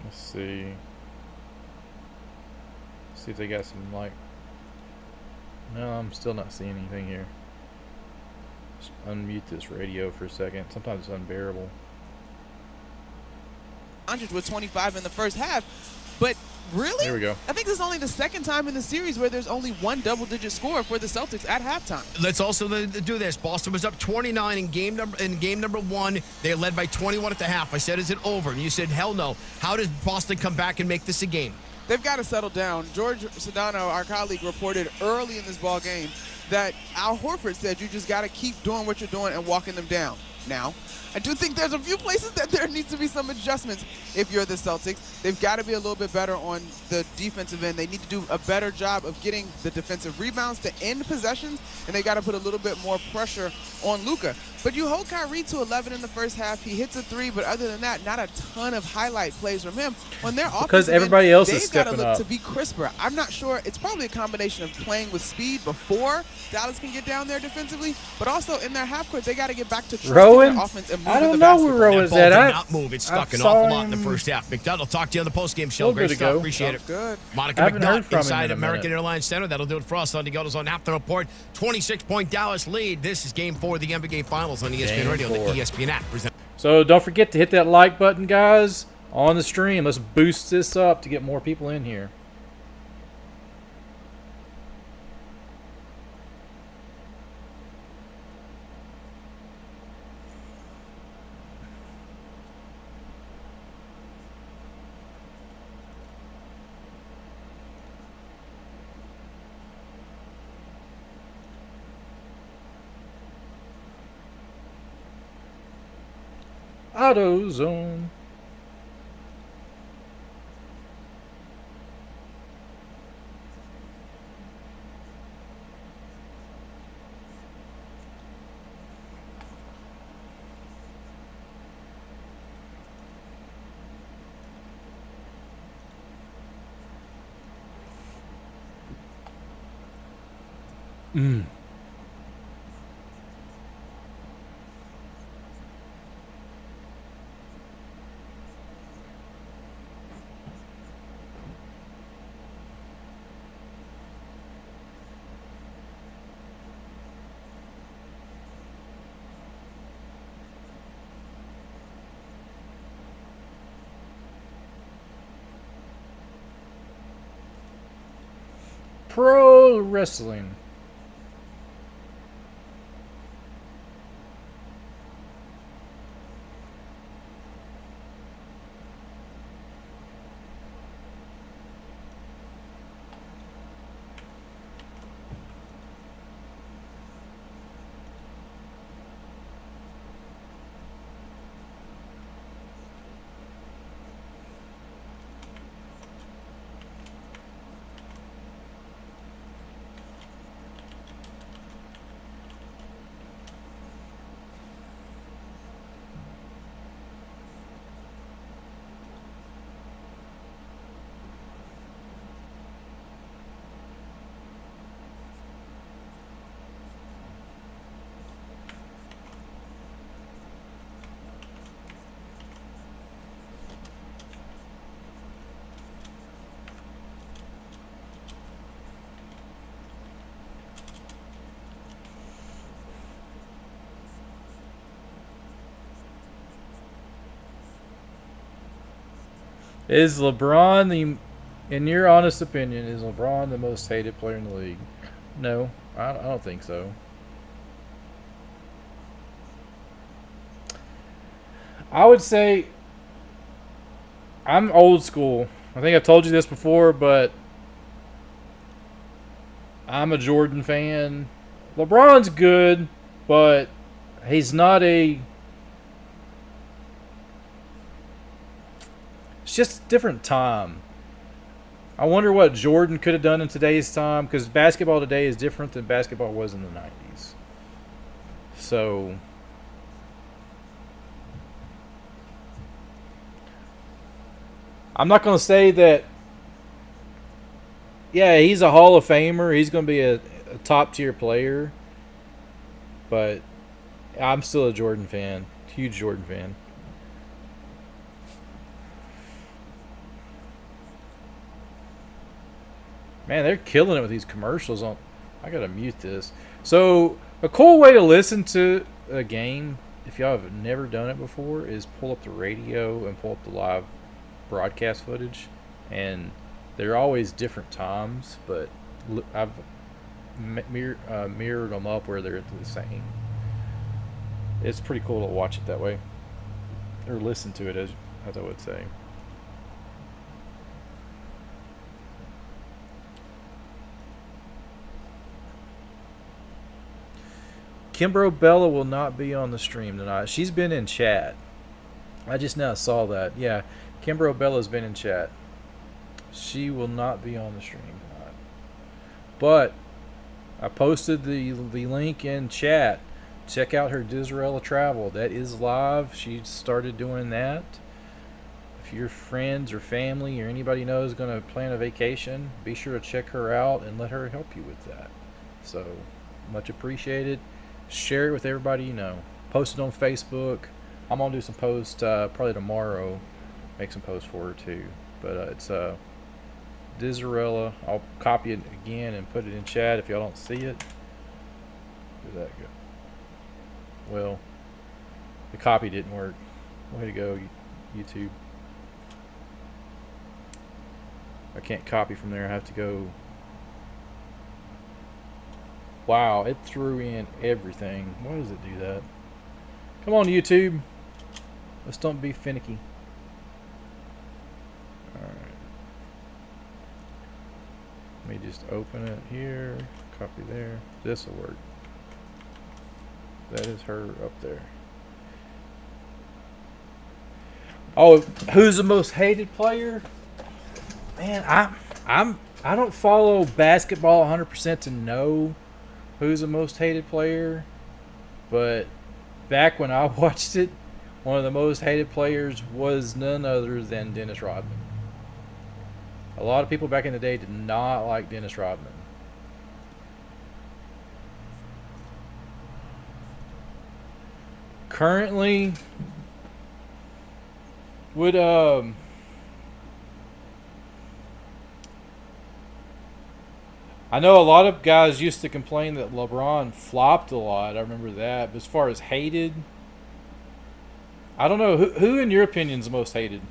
Let's see. See if they got some, like... No, I'm still not seeing anything here. Just unmute this radio for a second. Sometimes it's unbearable. Doncic with 25 in the first half, but really? There we go. I think this is only the second time in the series where there's only one double-digit score for the Celtics at halftime. Let's also do this. Boston was up 29 in game number 1. They led by 21 at the half. I said, is it over? And you said, hell no. How does Boston come back and make this a game? They've got to settle down. George Sedano, our colleague, reported early in this ball game that Al Horford said you just got to keep doing what you're doing and walking them down. Now, I do think there's a few places that there needs to be some adjustments if you're the Celtics. They've got to be a little bit better on the defensive end. They need to do a better job of getting the defensive rebounds to end possessions, and they got to put a little bit more pressure on Luka. But you hold Kyrie to 11 in the first half. He hits a 3, but other than that, not a ton of highlight plays from him. On their offense, because everybody else is stepping up. They've got to look to be crisper. I'm not sure. It's probably a combination of playing with speed before Dallas can get down there defensively, but also in their half court, they got to get back to trusting their offense and moving I don't the know basketball. where Rowan's at. Did not move. It stuck an awful lot in the first half. McDonough will talk to you on the postgame show. Great stuff. Appreciate it. Good. Monica McNutt inside American Airlines Center. That'll do it for us on the Golders on Half the Report. 26-point Dallas lead. This is Game 4 of the NBA Finals on ESPN Radio, the ESPN app. So don't forget to hit that like button, guys, on the stream. Let's boost this up to get more people in here. AutoZone. Pro wrestling. Is LeBron in your honest opinion, is LeBron the most hated player in the league? No, I don't think so. I would say I'm old school. I think I've told you this before, but I'm a Jordan fan. LeBron's good, but he's not a... It's just a different time. I wonder what Jordan could have done in today's time, because basketball today is different than basketball was in the 90s. So I'm not going to say that, yeah, he's a Hall of Famer. He's going to be a top-tier player. But I'm still a Jordan fan. Huge Jordan fan. Man, they're killing it with these commercials. I got to mute this. So, a cool way to listen to a game, if y'all have never done it before, is pull up the radio and pull up the live broadcast footage. And they're always different times, but I've mirrored them up where they're the same. It's pretty cool to watch it that way. Or listen to it, as I would say. KimbroBella will not be on the stream tonight. She's been in chat. I just now saw that. Yeah, KimbroBella's been in chat. She will not be on the stream tonight. But I posted the link in chat. Check out her Disraeli travel. That is live. She started doing that. If your friends or family or anybody you know is going to plan a vacation, be sure to check her out and let her help you with that. So, much appreciated. Share it with everybody you know. Post it on Facebook. I'm going to do some posts probably tomorrow. Make some posts for her too. But it's Disraeli. I'll copy it again and put it in chat if y'all don't see it. Where'd that go? Well, the copy didn't work. Way to go, YouTube. I can't copy from there. I have to go... Wow, it threw in everything. Why does it do that? Come on, YouTube. Let's don't be finicky. Alright. Let me just open it here. Copy there. This will work. That is her up there. Oh, who's the most hated player? Man, I don't follow basketball 100% to know who's the most hated player, but back when I watched it, one of the most hated players was none other than Dennis Rodman. A lot of people back in the day did not like Dennis Rodman. Currently, would I know a lot of guys used to complain that LeBron flopped a lot. I remember that. But as far as hated, I don't know. Who in your opinion is the most hated?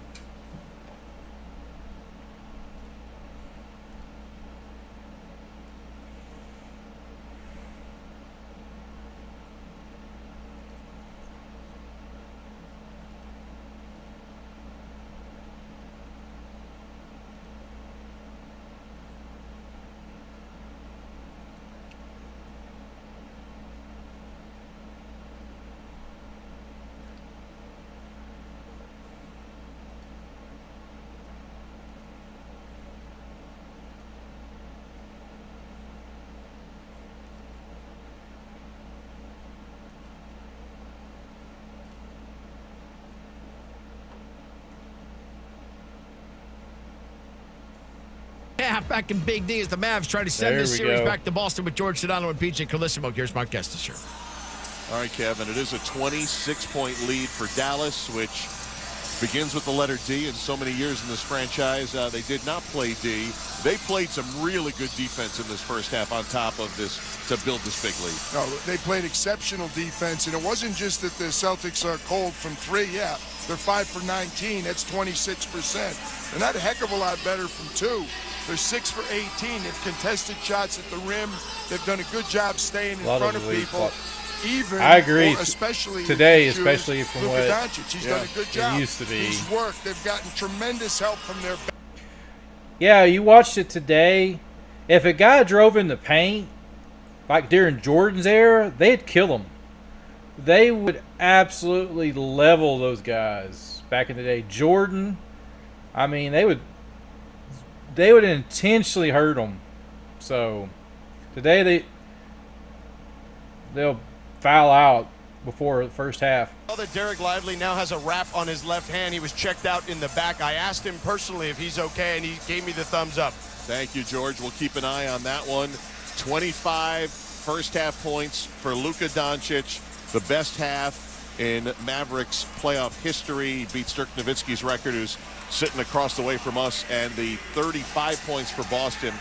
Back in Big D as the Mavs try to send this series back to Boston with George Sedano and PJ Carlissimo. Here's Mark Gestischer. All right, Kevin, it is a 26-point lead for Dallas, which begins with the letter D. In so many years in this franchise, they did not play D. They played some really good defense in this first half on top of this to build this big lead. No, they played exceptional defense, and it wasn't just that the Celtics are cold from three. Yeah, they're 5 for 19. That's 26%. They're not a heck of a lot better from two. They're 6 for 18. They've contested shots at the rim. They've done a good job staying in front of people. Even I agree. Especially today, especially from Luka what Doncic. He's done a good job. It used to be. He's worked. They've gotten tremendous help from their. Yeah, you watched it today. If a guy drove in the paint, like during Jordan's era, they'd kill him. They would absolutely level those guys back in the day. Jordan, I mean, they would intentionally hurt them. So today they'll foul out before the first half. Well, that Derek Lively now has a wrap on his left hand. He was checked out in the back. I asked him personally if he's okay, and he gave me the thumbs up. Thank you, George. We'll keep an eye on that one. 25 first half points for Luka Doncic, the best half in Mavericks playoff history. He beats Dirk Nowitzki's record, who's sitting across the way from us, and the 35 points for Boston.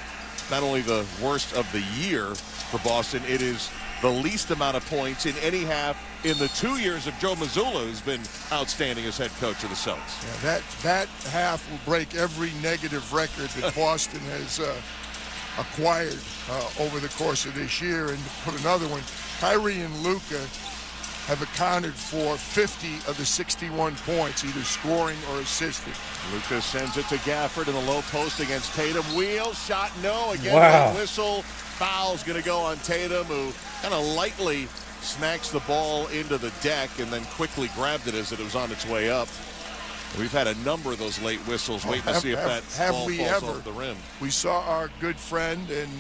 Not only the worst of the year for Boston, it is the least amount of points in any half in the 2 years of Joe Mazzulla, who's been outstanding as head coach of the Celtics. Yeah, that half will break every negative record that Boston has acquired over the course of this year. And to put another one, Kyrie and Luka have accounted for 50 of the 61 points, either scoring or assisting. Luka sends it to Gafford in the low post against Tatum. Wheel shot, no. Again, wow. That whistle. Foul's going to go on Tatum, who kind of lightly snacks the ball into the deck and then quickly grabbed it as it was on its way up. We've had a number of those late whistles. Waiting to see if that ball falls off the rim. We saw our good friend and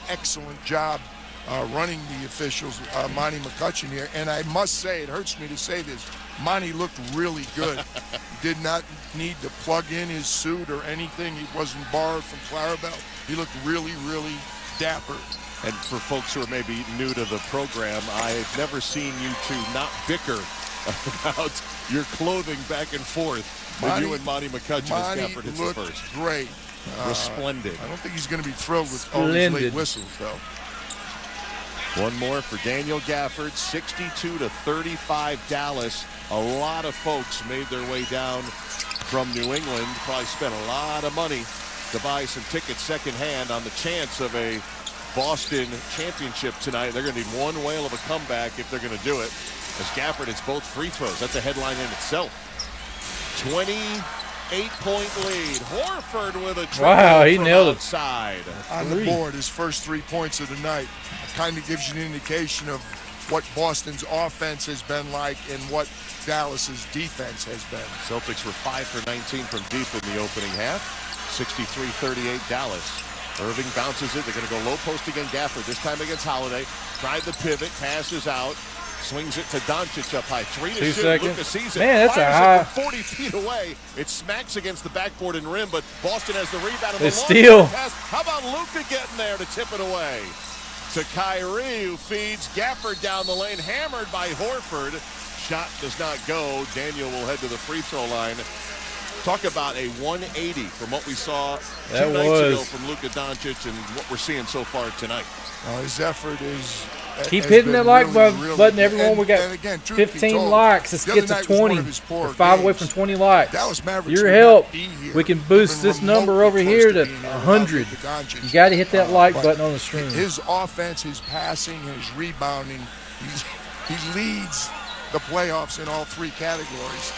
excellent job running the officials, Monty McCutcheon here. And I must say, it hurts me to say this, Monty looked really good. Did not need to plug in his suit or anything. He wasn't borrowed from Clarabelle. He looked really, really dapper. And for folks who are maybe new to the program, I've never seen you two not bicker about your clothing back and forth. You and Monty McCutcheon as Gafford hits the first. Great. Resplendent. I don't think he's going to be thrilled with all these late whistles, though. One more for Daniel Gafford, 62-35 Dallas. A lot of folks made their way down from New England. Probably spent a lot of money to buy some tickets secondhand on the chance of a Boston championship tonight. They're going to need one whale of a comeback if they're going to do it. As Gafford hits both free throws. That's a headline in itself. 28-point lead. Horford with a triple. Wow, he nailed it. Outside. On the board, his first 3 points of the night. Kind of gives you an indication of what Boston's offense has been like and what Dallas's defense has been. Celtics were 5 for 19 from deep in the opening half. 63-38 Dallas. Irving bounces it. They're going to go low post again. Gafford, this time against Holiday. Tried the pivot, passes out. Swings it to Doncic up high. 3 to 2 shoot. seconds. Luka sees it. Man, that's a high. high. 40 feet away. It smacks against the backboard and rim, but Boston has the rebound. They steal. How about Luka getting there to tip it away? To Kyrie, who feeds Gafford down the lane. Hammered by Horford. Shot does not go. Daniel will head to the free throw line. Talk about a 180 from what we saw 2 nights ago from Luka Doncic and what we're seeing so far tonight. His effort is... Keep hitting that like button, everyone. We got 15 likes. Let's get to 20. We're 5 away from 20 likes. Dallas Mavericks Your help, we can boost this number over here to 100. You got to hit that like button on the stream. His offense, his passing, his rebounding, he leads the playoffs in all 3 categories.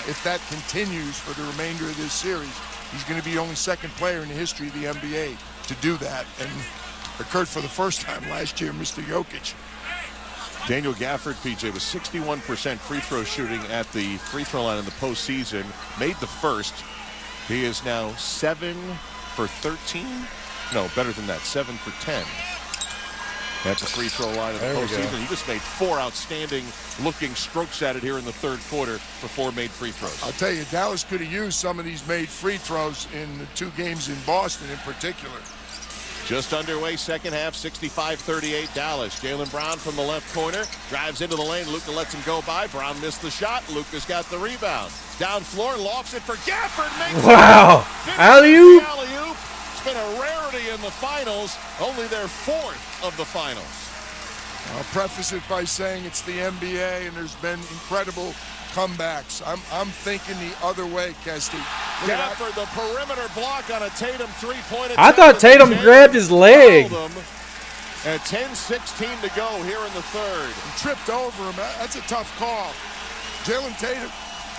If that continues for the remainder of this series, he's going to be the only second player in the history of the NBA to do that. And occurred for the first time last year, Mr. Jokic. Daniel Gafford, PJ, was 61% free throw shooting at the free throw line in the postseason. Made the first. He is now 7 for 13. No, better than that. 7 for 10 at the free throw line in the postseason. He just made 4 outstanding looking strokes at it here in the third quarter for 4 made free throws. I'll tell you, Dallas could have used some of these made free throws in the 2 games in Boston in particular. Just underway, second half, 65-38 Dallas. Jaylen Brown from the left corner, drives into the lane. Luka lets him go by. Brown missed the shot. Luka's got the rebound. Down floor, lofts it for Gafford. Wow. Alley-oop. Alley-oop. It's been a rarity in the finals. Only their 4th of the finals. I'll preface it by saying it's the NBA, and there's been incredible comebacks. I'm thinking the other way, Kesty. Gafford, the perimeter block on a Tatum three-point attempt. I thought Tatum grabbed his leg. At 10:16 to go here in the third. He tripped over him. That's a tough call.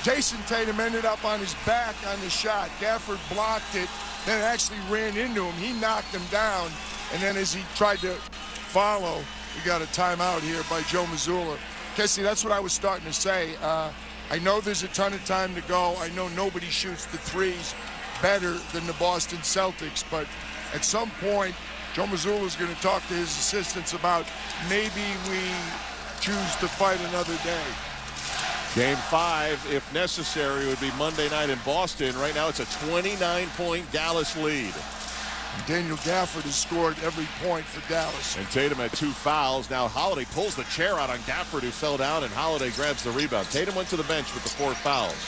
Jason Tatum ended up on his back on the shot. Gafford blocked it, then actually ran into him. He knocked him down, and then as he tried to follow, we got a timeout here by Joe Mazzulla. Kessie, that's what I was starting to say. I know there's a ton of time to go. I know nobody shoots the threes better than the Boston Celtics, but at some point, Joe Mazzulla is going to talk to his assistants about maybe we choose to fight another day. Game 5, if necessary, would be Monday night in Boston. Right now, it's a 29-point Dallas lead. Daniel Gafford has scored every point for Dallas. And Tatum had 2 fouls. Now Holiday pulls the chair out on Gafford, who fell down, and Holiday grabs the rebound. Tatum went to the bench with the 4 fouls.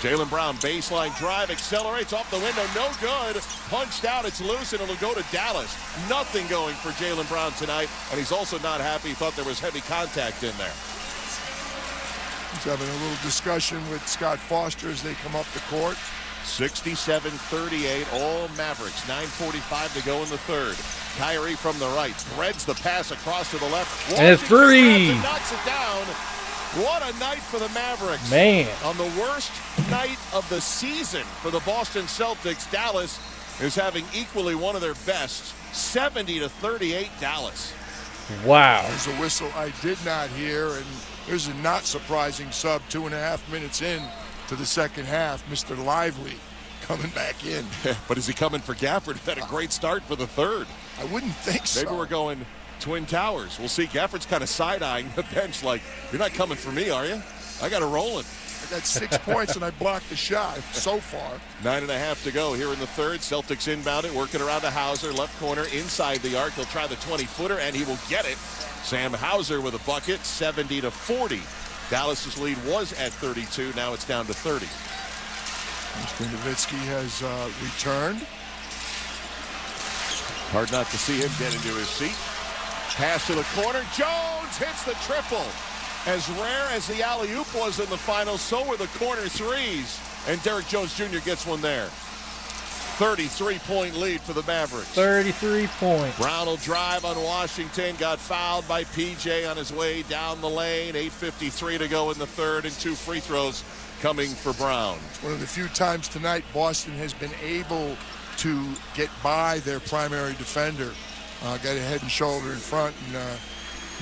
Jaylen Brown, baseline drive, accelerates off the window, no good. Punched out, it's loose, and it'll go to Dallas. Nothing going for Jaylen Brown tonight, and he's also not happy. He thought there was heavy contact in there. He's having a little discussion with Scott Foster as they come up the court. 67-38, all Mavericks. 9:45 to go in the third. Kyrie from the right threads the pass across to the left. And a 3. Knocks it down. What a night for the Mavericks. Man. On the worst night of the season for the Boston Celtics, Dallas is having equally one of their best. 70-38 Dallas. Wow. There's a whistle I did not hear, and there's a not surprising sub 2.5 minutes in to the second half. Mr. Lively coming back in. But is he coming for Gafford? Had a great start for the third. I wouldn't think so. Maybe we're going Twin Towers. We'll see. Gafford's kind of side-eyeing the bench like, you're not coming for me, are you? I got it rolling. I got 6 points and I blocked the shot so far. 9.5 to go here in the third. Celtics inbounded, working around to Hauser, left corner, inside the arc. He'll try the 20-footer, and he will get it. Sam Hauser with a bucket, 70-40. Dallas's lead was at 32. Now it's down to 30. Mr. Nowitzki has returned. Hard not to see him get into his seat. Pass to the corner. Jones hits the triple. As rare as the alley-oop was in the finals, so were the corner threes. And Derrick Jones Jr. gets one there. 33-point lead for the Mavericks. 33 points. Brown will drive on Washington. Got fouled by PJ on his way down the lane. 8:53 to go in the third, and 2 free throws coming for Brown. It's one of the few times tonight Boston has been able to get by their primary defender. Got a head and shoulder in front, and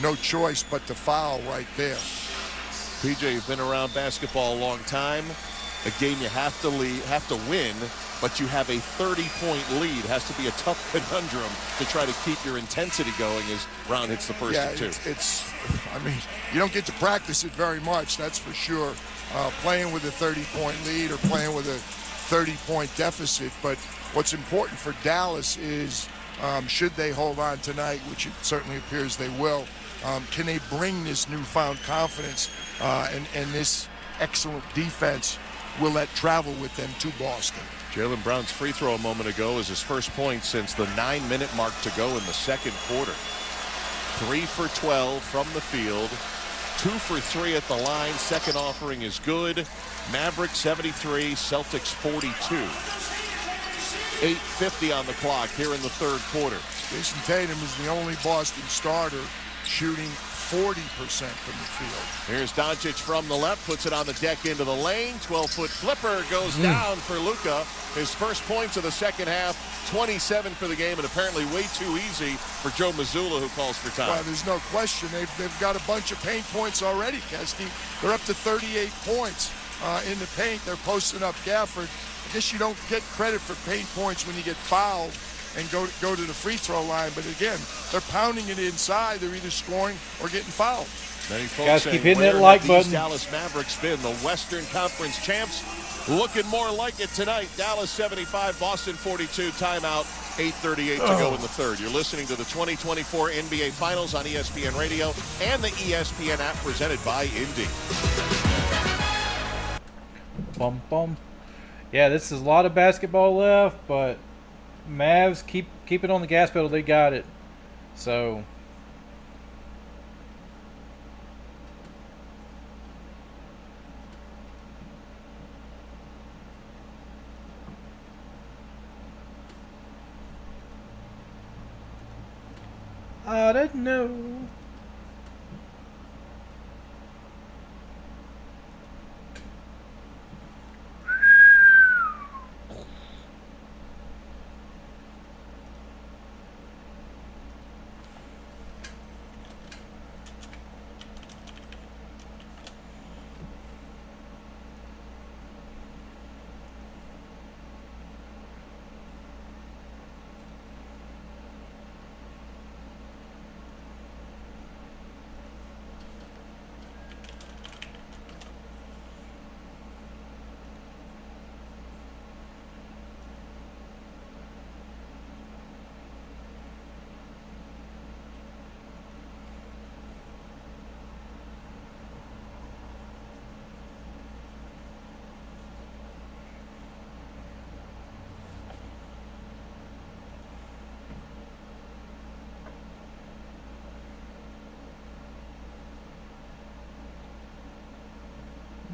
no choice but to foul right there. PJ, you've been around basketball a long time. A game you have to win, but you have a 30-point lead. It has to be a tough conundrum to try to keep your intensity going as Brown hits the first of two. I mean, you don't get to practice it very much, that's for sure. Playing with a 30-point lead or playing with a 30-point deficit. But what's important for Dallas is, should they hold on tonight, which it certainly appears they will, can they bring this newfound confidence and this excellent defense? Will that travel with them to Boston? Jaylen Brown's free throw a moment ago is his first point since the 9-minute mark to go in the second quarter. 3 for 12 from the field. 2 for 3 at the line. Second offering is good. Mavericks 73, Celtics 42. 8:50 on the clock here in the third quarter. Jason Tatum is the only Boston starter shooting 40% from the field. Here's Doncic from the left, puts it on the deck into the lane. 12-foot flipper goes down for Luka. His first points of the second half, 27 for the game, and apparently way too easy for Joe Mazzulla, who calls for time. Well, there's no question. They've got a bunch of paint points already, Kesty. They're up to 38 points in the paint. They're posting up Gafford. I guess you don't get credit for paint points when you get fouled and go to the free throw line. But again, they're pounding it inside. They're either scoring or getting fouled. Many folks guys, saying, keep hitting that where like have button. these Dallas Mavericks been? The Western Conference champs looking more like it tonight. Dallas 75, Boston 42. Timeout, 8:38 to go in the third. You're listening to the 2024 NBA Finals on ESPN Radio and the ESPN app presented by Indy. Bum, bum. Yeah, this is a lot of basketball left, but Mavs keep it on the gas pedal. They got it. So I don't know.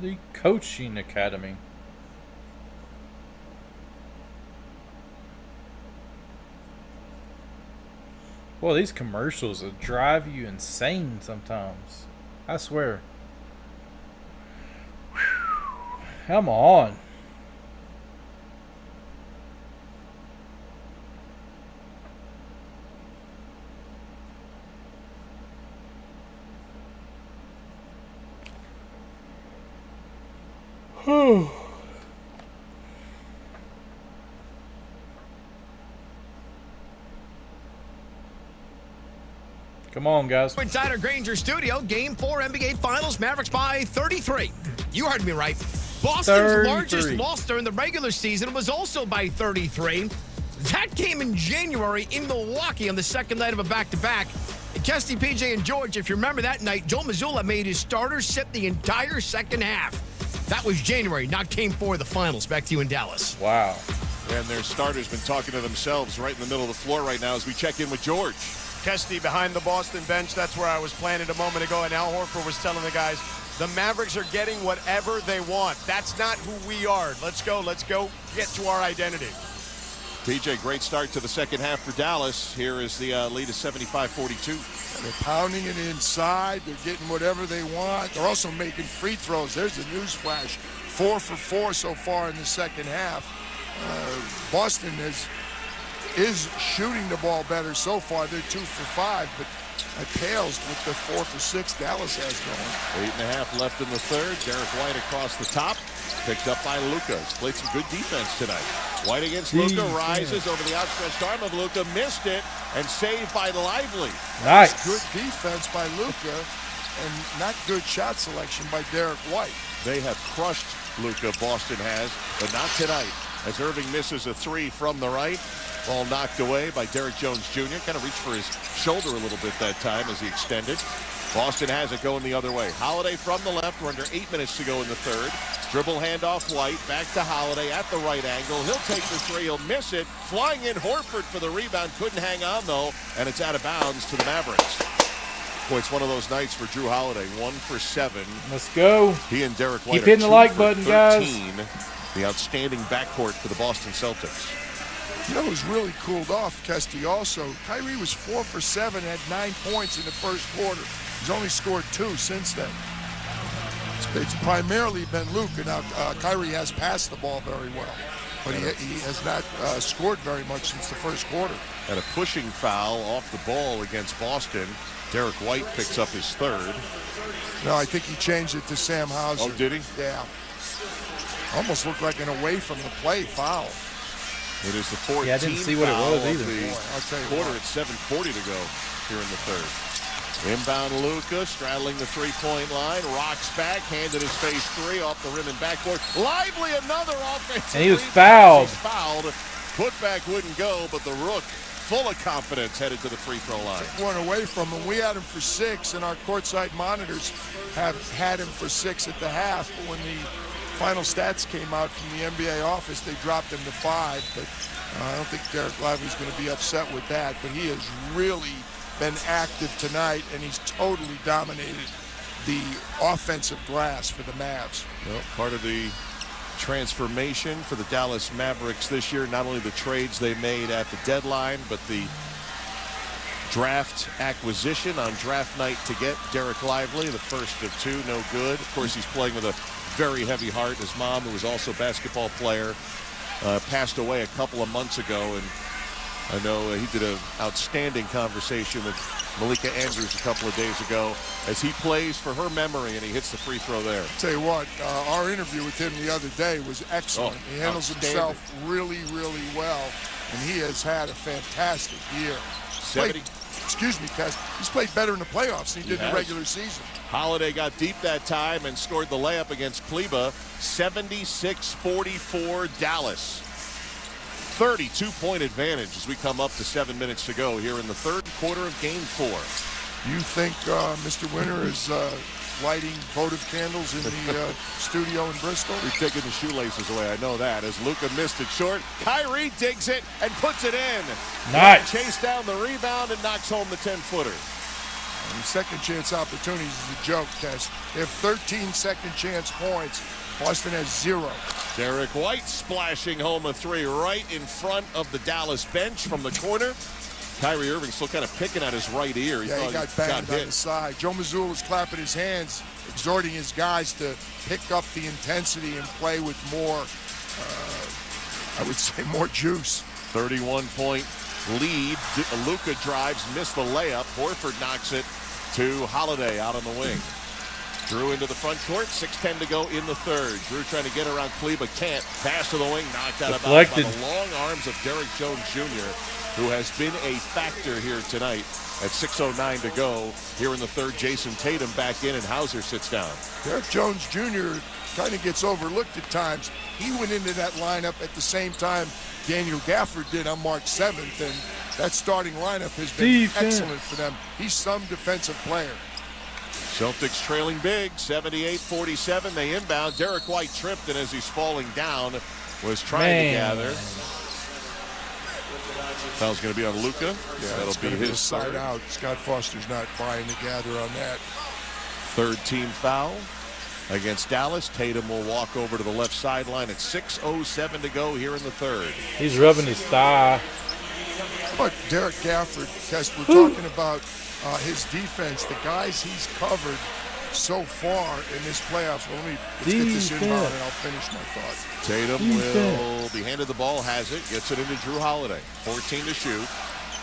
The coaching academy. Well, these commercials will drive you insane sometimes. I swear. Come on. Come on, guys. Inside our Granger studio, Game 4 NBA Finals, Mavericks by 33. You heard me right. Boston's 33. largest loss during the regular season was also by 33. That came in January in Milwaukee on the second night of a back-to-back. Kesty, PJ, and George, if you remember that night, Joe Mazzulla made his starters sit the entire second half. That was January, not Game 4 of the Finals. Back to you in Dallas. Wow. And their starters been talking to themselves right in the middle of the floor right now as we check in with George. Kesty behind the Boston bench. That's where I was planted a moment ago. And Al Horford was telling the guys, the Mavericks are getting whatever they want. That's not who we are. Let's go get to our identity. PJ, great start to the second half for Dallas. Here is the lead of 75-42. And they're pounding it inside. They're getting whatever they want. They're also making free throws. There's the news flash. 4 for 4 so far in the second half. Boston is shooting the ball better so far. They're 2 for 5, but That pales with the 4 for 6 Dallas has going. 8.5 left in the third. Derek White across the top. Picked up by Luka. He's played some good defense tonight. White against Luka, rises over the outstretched arm of Luka, missed it, and saved by Lively. Nice. Good defense by Luka, and not good shot selection by Derek White. They have crushed Luka, Boston has, but not tonight, as Irving misses a 3 from the right. Ball knocked away by Derek Jones Jr. Kind of reached for his shoulder a little bit that time as he extended. Boston has it going the other way. Holiday from the left. We're under 8 minutes to go in the third. Dribble handoff White. Back to Holiday at the right angle. He'll take the 3. He'll miss it. Flying in Horford for the rebound. Couldn't hang on, though. And it's out of bounds to the Mavericks. Boy, it's one of those nights for Drew Holiday. 1 for 7. Let's go. He and Derek White keep hitting the like button, 13. guys. The outstanding backcourt for the Boston Celtics. You know who's really cooled off, Kesty, also? Kyrie was 4 for 7, had 9 points in the first quarter. He's only scored 2 since then. It's primarily been Luka. Now, Kyrie has passed the ball very well, but he has not scored very much since the first quarter. And a pushing foul off the ball against Boston. Derek White picks up his 3rd. No, I think he changed it to Sam Hauser. Oh, did he? Yeah. Almost looked like an away from the play foul. It is the 14th I didn't see what it was either. I'll tell you quarter what. at 7:40 to go here in the third. Inbound Luka straddling the 3-point line, rocks back, handed his face 3 off the rim and backboard. Lively, another offensive. And he was fouled. He's fouled. Putback wouldn't go, but the Rook, full of confidence, headed to the free throw line. One away from him. We had him for 6, and our courtside monitors have had him for 6 at the half. But when the final stats came out from the NBA office, they dropped him to 5. But I don't think Derek Lively's going to be upset with that. But he has really been active tonight, and he's totally dominated the offensive glass for the Mavs. Well, part of the transformation for the Dallas Mavericks this year, not only the trades they made at the deadline, but the draft acquisition on draft night to get Derek Lively, the first of 2, no good. Of course, he's playing with a very heavy heart. His mom, who was also a basketball player, passed away a couple of months ago, and I know he did an outstanding conversation with Malika Andrews a couple of days ago as he plays for her memory, and he hits the free throw there. Tell you what, our interview with him the other day was excellent. He handles himself really, really well, and he has had a fantastic year. Excuse me, Cass. He's played better in the playoffs than he did in the regular season. Holiday got deep that time and scored the layup against Kleba. 76-44 Dallas. 32-point advantage as we come up to 7 minutes to go here in the third quarter of Game 4. You think Mr. Winter is lighting votive candles in the studio in Bristol? He's taking the shoelaces away, I know that. As Luka missed it short, Kyrie digs it and puts it in. Nice. Chase down the rebound and knocks home the 10-footer. Second chance opportunities is a joke, Tess. They have 13 second chance points. Boston has 0. Derek White splashing home a 3 right in front of the Dallas bench from the corner. Kyrie Irving still kind of picking at his right ear. He got banged on the side. Joe Mazzulla was clapping his hands, exhorting his guys to pick up the intensity and play with more, I would say, more juice. 31-point lead. Luka drives, missed the layup. Horford knocks it to Holiday out on the wing. Drew into the front court, 6:10 to go in the third. Drew trying to get around Kleba, can't. Pass to the wing, knocked out of bounds by the long arms of Derek Jones Jr., who has been a factor here tonight. At 6:09 to go here in the third, Jason Tatum back in, and Hauser sits down. Derek Jones Jr. kind of gets overlooked at times. He went into that lineup at the same time Daniel Gafford did on March 7th, and that starting lineup has been excellent for them. He's some defensive player. Celtics trailing big, 78-47. They inbound. Derek White tripped, and as he's falling down, was trying to gather. Foul's going to be on Luka. Yeah, that'll be his side out. Scott Foster's not buying the gather on that. Third team foul against Dallas. Tatum will walk over to the left sideline at 6:07 to go here in the third. He's rubbing his thigh. But Derek Gafford, Tess, we're talking about his defense, the guys he's covered so far in this playoffs. Well, let's get this inbound and I'll finish my thought. Tatum will be handed the ball, has it, gets it into Drew Holiday. 14 to shoot.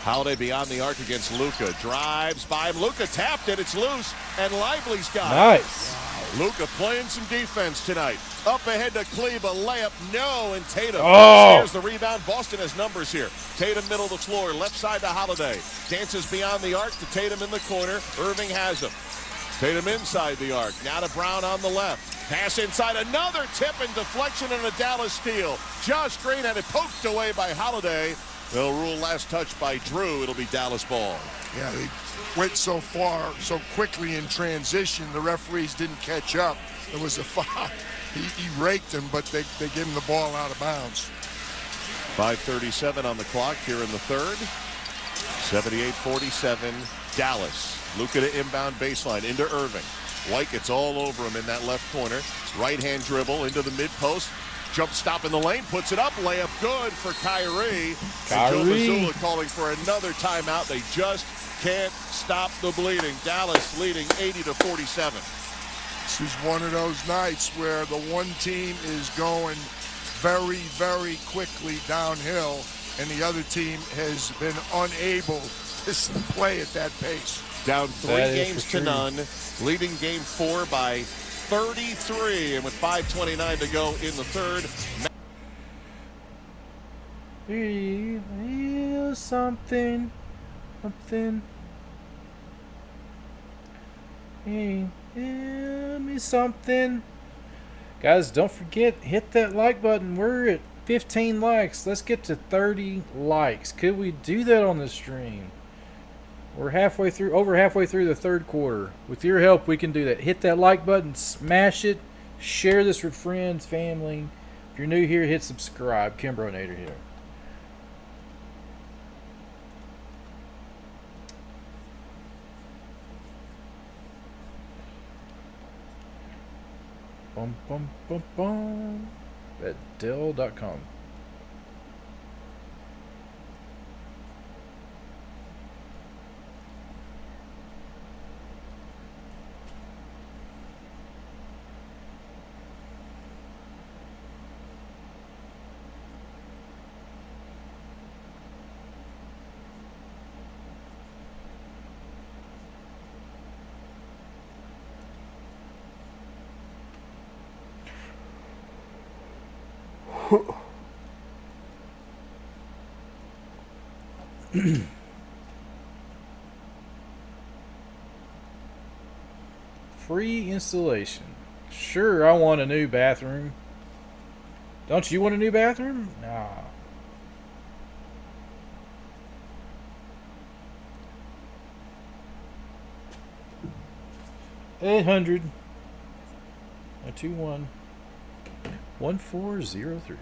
Holiday beyond the arc against Luka. Drives by him. Luka tapped it. It's loose. And Lively's got it. Nice. Luka playing some defense tonight. Up ahead to Kleba. Layup. No. And Tatum. Oh. Here's the rebound. Boston has numbers here. Tatum middle of the floor. Left side to Holiday. Dances beyond the arc to Tatum in the corner. Irving has him. Tatum inside the arc. Now to Brown on the left. Pass inside. Another tip and deflection and a Dallas steal. Josh Green had it poked away by Holiday. They'll rule last touch by Drew. It'll be Dallas ball. Yeah, they went so far, so quickly in transition, the referees didn't catch up. There was a foul. He raked him, but they gave him the ball out of bounds. 5:37 on the clock here in the third. 78-47, Dallas. Luka to inbound baseline into Irving. White gets all over him in that left corner. Right-hand dribble into the mid-post. Jump stop in the lane, puts it up, layup good for Kyrie. And Joe Mazzulla calling for another timeout. They just can't stop the bleeding. Dallas leading 80-47. This is one of those nights where the one team is going very, very quickly downhill, and the other team has been unable to play at that pace. Down 3 games to none, leading game 4 by 33, and with 5:29 to go in the third. Something. Hey, give me something. Guys, don't forget, hit that like button. We're at 15 likes. Let's get to 30 likes. Could we do that on the stream? We're over halfway through the third quarter. With your help, we can do that. Hit that like button, smash it, share this with friends, family. If you're new here, hit subscribe. KimbroNator here. Bum, bum, bum, bum. At Dell.com. Free installation. Sure, I want a new bathroom. Don't you want a new bathroom? Nah. $800 21 1403.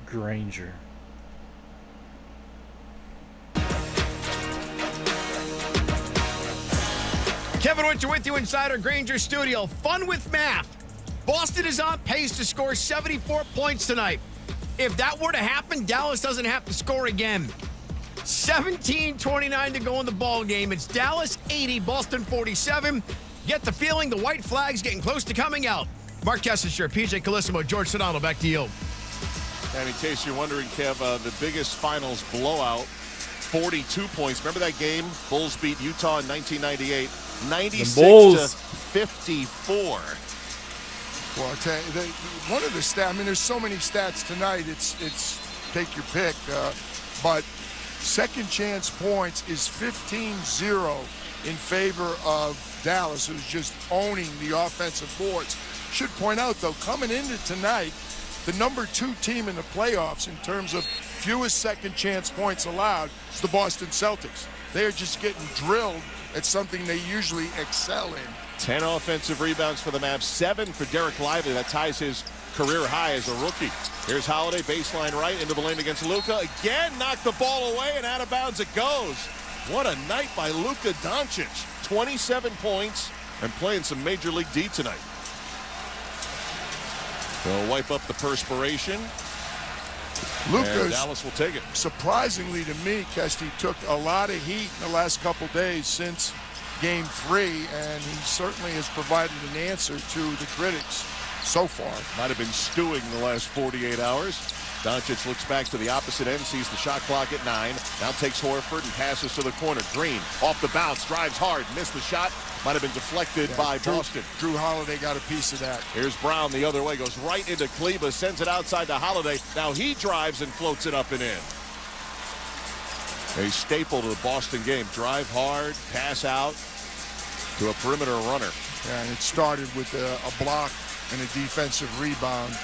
Granger. Kevin Winter with you inside our Granger studio. Fun with math. Boston is on pace to score 74 points tonight. If that were to happen, Dallas doesn't have to score again. 17:29 to go in the ball game. It's Dallas 80, Boston 47. Get the feeling the white flag's getting close to coming out. Mark Kessinger, PJ Calissimo, George Sedano, back to you. And in case you're wondering, Kev, the biggest finals blowout, 42 points. Remember that game? Bulls beat Utah in 1998, 96-54. Well, I tell you, one of the stats, I mean, there's so many stats tonight, it's take your pick. But second chance points is 15-0 in favor of Dallas, who's just owning the offensive boards. Should point out, though, coming into tonight, the number 2 team in the playoffs in terms of fewest second chance points allowed is the Boston Celtics. They're just getting drilled at something they usually excel in. 10 offensive rebounds for the Mavs, 7 for Derek Lively. That ties his career high as a rookie. Here's Holiday, baseline right, into the lane against Luka. Again, knocked the ball away, and out of bounds it goes. What a night by Luka Doncic. 27 points and playing some Major League D tonight. They'll wipe up the perspiration. Luka's, Dallas will take it. Surprisingly to me, Kesty took a lot of heat in the last couple days since Game 3, and he certainly has provided an answer to the critics so far. Might have been stewing the last 48 hours. Doncic looks back to the opposite end, sees the shot clock at 9. Now takes Horford and passes to the corner. Green off the bounce, drives hard, missed the shot. Might have been deflected by Boston. Drew Holiday got a piece of that. Here's Brown the other way, goes right into Kleber, sends it outside to Holiday. Now he drives and floats it up and in. A staple to the Boston game. Drive hard, pass out to a perimeter runner. Yeah, and it started with a block and a defensive rebound.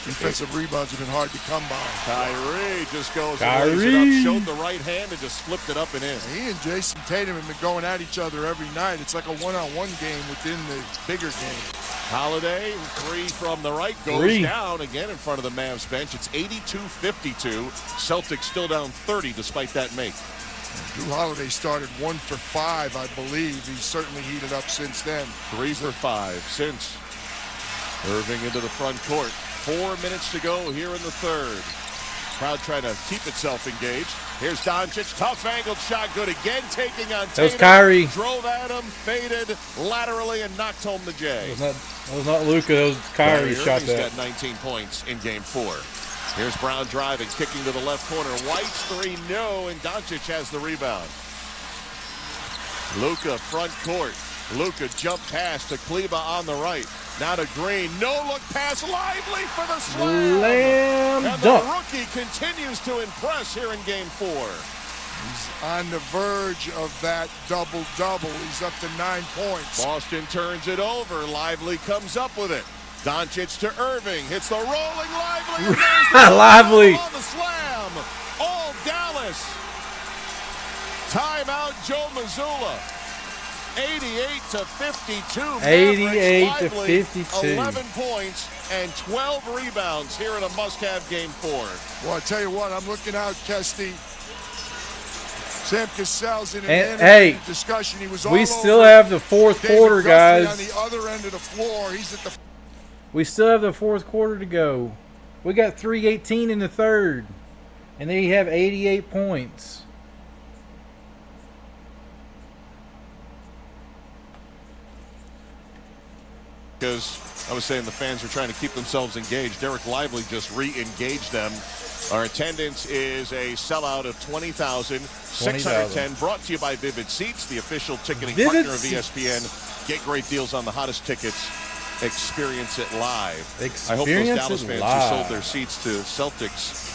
Defensive rebounds have been hard to come by. Kyrie just goes and lays it up, showed the right hand and just flipped it up and in. He and Jason Tatum have been going at each other every night. It's like a one-on-one game within the bigger game. Holiday, 3 from the right, goes down again in front of the Mavs bench. It's 82-52. Celtics still down 30 despite that make. Drew Holiday started 1 for 5, I believe. He's certainly heated up since then. 3 for 5 since. Irving into the front court. 4 minutes to go here in the third. Crowd trying to keep itself engaged. Here's Doncic, tough angled shot, good again, taking on Tatum. That was Kyrie. Drove at him, faded laterally, and knocked home the J. That was not Luka, that was Kyrie shot that. He's got 19 points in Game 4. Here's Brown driving, kicking to the left corner. White's 3, no, and Doncic has the rebound. Luka front court. Luka jump pass to Kleber on the right. Now to Green. No look pass. Lively for the slam. And the rookie continues to impress here in Game 4. He's on the verge of that double-double. He's up to 9 points. Boston turns it over. Lively comes up with it. Doncic to Irving. Hits the rolling Lively. Lively. On the slam. All Dallas. Timeout Joe Mazzulla. 88-52. 88-52. 11 points and 12 rebounds here in a must-have Game 4. Well, I tell you what, I'm looking out, Kesty. Sam Cassell's in an discussion. He was we still have the fourth quarter, guys. On the other end of the floor. He's at the. We still have the fourth quarter to go. We got 3:18 in the third, and they have 88 points. Because I was saying the fans are trying to keep themselves engaged. Derek Lively just re-engaged them. Our attendance is a sellout of 20,610. Brought to you by Vivid Seats, the official ticketing partner of ESPN. Get great deals on the hottest tickets. Experience it live. I hope those Dallas fans who sold their seats to Celtics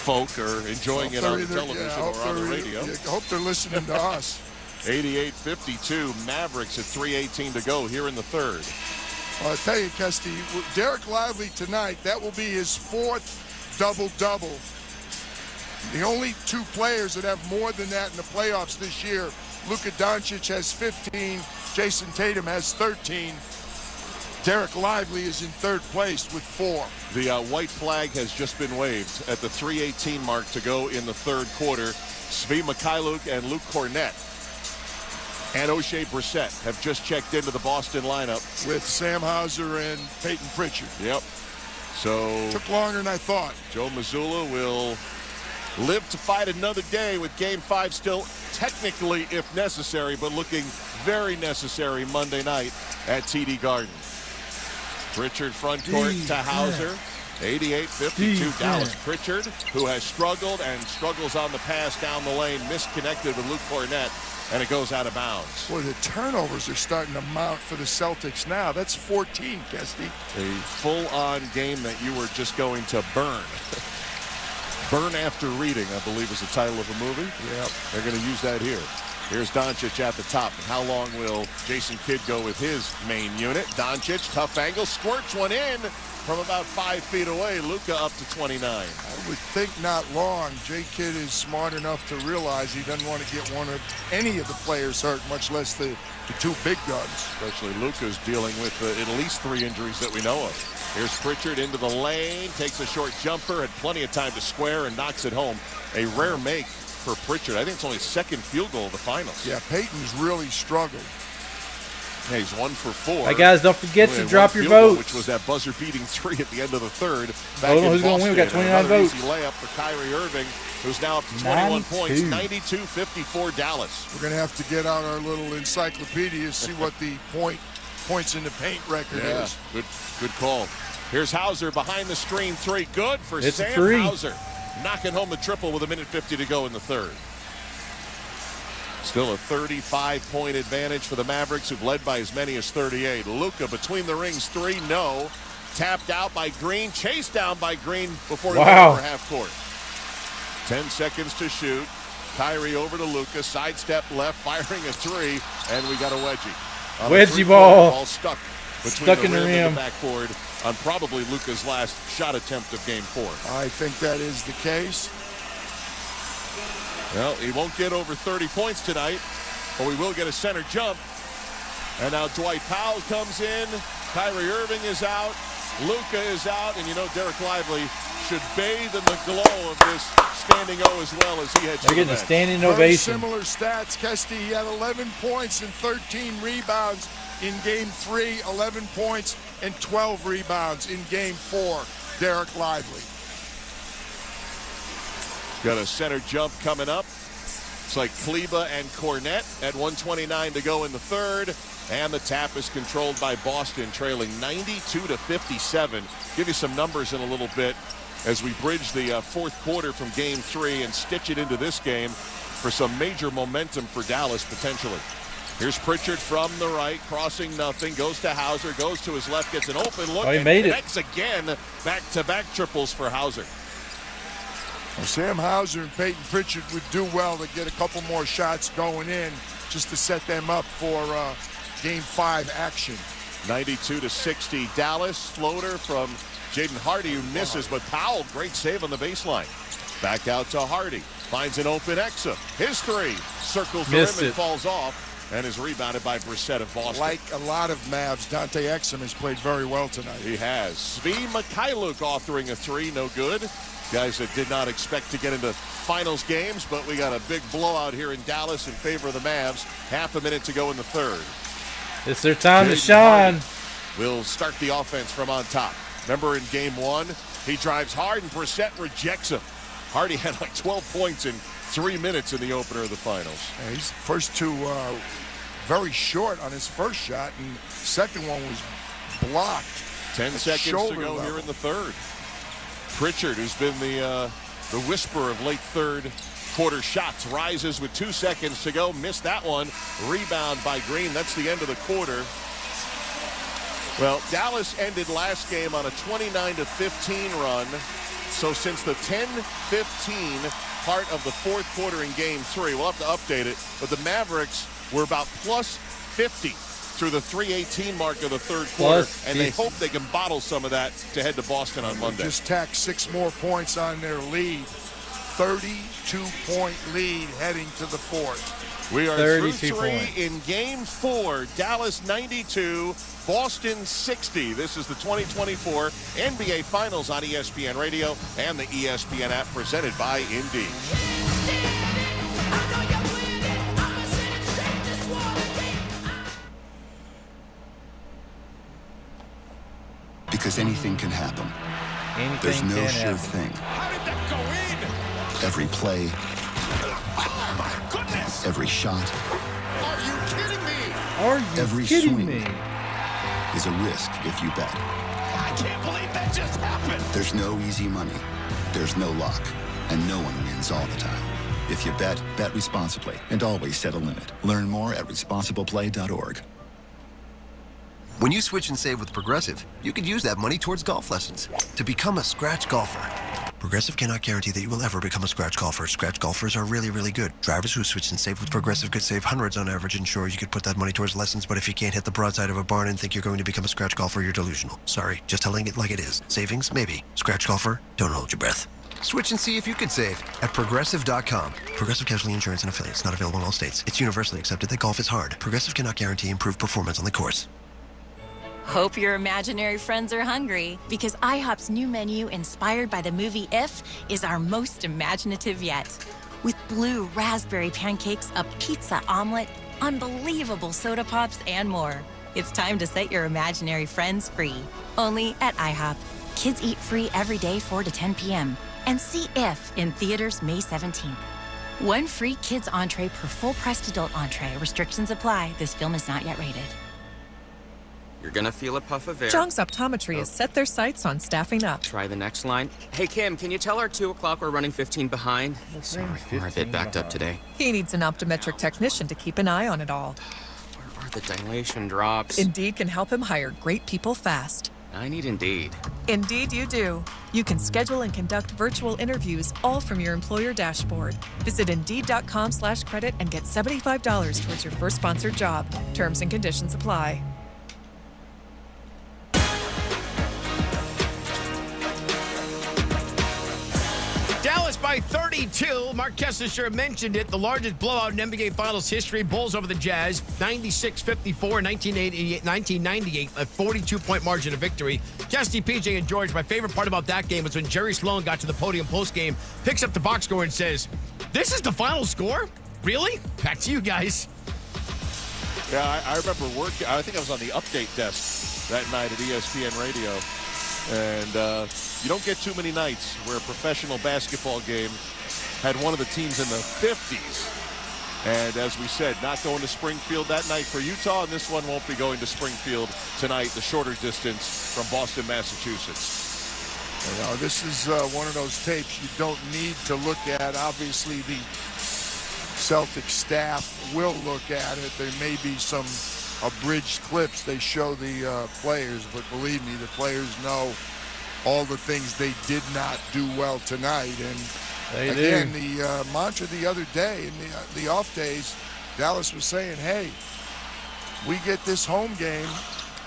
folk are enjoying it on the television or on the radio. I hope they're listening to us. 88-52. Mavericks at 3:18 to go here in the third. Well, I'll tell you, Kesty, Derek Lively tonight, that will be his 4th double-double. The only 2 players that have more than that in the playoffs this year, Luka Doncic has 15, Jason Tatum has 13. Derek Lively is in 3rd place with 4. The white flag has just been waved at the 3:18 mark to go in the third quarter. Svi Mikhailuk and Luke Cornett and O'Shea Brissett have just checked into the Boston lineup. With Sam Hauser and Peyton Pritchard. Yep. So took longer than I thought. Joe Mazzulla will live to fight another day with Game 5 still technically, if necessary, but looking very necessary Monday night at TD Garden. Pritchard front court to Hauser. 88-52 Dallas. Pritchard, who has struggled and struggles on the pass down the lane, misconnected with Luke Cornett, and it goes out of bounds. Boy, the turnovers are starting to mount for the Celtics now. That's 14, Kesty. A full-on game that you were just going to burn. Burn After Reading, I believe, is the title of the movie. Yep. They're going to use that here. Here's Doncic at the top. How long will Jason Kidd go with his main unit? Doncic, tough angle, squirts one in from about 5 feet away. Luka up to 29. I would think not long. J. Kidd is smart enough to realize he doesn't want to get any of the players hurt, much less the 2 big guns. Especially Luka's dealing with at least 3 injuries that we know of. Here's Pritchard into the lane, takes a short jumper, had plenty of time to square and knocks it home. A rare make for Pritchard. I think it's only his second field goal of the finals. Yeah, Payton's really struggled. Yeah, he's 1 for 4. Hey, guys, don't forget to drop your votes. Which was that buzzer-beating 3 at the end of the third. I don't know who's going to win. We got 29 votes. Easy layup for Kyrie Irving, who's now up to 21 points. 92-54 Dallas. We're going to have to get out our little encyclopedia, see what the points in the paint record is. Good call. Here's Hauser behind the screen 3. Good for Sam Hauser. Knocking home the triple with 1:50 to go in the third. Still a 35-point advantage for the Mavericks, who've led by as many as 38. Luka between the rings 3, no. Tapped out by Green, chased down by Green before he went over half court. 10 seconds to shoot. Kyrie over to Luka, sidestep left, firing a 3, and we got a wedgie. Wedgie ball. Stuck in the rim. And the backboard on probably Luka's last shot attempt of Game 4. I think that is the case. Well, he won't get over 30 points tonight, but we will get a center jump. And now Dwight Powell comes in. Kyrie Irving is out. Luka is out. And you know Derek Lively should bathe in the glow of this standing O as well as he heads to the bench. They're getting a standing ovation. Very similar stats. Kesty, he had 11 points and 13 rebounds in Game 3, 11 points and 12 rebounds in Game 4. Derek Lively. Got a center jump coming up. It's like Kleba and Cornette at 1:29 to go in the third. And the tap is controlled by Boston, trailing 92-57. Give you some numbers in a little bit as we bridge the fourth quarter from Game 3 and stitch it into this game for some major momentum for Dallas potentially. Here's Pritchard from the right, crossing nothing, goes to Hauser, goes to his left, gets an open look, he and made connects again. Back-to-back triples for Hauser. Well, Sam Hauser and Peyton Pritchard would do well to get a couple more shots going in just to set them up for Game 5 action. 92-60 Dallas. Floater from Jaden Hardy, who misses, but Powell, great save on the baseline. Back out to Hardy. Finds an open Exum. His 3 circles the rim and falls off and is rebounded by Brissett of Boston. Like a lot of Mavs, Dante Exum has played very well tonight. He has. Svi Mykhailiuk authoring a 3, no good. Guys that did not expect to get into finals games, but we got a big blowout here in Dallas in favor of the Mavs. Half a minute to go in the third. It's their time to shine. Will start the offense from on top. Remember in Game 1, he drives hard and Brissett rejects him. Hardy had like 12 points in 3 minutes in the opener of the finals. Yeah, his first 2 very short on his first shot, and second one was blocked. 10 seconds to go here in the third. Pritchard, who's been the whisperer of late third quarter shots, rises with 2 seconds to go. Missed that one. Rebound by Green. That's the end of the quarter. Well, Dallas ended last game on a 29-15 run. So since the 10-15 part of the fourth quarter in Game 3, we'll have to update it, but the Mavericks were about plus 50 through the 3:18 mark of the third quarter, and they hope they can bottle some of that to head to Boston on Monday. Just tack 6 more points on their lead. 32-point lead heading to the fourth. We are through 3 in Game 4. Dallas 92, Boston 60. This is the 2024 NBA Finals on ESPN Radio and the ESPN app, presented by Indeed. Because anything can happen. There's no sure thing. How did that go in? Every play, Oh, my goodness! every shot, Are you kidding me? every swing is a risk if you bet. I can't believe that just happened. There's no easy money. There's no luck. And no one wins all the time. If you bet, bet responsibly and always set a limit. Learn more at responsibleplay.org. When you switch and save with Progressive, you could use that money towards golf lessons to become a scratch golfer. Progressive cannot guarantee that you will ever become a scratch golfer. Scratch golfers are really, really good. Drivers who switch and save with Progressive could save hundreds on average, and sure, you could put that money towards lessons, but if you can't hit the broadside of a barn and think you're going to become a scratch golfer, you're delusional. Sorry, just telling it like it is. Savings? Maybe. Scratch golfer? Don't hold your breath. Switch and see if you could save at Progressive.com. Progressive Casualty Insurance and Affiliates. Not available in all states. It's universally accepted that golf is hard. Progressive cannot guarantee improved performance on the course. Hope your imaginary friends are hungry, because IHOP's new menu, inspired by the movie If, is our most imaginative yet. With blue raspberry pancakes, a pizza omelet, unbelievable soda pops, and more. It's time to set your imaginary friends free. Only at IHOP. Kids eat free every day 4 to 10 p.m. And see If in theaters May 17th. One free kids entree per full-priced adult entree. Restrictions apply. This film is not yet rated. You're gonna feel a puff of air. Jung's Optometry has set their sights on staffing up. Try the next line. Hey, Kim, can you tell our 2 o'clock we're running 15 behind? Sorry, we're a bit backed up today. He needs an optometric technician to keep an eye on it all. Where are the dilation drops? Indeed can help him hire great people fast. I need Indeed. Indeed you do. You can schedule and conduct virtual interviews all from your employer dashboard. Visit Indeed.com/credit and get $75 towards your first sponsored job. Terms and conditions apply. Dallas by 32. Mark Kessler mentioned it. The largest blowout in NBA Finals history. Bulls over the Jazz. 96-54 in 1998. A 42-point margin of victory. Jesse, PJ, and George, my favorite part about that game was when Jerry Sloan got to the podium postgame, picks up the box score and says, "This is the final score? Really?" Back to you guys. Yeah, I remember working. I think I was on the update desk that night at ESPN Radio. And you don't get too many nights where a professional basketball game had one of the teams in the 50s. And as we said, not going to Springfield that night for Utah, and this one won't be going to Springfield tonight, the shorter distance from Boston, Massachusetts. You know, this is one of those tapes you don't need to look at. Obviously, the Celtic staff will look at it. There may be some abridged clips they show the players, but believe me, the players know all the things they did not do well tonight. And again, the mantra the other day in the off days, Dallas was saying, hey, we get this home game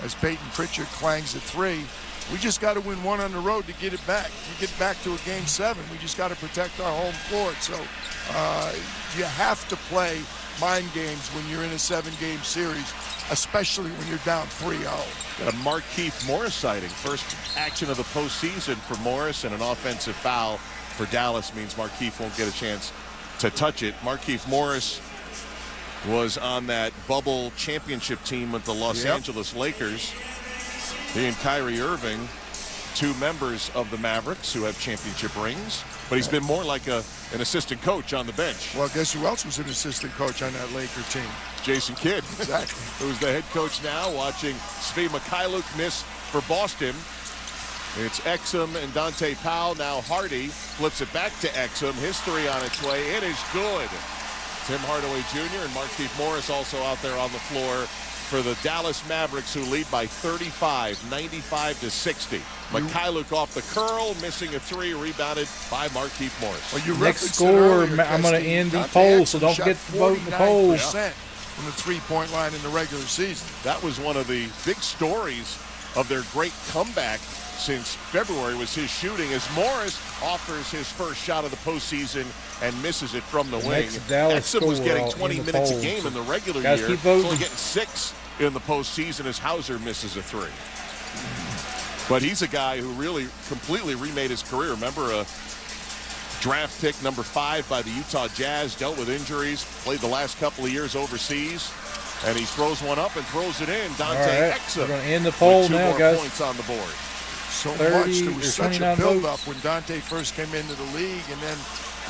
as Peyton Pritchard clangs a 3. We just got to win one on the road to get it back. To get back to a game 7, we just got to protect our home court. So you have to play mind games when you're in a 7-game series, especially when you're down 3-0. Got a Markieff Morris sighting. First action of the postseason for Morris, and an offensive foul for Dallas means Markieff won't get a chance to touch it. Markieff Morris was on that bubble championship team with the Los Angeles Lakers. He and Kyrie Irving, 2 members of the Mavericks who have championship rings, but he's been more like an assistant coach on the bench. Well, guess who else was an assistant coach on that Laker team? Jason Kidd. Exactly. Who's the head coach now, watching Svi Mykhailiuk miss for Boston. It's Exum and Dante Powell. Now Hardy flips it back to Exum. History on its way. It is good. Tim Hardaway Jr. and Markieff Morris also out there on the floor for the Dallas Mavericks, who lead by 35, 95-60. Mykhailiuk off the curl, missing a 3, rebounded by Markieff Morris. Well, next score, I'm going to end the poll, so don't forget to vote in the polls. From the 3-point line in the regular season. That was one of the big stories of their great comeback since February, was his shooting, as Morris offers his first shot of the postseason and misses it from the wing. Exum was getting 20 minutes a game in the regular year. He's only getting 6 in the postseason as Hauser misses a 3. But he's a guy who really completely remade his career. Remember, a draft pick number 5 by the Utah Jazz, dealt with injuries, played the last couple of years overseas, and he throws one up and throws it in. Dante Exum. We're going to end the poll now, guys. 2 more points on the board. So much. There was such a build-up when Dante first came into the league, and then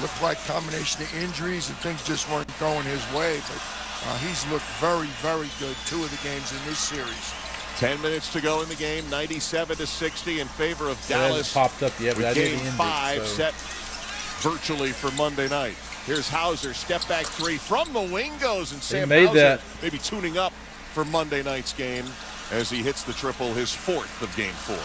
looked like a combination of injuries and things just weren't going his way. But he's looked very, very good 2 of the games in this series. 10 minutes to go in the game, 97-60 in favor of Dallas. Popped up yet, with game 5 set virtually for Monday night. Here's Hauser, step back 3 from the wing goes, and Sam Hauser maybe tuning up for Monday night's game as he hits the triple, his 4th of game 4.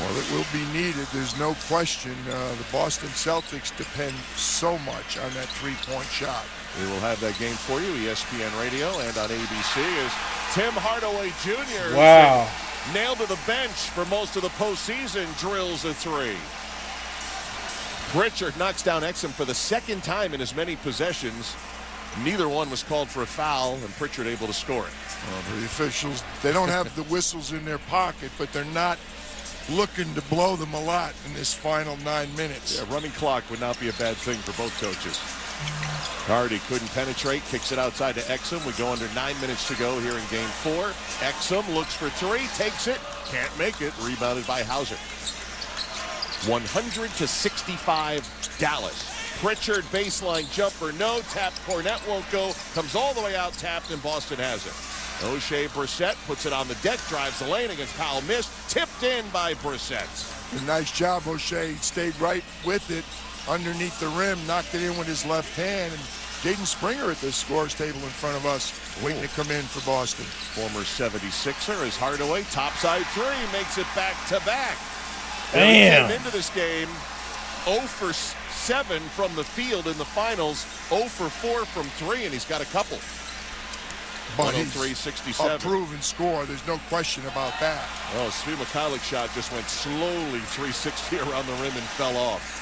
Well, it will be needed. There's no question. The Boston Celtics depend so much on that 3-point shot. We will have that game for you, ESPN Radio and on ABC, as Tim Hardaway Jr. nailed to the bench for most of the postseason, drills a 3. Pritchard knocks down Exum for the 2nd time in as many possessions. Neither one was called for a foul, and Pritchard able to score it. Well, the officials, they don't have the whistles in their pocket, but they're not looking to blow them a lot in this final 9 minutes. Yeah, running clock would not be a bad thing for both coaches. Hardy couldn't penetrate, kicks it outside to Exum. We go under 9 minutes to go here in game 4. Exum looks for 3, takes it, can't make it, rebounded by Hauser. 100-65 Dallas. Pritchard baseline jumper, no, tapped, Cornette won't go, comes all the way out, tapped, and Boston has it. O'Shea Brissett puts it on the deck, drives the lane against Powell, missed, tipped in by Brissett. A nice job, O'Shea. Stayed right with it underneath the rim, knocked it in with his left hand, and Jaden Springer at the scores table in front of us, waiting to come in for Boston. Former 76er is Hardaway, topside 3, makes it back-to-back. Damn. Came into this game 0 for 7 from the field in the finals, 0 for 4 from 3, and he's got a couple. But he's 103-67. a proven score. There's no question about that. Oh, Svi Mikhailik's shot just went slowly 360 around the rim and fell off.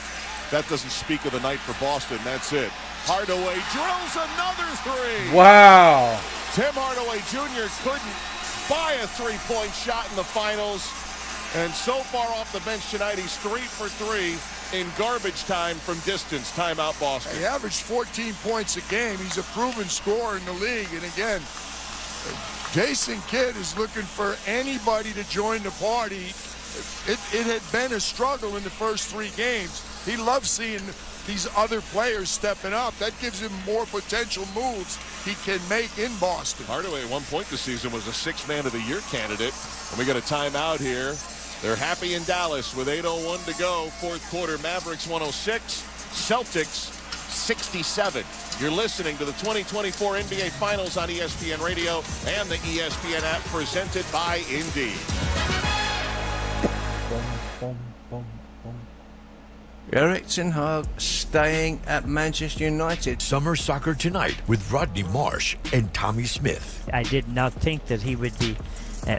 That doesn't speak of the night for Boston. That's it. Hardaway drills another 3. Wow. Tim Hardaway Jr. couldn't buy a three-point shot in the finals. And so far off the bench tonight, he's 3 for 3 in garbage time from distance. Timeout Boston. He averaged 14 points a game. He's a proven scorer in the league. And again, Jason Kidd is looking for anybody to join the party. It had been a struggle in the first 3 games. He loves seeing these other players stepping up. That gives him more potential moves he can make in Boston. Hardaway at one point this season was a 6th Man of the Year candidate. And we got a timeout here. They're happy in Dallas with 8:01 to go. Fourth quarter, Mavericks 106, Celtics 67. You're listening to the 2024 NBA Finals on ESPN Radio and the ESPN app, presented by Indeed. Eric Ten Hag staying at Manchester United. Summer Soccer Tonight with Rodney Marsh and Tommy Smith. I did not think that he would be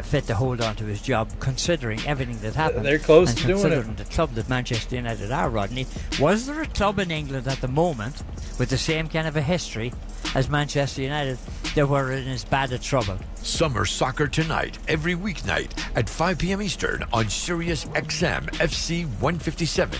fit to hold on to his job, considering everything that happened. They're close and to doing it. considering the club that Manchester United are, Rodney. Was there a club in England at the moment with the same kind of a history as Manchester United that were in as bad a trouble? Summer Soccer Tonight, every weeknight at 5 p.m. Eastern on Sirius XM FC 157.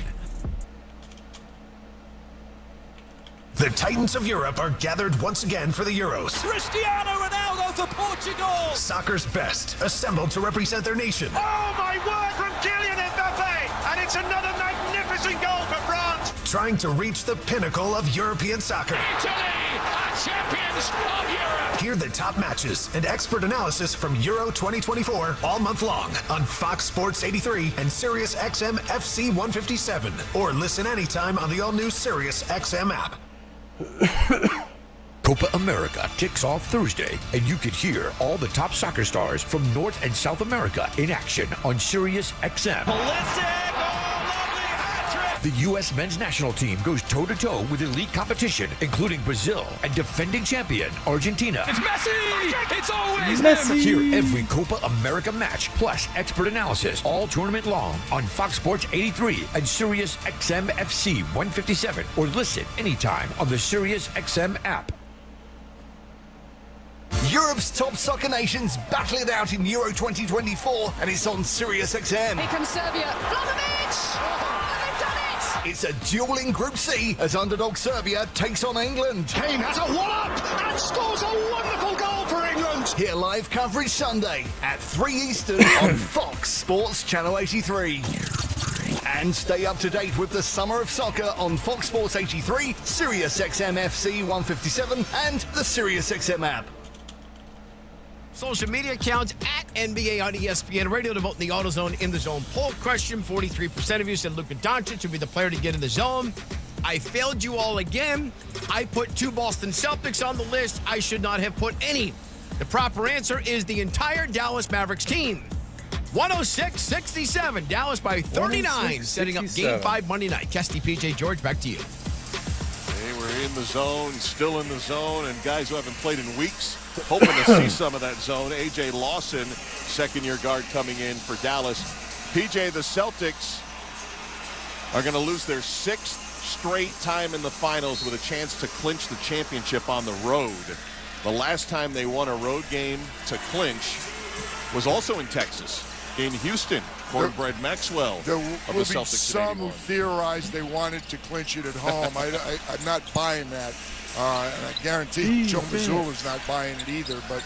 The Titans of Europe are gathered once again for the Euros. Cristiano Ronaldo for Portugal. Soccer's best, assembled to represent their nation. Oh my word, from Kylian Mbappe. And it's another magnificent goal for France. Trying to reach the pinnacle of European soccer. Italy are champions of Europe. Hear the top matches and expert analysis from Euro 2024 all month long on Fox Sports 83 and Sirius XM FC 157. Or listen anytime on the all-new Sirius XM app. Copa America kicks off Thursday, and you can hear all the top soccer stars from North and South America in action on Sirius XM. The U.S. men's national team goes toe-to-toe with elite competition, including Brazil and defending champion Argentina. It's Messi! It's always Messi! Hear every Copa America match, plus expert analysis, all tournament long on Fox Sports 83 and Sirius XM FC 157, or listen anytime on the Sirius XM app. Europe's top soccer nations battle it out in Euro 2024, and it's on Sirius XM. Here comes Serbia. Vlahovic! They've done it! It's a dueling Group C as underdog Serbia takes on England. Kane has a one-up and scores a wonderful goal for England. Hear live coverage Sunday at 3 Eastern on Fox Sports Channel 83. And stay up to date with the summer of soccer on Fox Sports 83, Sirius XM FC 157, and the Sirius XM app. Social media accounts at NBA on ESPN Radio to vote in the AutoZone in the Zone poll question. 43% of you said Luka Doncic would be the player to get in the zone. I failed you all again. I put 2 Boston Celtics on the list. I should not have put any. The proper answer is the entire Dallas Mavericks team. 106-67. Dallas by 39, setting up Game 5 Monday night. Kesty, PJ, George, back to you. Hey, we're in the zone, still in the zone, and guys who haven't played in weeks, hoping to see some of that zone. A.J. Lawson, second-year guard coming in for Dallas. PJ, the Celtics are going to lose their 6th straight time in the finals with a chance to clinch the championship on the road. The last time they won a road game to clinch was also in Texas, in Houston. Cornbread Maxwell There of will the be Celtics some in who 81. theorized they wanted to clinch it at home. I'm not buying that. And I guarantee Joe Mazzulla's not buying it either. But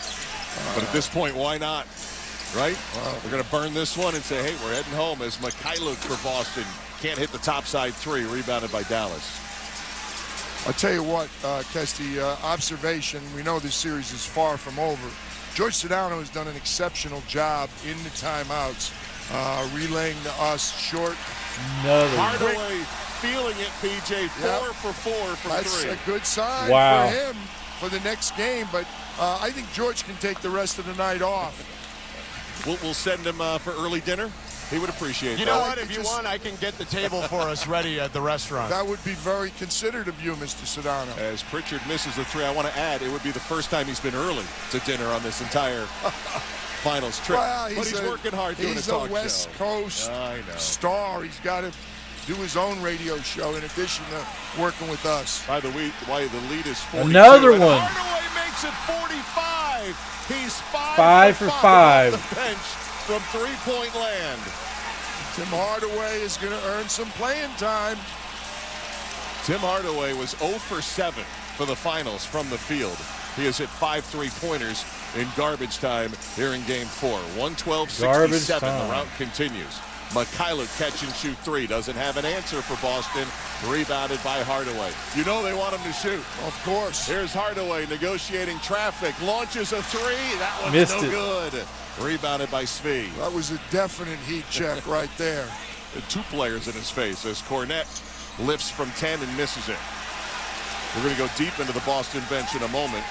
at this point, why not? Right? We're going to burn this one and say, hey, we're heading home as Mikhailuk for Boston can't hit the topside three, rebounded by Dallas. I'll tell you what, Kesty, observation, we know this series is far from over. George Sedano has done an exceptional job in the timeouts, relaying to us short. Hardaway feeling it, PJ. 4 for 4 from That's three. a good sign Wow. for him for the next game, but I think George can take the rest of the night off. We'll send him for early dinner. He would appreciate You that. know what? If you want, I can get the table for us ready at the restaurant. That would be very considerate of you, Mr. Sedano. As Pritchard misses the three, I want to add, it would be the first time he's been early to dinner on this entire finals trip. Well, but he's working hard doing a He's talk a West show. Coast star. He's got to do his own radio show in addition to working with us. By the way, the lead is 42. Another and one. Hardaway makes it 45. He's 5 for 5. off the bench from three-point land. Tim Hardaway is going to earn some playing time. Tim Hardaway was 0 for 7 for the finals from the field. He has hit 5 3-pointers in garbage time here in Game 4. 112-67. The rout continues. Mikhailuk catch and shoot three. Doesn't have an answer for Boston. Rebounded by Hardaway. You know they want him to shoot. Of course. Here's Hardaway negotiating traffic. Launches a three. That one's Missed no it. good. Rebounded by Svi. That was a definite heat check right there. Two players in his face as Cornette lifts from 10 and misses it. We're going to go deep into the Boston bench in a moment.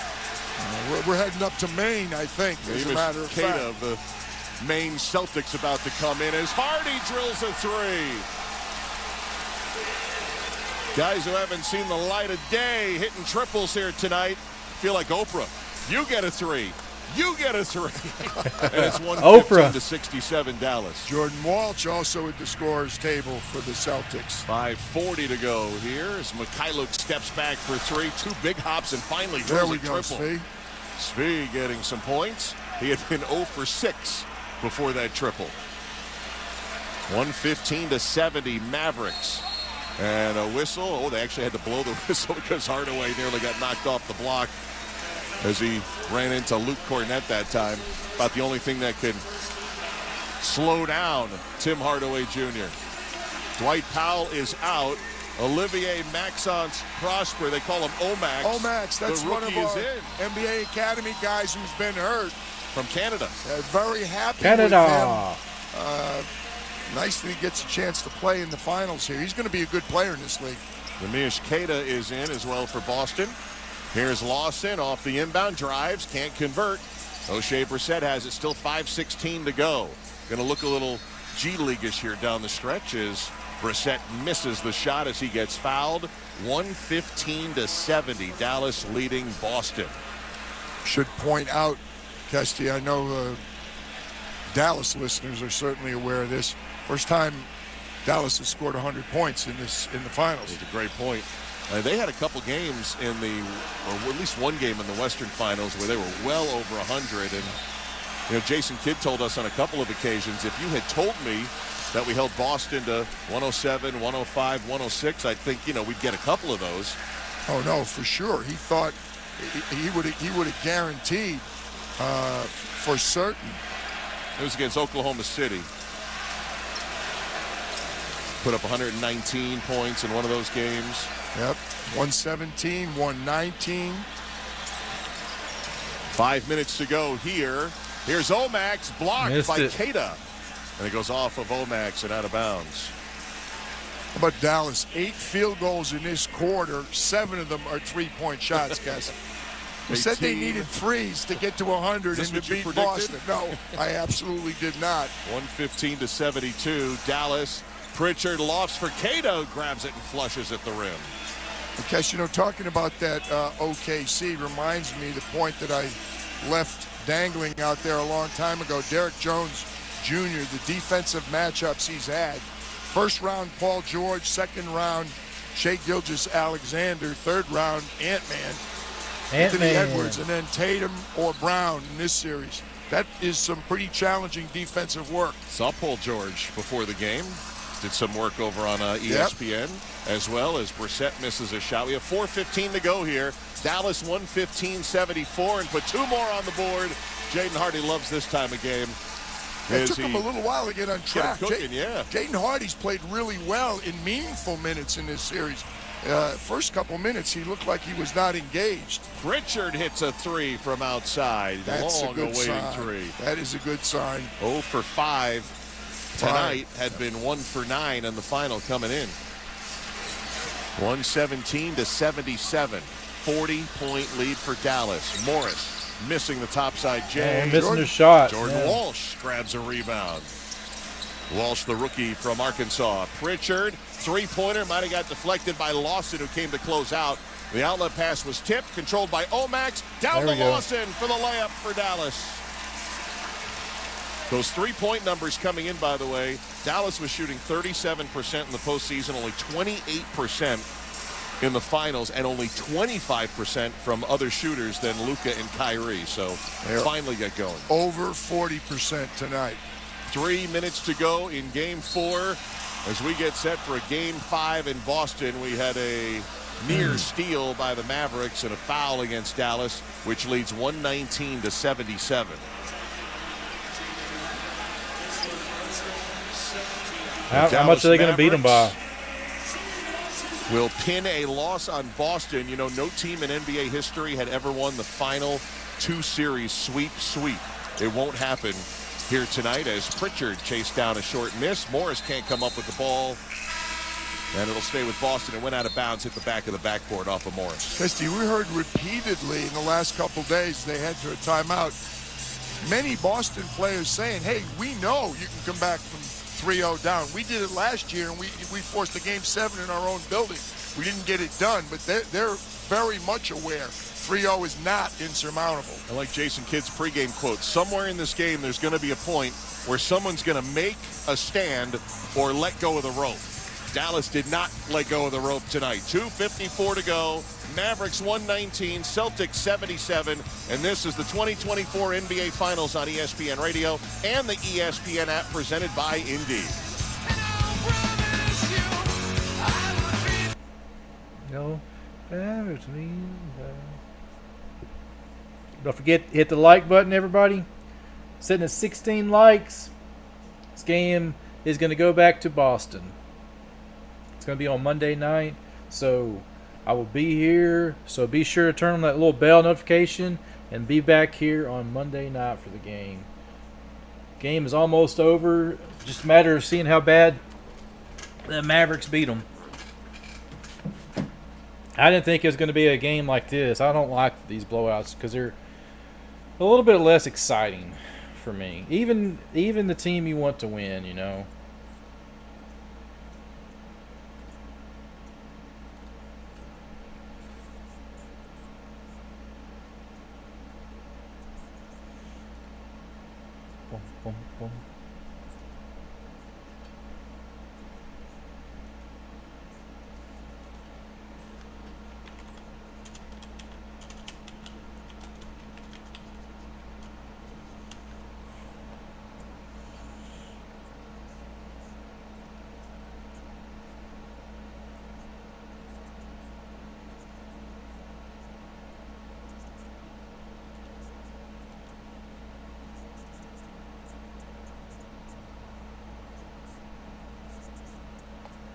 We're heading up to Maine, I think, as a matter of fact. Of the Maine Celtics about to come in as Hardy drills a three. Guys who haven't seen the light of day hitting triples here tonight feel like Oprah. You get a three. You get a three. And it's 115-67 Dallas. Jordan Walsh also at the scorer's table for the Celtics. 5:40 to go here as Mikhailuk steps back for three. Two big hops and finally There drills we a go, triple. Svi. Svi getting some points. He had been 0 for 6 before that triple. 115-70 Mavericks. And a whistle. Oh, they actually had to blow the whistle because Hardaway nearly got knocked off the block as he ran into Luke Cornette that time. About the only thing that could slow down Tim Hardaway Jr. Dwight Powell is out. Olivier Maxence Prosper, they call him Omax. Omax, that's the one of rookie is our in. NBA Academy guys who's been hurt. From Canada. Very happy Canada. with him. Nice that he gets a chance to play in the finals here. He's going to be a good player in this league. Ramesh Keita is in as well for Boston. Here's Lawson off the inbound, drives, can't convert. O'Shea Brissett has it, still 5:16 to go. Going to look a little G League-ish here down the stretch as Brissett misses the shot as he gets fouled. 115-70, Dallas leading Boston. Should point out, Kesty, I know Dallas listeners are certainly aware of this. First time Dallas has scored 100 points in the finals. That's a great point. They had a couple games or at least one game in the Western Finals where they were well over 100. And Jason Kidd told us on a couple of occasions, if you had told me that we held Boston to 107, 105, 106, I think we'd get a couple of those. Oh no, for sure. He thought he would have guaranteed for certain. It was against Oklahoma City. Put up 119 points in one of those games. Yep, 117, 119. 5 minutes to go here. Here's Omax, blocked Missed by it. Keita. And it goes off of Omax and out of bounds. How about Dallas? 8 field goals in this quarter. 7 of them are three-point shots, guys. We said they needed threes to get to 100 and to beat Boston. No, I absolutely did not. 115-72. Dallas. Pritchard lofts for Keita, grabs it and flushes at the rim. Because, talking about that OKC reminds me the point that I left dangling out there a long time ago. Derek Jones Jr., the defensive matchups he's had. First round, Paul George. Second round, Shai Gilgeous-Alexander. Third round, Ant-Man. Anthony Edwards. And then Tatum or Brown in this series. that is some pretty challenging defensive work. Saw Paul George before the game. Did some work over on ESPN, as well as Brissett misses a shot. We have 4:15 to go here. Dallas 115-74, and put 2 more on the board. Jaden Hardy loves this time of game. It took him a little while to get on track. Jaden Hardy's played really well in meaningful minutes in this series. First couple minutes, he looked like he was not engaged. Pritchard hits a 3 from outside. That's a good Long-awaited sign. 3. That is a good sign. 0 for 5 tonight, had been 1 for 9 in the final coming in. 117-77. 40-point lead for Dallas. Morris missing the topside jam. Missing the shot. Jordan Walsh grabs a rebound. Walsh, the rookie from Arkansas. Pritchard, three-pointer, might have got deflected by Lawson, who came to close out. The outlet pass was tipped, controlled by Omax. Down to Lawson for the layup for Dallas. Those three-point numbers coming in, by the way, Dallas was shooting 37% in the postseason, only 28% in the finals, and only 25% from other shooters than Luka and Kyrie. So finally get going. Over 40% tonight. 3 minutes to go in Game 4 as we get set for a Game 5 in Boston. We had a near steal by the Mavericks and a foul against Dallas, which leads 119-77. How much are they going to beat them by? Will pin a loss on Boston. You know, no team in NBA history had ever won the final 2 series sweep. It won't happen here tonight as Pritchard chased down a short miss. Morris can't come up with the ball, and it'll stay with Boston. It went out of bounds, hit the back of the backboard off of Morris. Christy, we heard repeatedly in the last couple days they had to a timeout. Many Boston players saying, hey, we know you can come back from 3-0 down. We did it last year, and we forced a Game 7 in our own building. We didn't get it done, but they're very much aware 3-0 is not insurmountable. I like Jason Kidd's pregame quote. Somewhere in this game, there's going to be a point where someone's going to make a stand or let go of the rope. Dallas did not let go of the rope tonight. 2:54 to go. Mavericks 119, Celtics 77, and this is the 2024 NBA Finals on ESPN Radio and the ESPN app presented by Indeed. No, don't forget to hit the like button, everybody. Sitting at 16 likes. This game is going to go back to Boston. It's going to be on Monday night, so I will be here. So be sure to turn on that little bell notification and be back here on Monday night for the game. Game is almost over. Just a matter of seeing how bad the Mavericks beat them. I didn't think it was going to be a game like this. I don't like these blowouts because they're a little bit less exciting for me. Even the team you want to win, you know. Boom, boom, boom.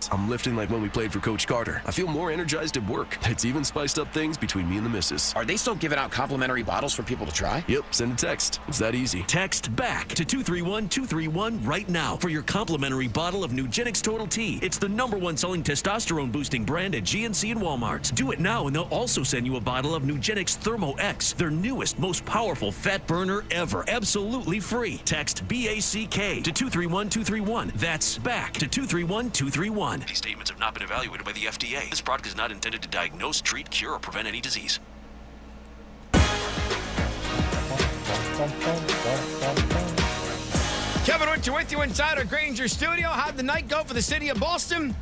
I'm lifting like when we played for Coach Carter. I feel more energized at work. It's even spiced up things between me and the missus. Are they still giving out complimentary bottles for people to try? Yep, send a text. It's that easy. Text BACK to 231-231 right now for your complimentary bottle of Nugenix Total T. It's the #1 selling testosterone boosting brand at GNC and Walmart. Do it now and they'll also send you a bottle of Nugenix Thermo X, their newest, most powerful fat burner ever. Absolutely free. Text BACK to 231-231. That's BACK to 231-231. These statements have not been evaluated by the FDA. This product is not intended to diagnose, treat, cure, or prevent any disease. Kevin Winter with you inside our Granger studio. How'd the night go for the city of Boston?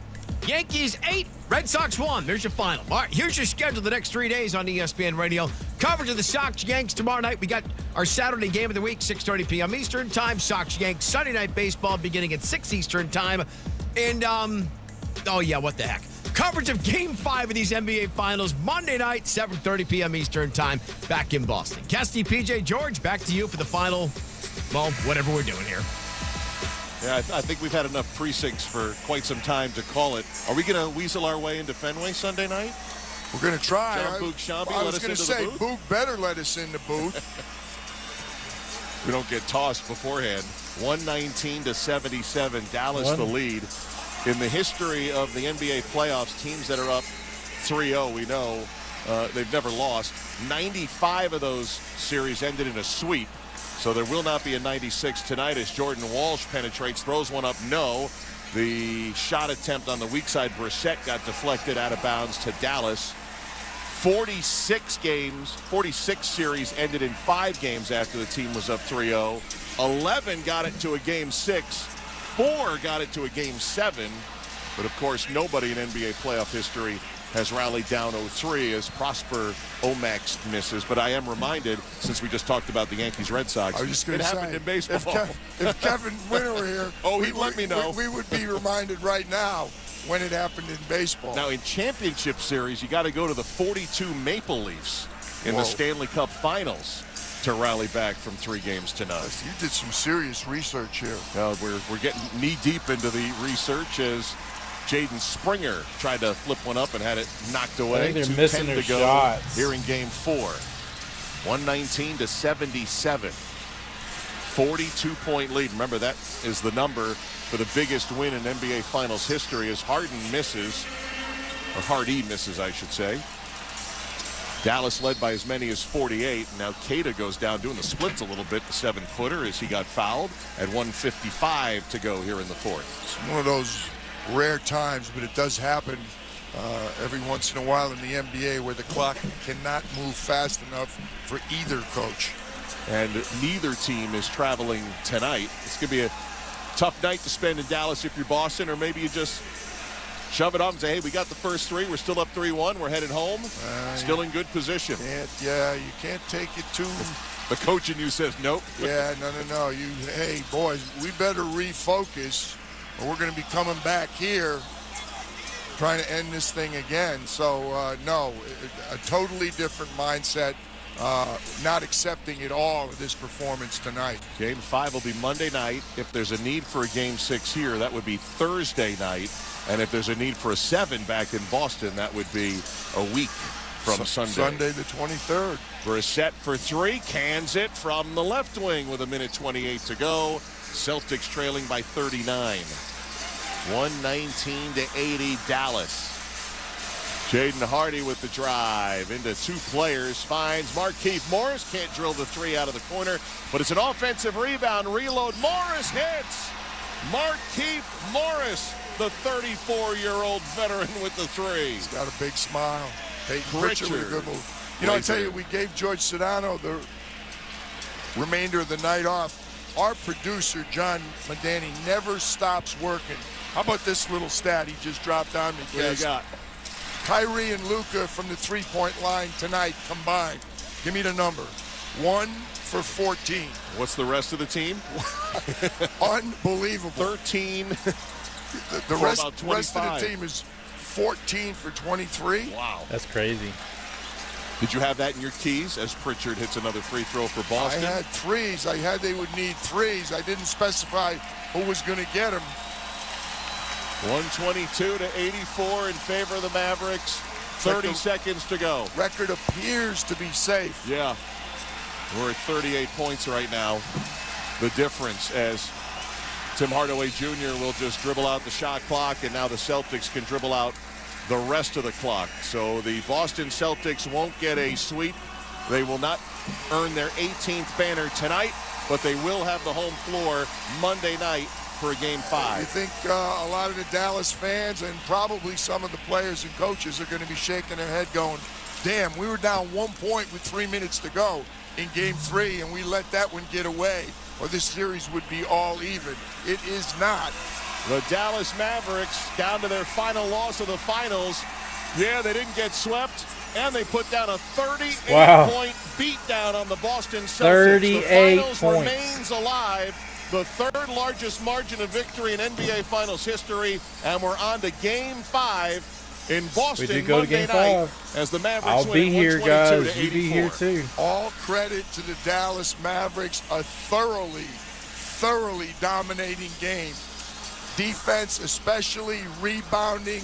Yankees 8, Red Sox 1. There's your final. All right, here's your schedule the next 3 days on ESPN Radio. Coverage of the Sox Yanks tomorrow night. We got our Saturday game of the week, 6:30 p.m. Eastern time. Sox Yanks Sunday Night Baseball beginning at 6 Eastern time. And, oh yeah, what the heck. Coverage of Game 5 of these NBA Finals Monday night, 7:30 p.m. Eastern time, back in Boston. Kesty, PJ, George, back to you for the final, well, whatever we're doing here. Yeah, I think we've had enough precincts for quite some time to call it. Are we going to weasel our way into Fenway Sunday night? We're going to try. John Boog Shambi, I was going to say, Boog better let us in the booth. We don't get tossed beforehand. 119-77, Dallas the lead. In the history of the NBA playoffs, teams that are up 3-0, we know they've never lost. 95 of those series ended in a sweep. So there will not be a 96 tonight as Jordan Walsh penetrates, throws one up, no. The shot attempt on the weak side, Brissett, got deflected out of bounds to Dallas. 46 series ended in 5 games after the team was up 3-0. 11 got it to a game 6. 4 got it to a game 7. But, of course, nobody in NBA playoff history has rallied down 0-3 as Prosper Omax misses. But I am reminded, since we just talked about the Yankees-Red Sox, it happened in baseball. If Kevin Winter were here, he'd let me know. We would be reminded right now when it happened in baseball. Now, in championship series, you got to go to the 42 Maple Leafs in the Stanley Cup Finals to rally back from 3 games to none. You did some serious research here. We're getting knee-deep into the research as Jaden Springer tried to flip one up and had it knocked away. I think they're missing their shots here in Game 4. 119-77. 42-point lead. Remember, that is the number for the biggest win in NBA Finals history as Harden misses, or Hardy misses, I should say. Dallas led by as many as 48. Now Keita goes down doing the splits a little bit, the 7-footer, as he got fouled at 1:55 to go here in the 4th. It's one of those rare times, but it does happen every once in a while in the NBA where the clock cannot move fast enough for either coach. And neither team is traveling tonight. It's going to be a tough night to spend in Dallas if you're Boston, or maybe you just shove it off and say, hey, we got the first 3. We're still up 3-1. We're headed home. Still in good position. You can't take it too. The coach in you says nope. Yeah, no. Hey, boys, we better refocus, or we're going to be coming back here trying to end this thing again. So, no, a totally different mindset. Not accepting at all of this performance tonight. Game 5 will be Monday night. If there's a need for a Game 6 here, that would be Thursday night. And if there's a need for a 7 back in Boston, that would be a week from Sunday. Sunday the 23rd. Brissett for 3, cans it from the left wing with 1:28 to go. Celtics trailing by 39. 119-80 Dallas. Jaden Hardy with the drive into 2 players, finds Markieff Morris, can't drill the 3 out of the corner, but it's an offensive rebound, reload, Morris hits! Markieff Morris, the 34-year-old veteran with the 3. He's got a big smile. Peyton Pritchard with a good move. You know, I tell you, we gave George Sedano the remainder of the night off. Our producer, John Medani, never stops working. How about this little stat he just dropped on me, Kes? What do you got? Kyrie and Luka from the 3-point line tonight combined. Give me the number. 1 for 14. What's the rest of the team? Unbelievable. 13. The rest of the team is 14 for 23. Wow. That's crazy. Did you have that in your keys as Pritchard hits another free throw for Boston? I had 3s. I had they would need 3s. I didn't specify who was going to get them. 122-84 in favor of the Mavericks. 30 seconds to go. Record appears to be safe. Yeah. We're at 38 points right now. The difference as Tim Hardaway Jr. will just dribble out the shot clock, and now the Celtics can dribble out the rest of the clock. So the Boston Celtics won't get a sweep. They will not earn their 18th banner tonight, but they will have the home floor Monday night for a Game 5. You think a lot of the Dallas fans and probably some of the players and coaches are going to be shaking their head going, damn, we were down 1 point with 3 minutes to go in Game 3, and we let that one get away, or this series would be all even. It is not. The Dallas Mavericks down to their final loss of the finals. Yeah, they didn't get swept, and they put down a 38-point beatdown on the Boston Celtics. 38 the finals points. Remains alive. The third largest margin of victory in NBA Finals history, and we're on to Game 5 in Boston. We did go to Game 5. As the Mavericks I'll be here, guys. You be here too. All credit to the Dallas Mavericks. A thoroughly dominating game. Defense, especially rebounding,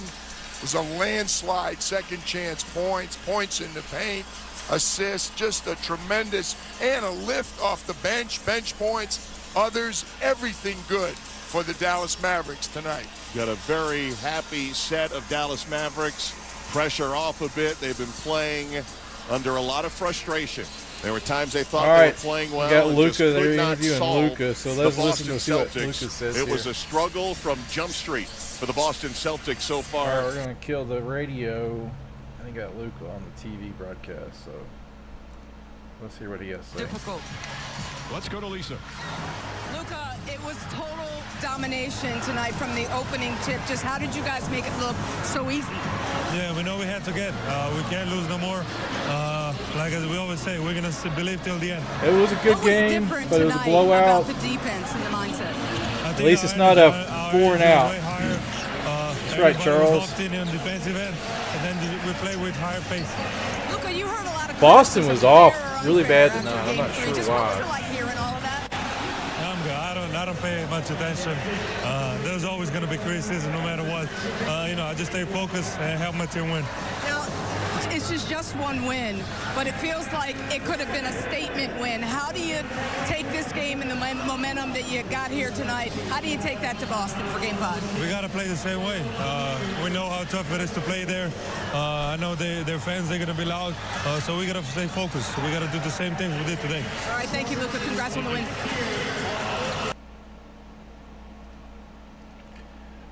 was a landslide. Second chance points in the paint, assists, just a tremendous, and a lift off the bench points. Others, everything good for the Dallas Mavericks tonight. Got a very happy set of Dallas Mavericks. Pressure off a bit. They've been playing under a lot of frustration. There were times they thought they were playing well. We got and Luka. just could They're not interviewing solve Luka, so the let's listen Boston to see what Celtics. Luka says It was here. a struggle from Jump Street for the Boston Celtics so far. All right, we're going to kill the radio. I think got Luka on the TV broadcast, so let's hear what he has to say. Difficult. Let's go to Lisa. Luka, it was total domination tonight from the opening tip. Just how did you guys make it look so easy? Yeah, we know we had to get. We can't lose no more. Like as we always say, we're going to believe till the end. It was a good game, but it was a blowout. About the defense and the mindset. At least it's not a 4 and out. That's right, Charles. On defensive end, and then we play with higher pace. Luka, you heard a lot of Boston was off really bad tonight. I'm not sure why. I don't pay much attention. There's always going to be criticism no matter what. I just stay focused and help my team win. Now, it's just one win, but it feels like it could have been a statement win. How do you take this game and the momentum that you got here tonight? How do you take that to Boston for Game 5? We got to play the same way. We know how tough it is to play there. I know their fans, they're going to be loud, so we got to stay focused. We got to do the same things we did today. All right, thank you, Luka. Congrats on the win.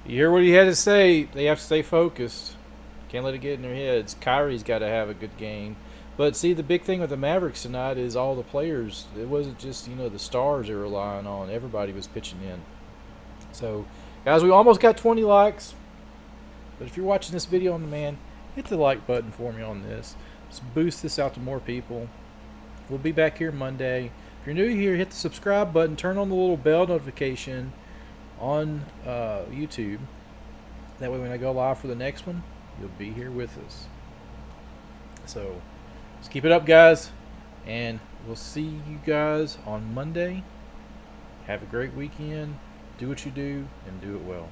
You hear what he had to say. They have to stay focused. Can't let it get in their heads. Kyrie's got to have a good game. But see, the big thing with the Mavericks tonight is all the players. It wasn't just, the stars they were relying on. Everybody was pitching in. So, guys, we almost got 20 likes. But if you're watching this video on demand, hit the like button for me on this. Let's boost this out to more people. We'll be back here Monday. If you're new here, hit the subscribe button. Turn on the little bell notification on YouTube. That way when I go live for the next one, you'll be here with us. So let's keep it up, guys, and we'll see you guys on Monday. Have a great weekend. Do what you do and do it well.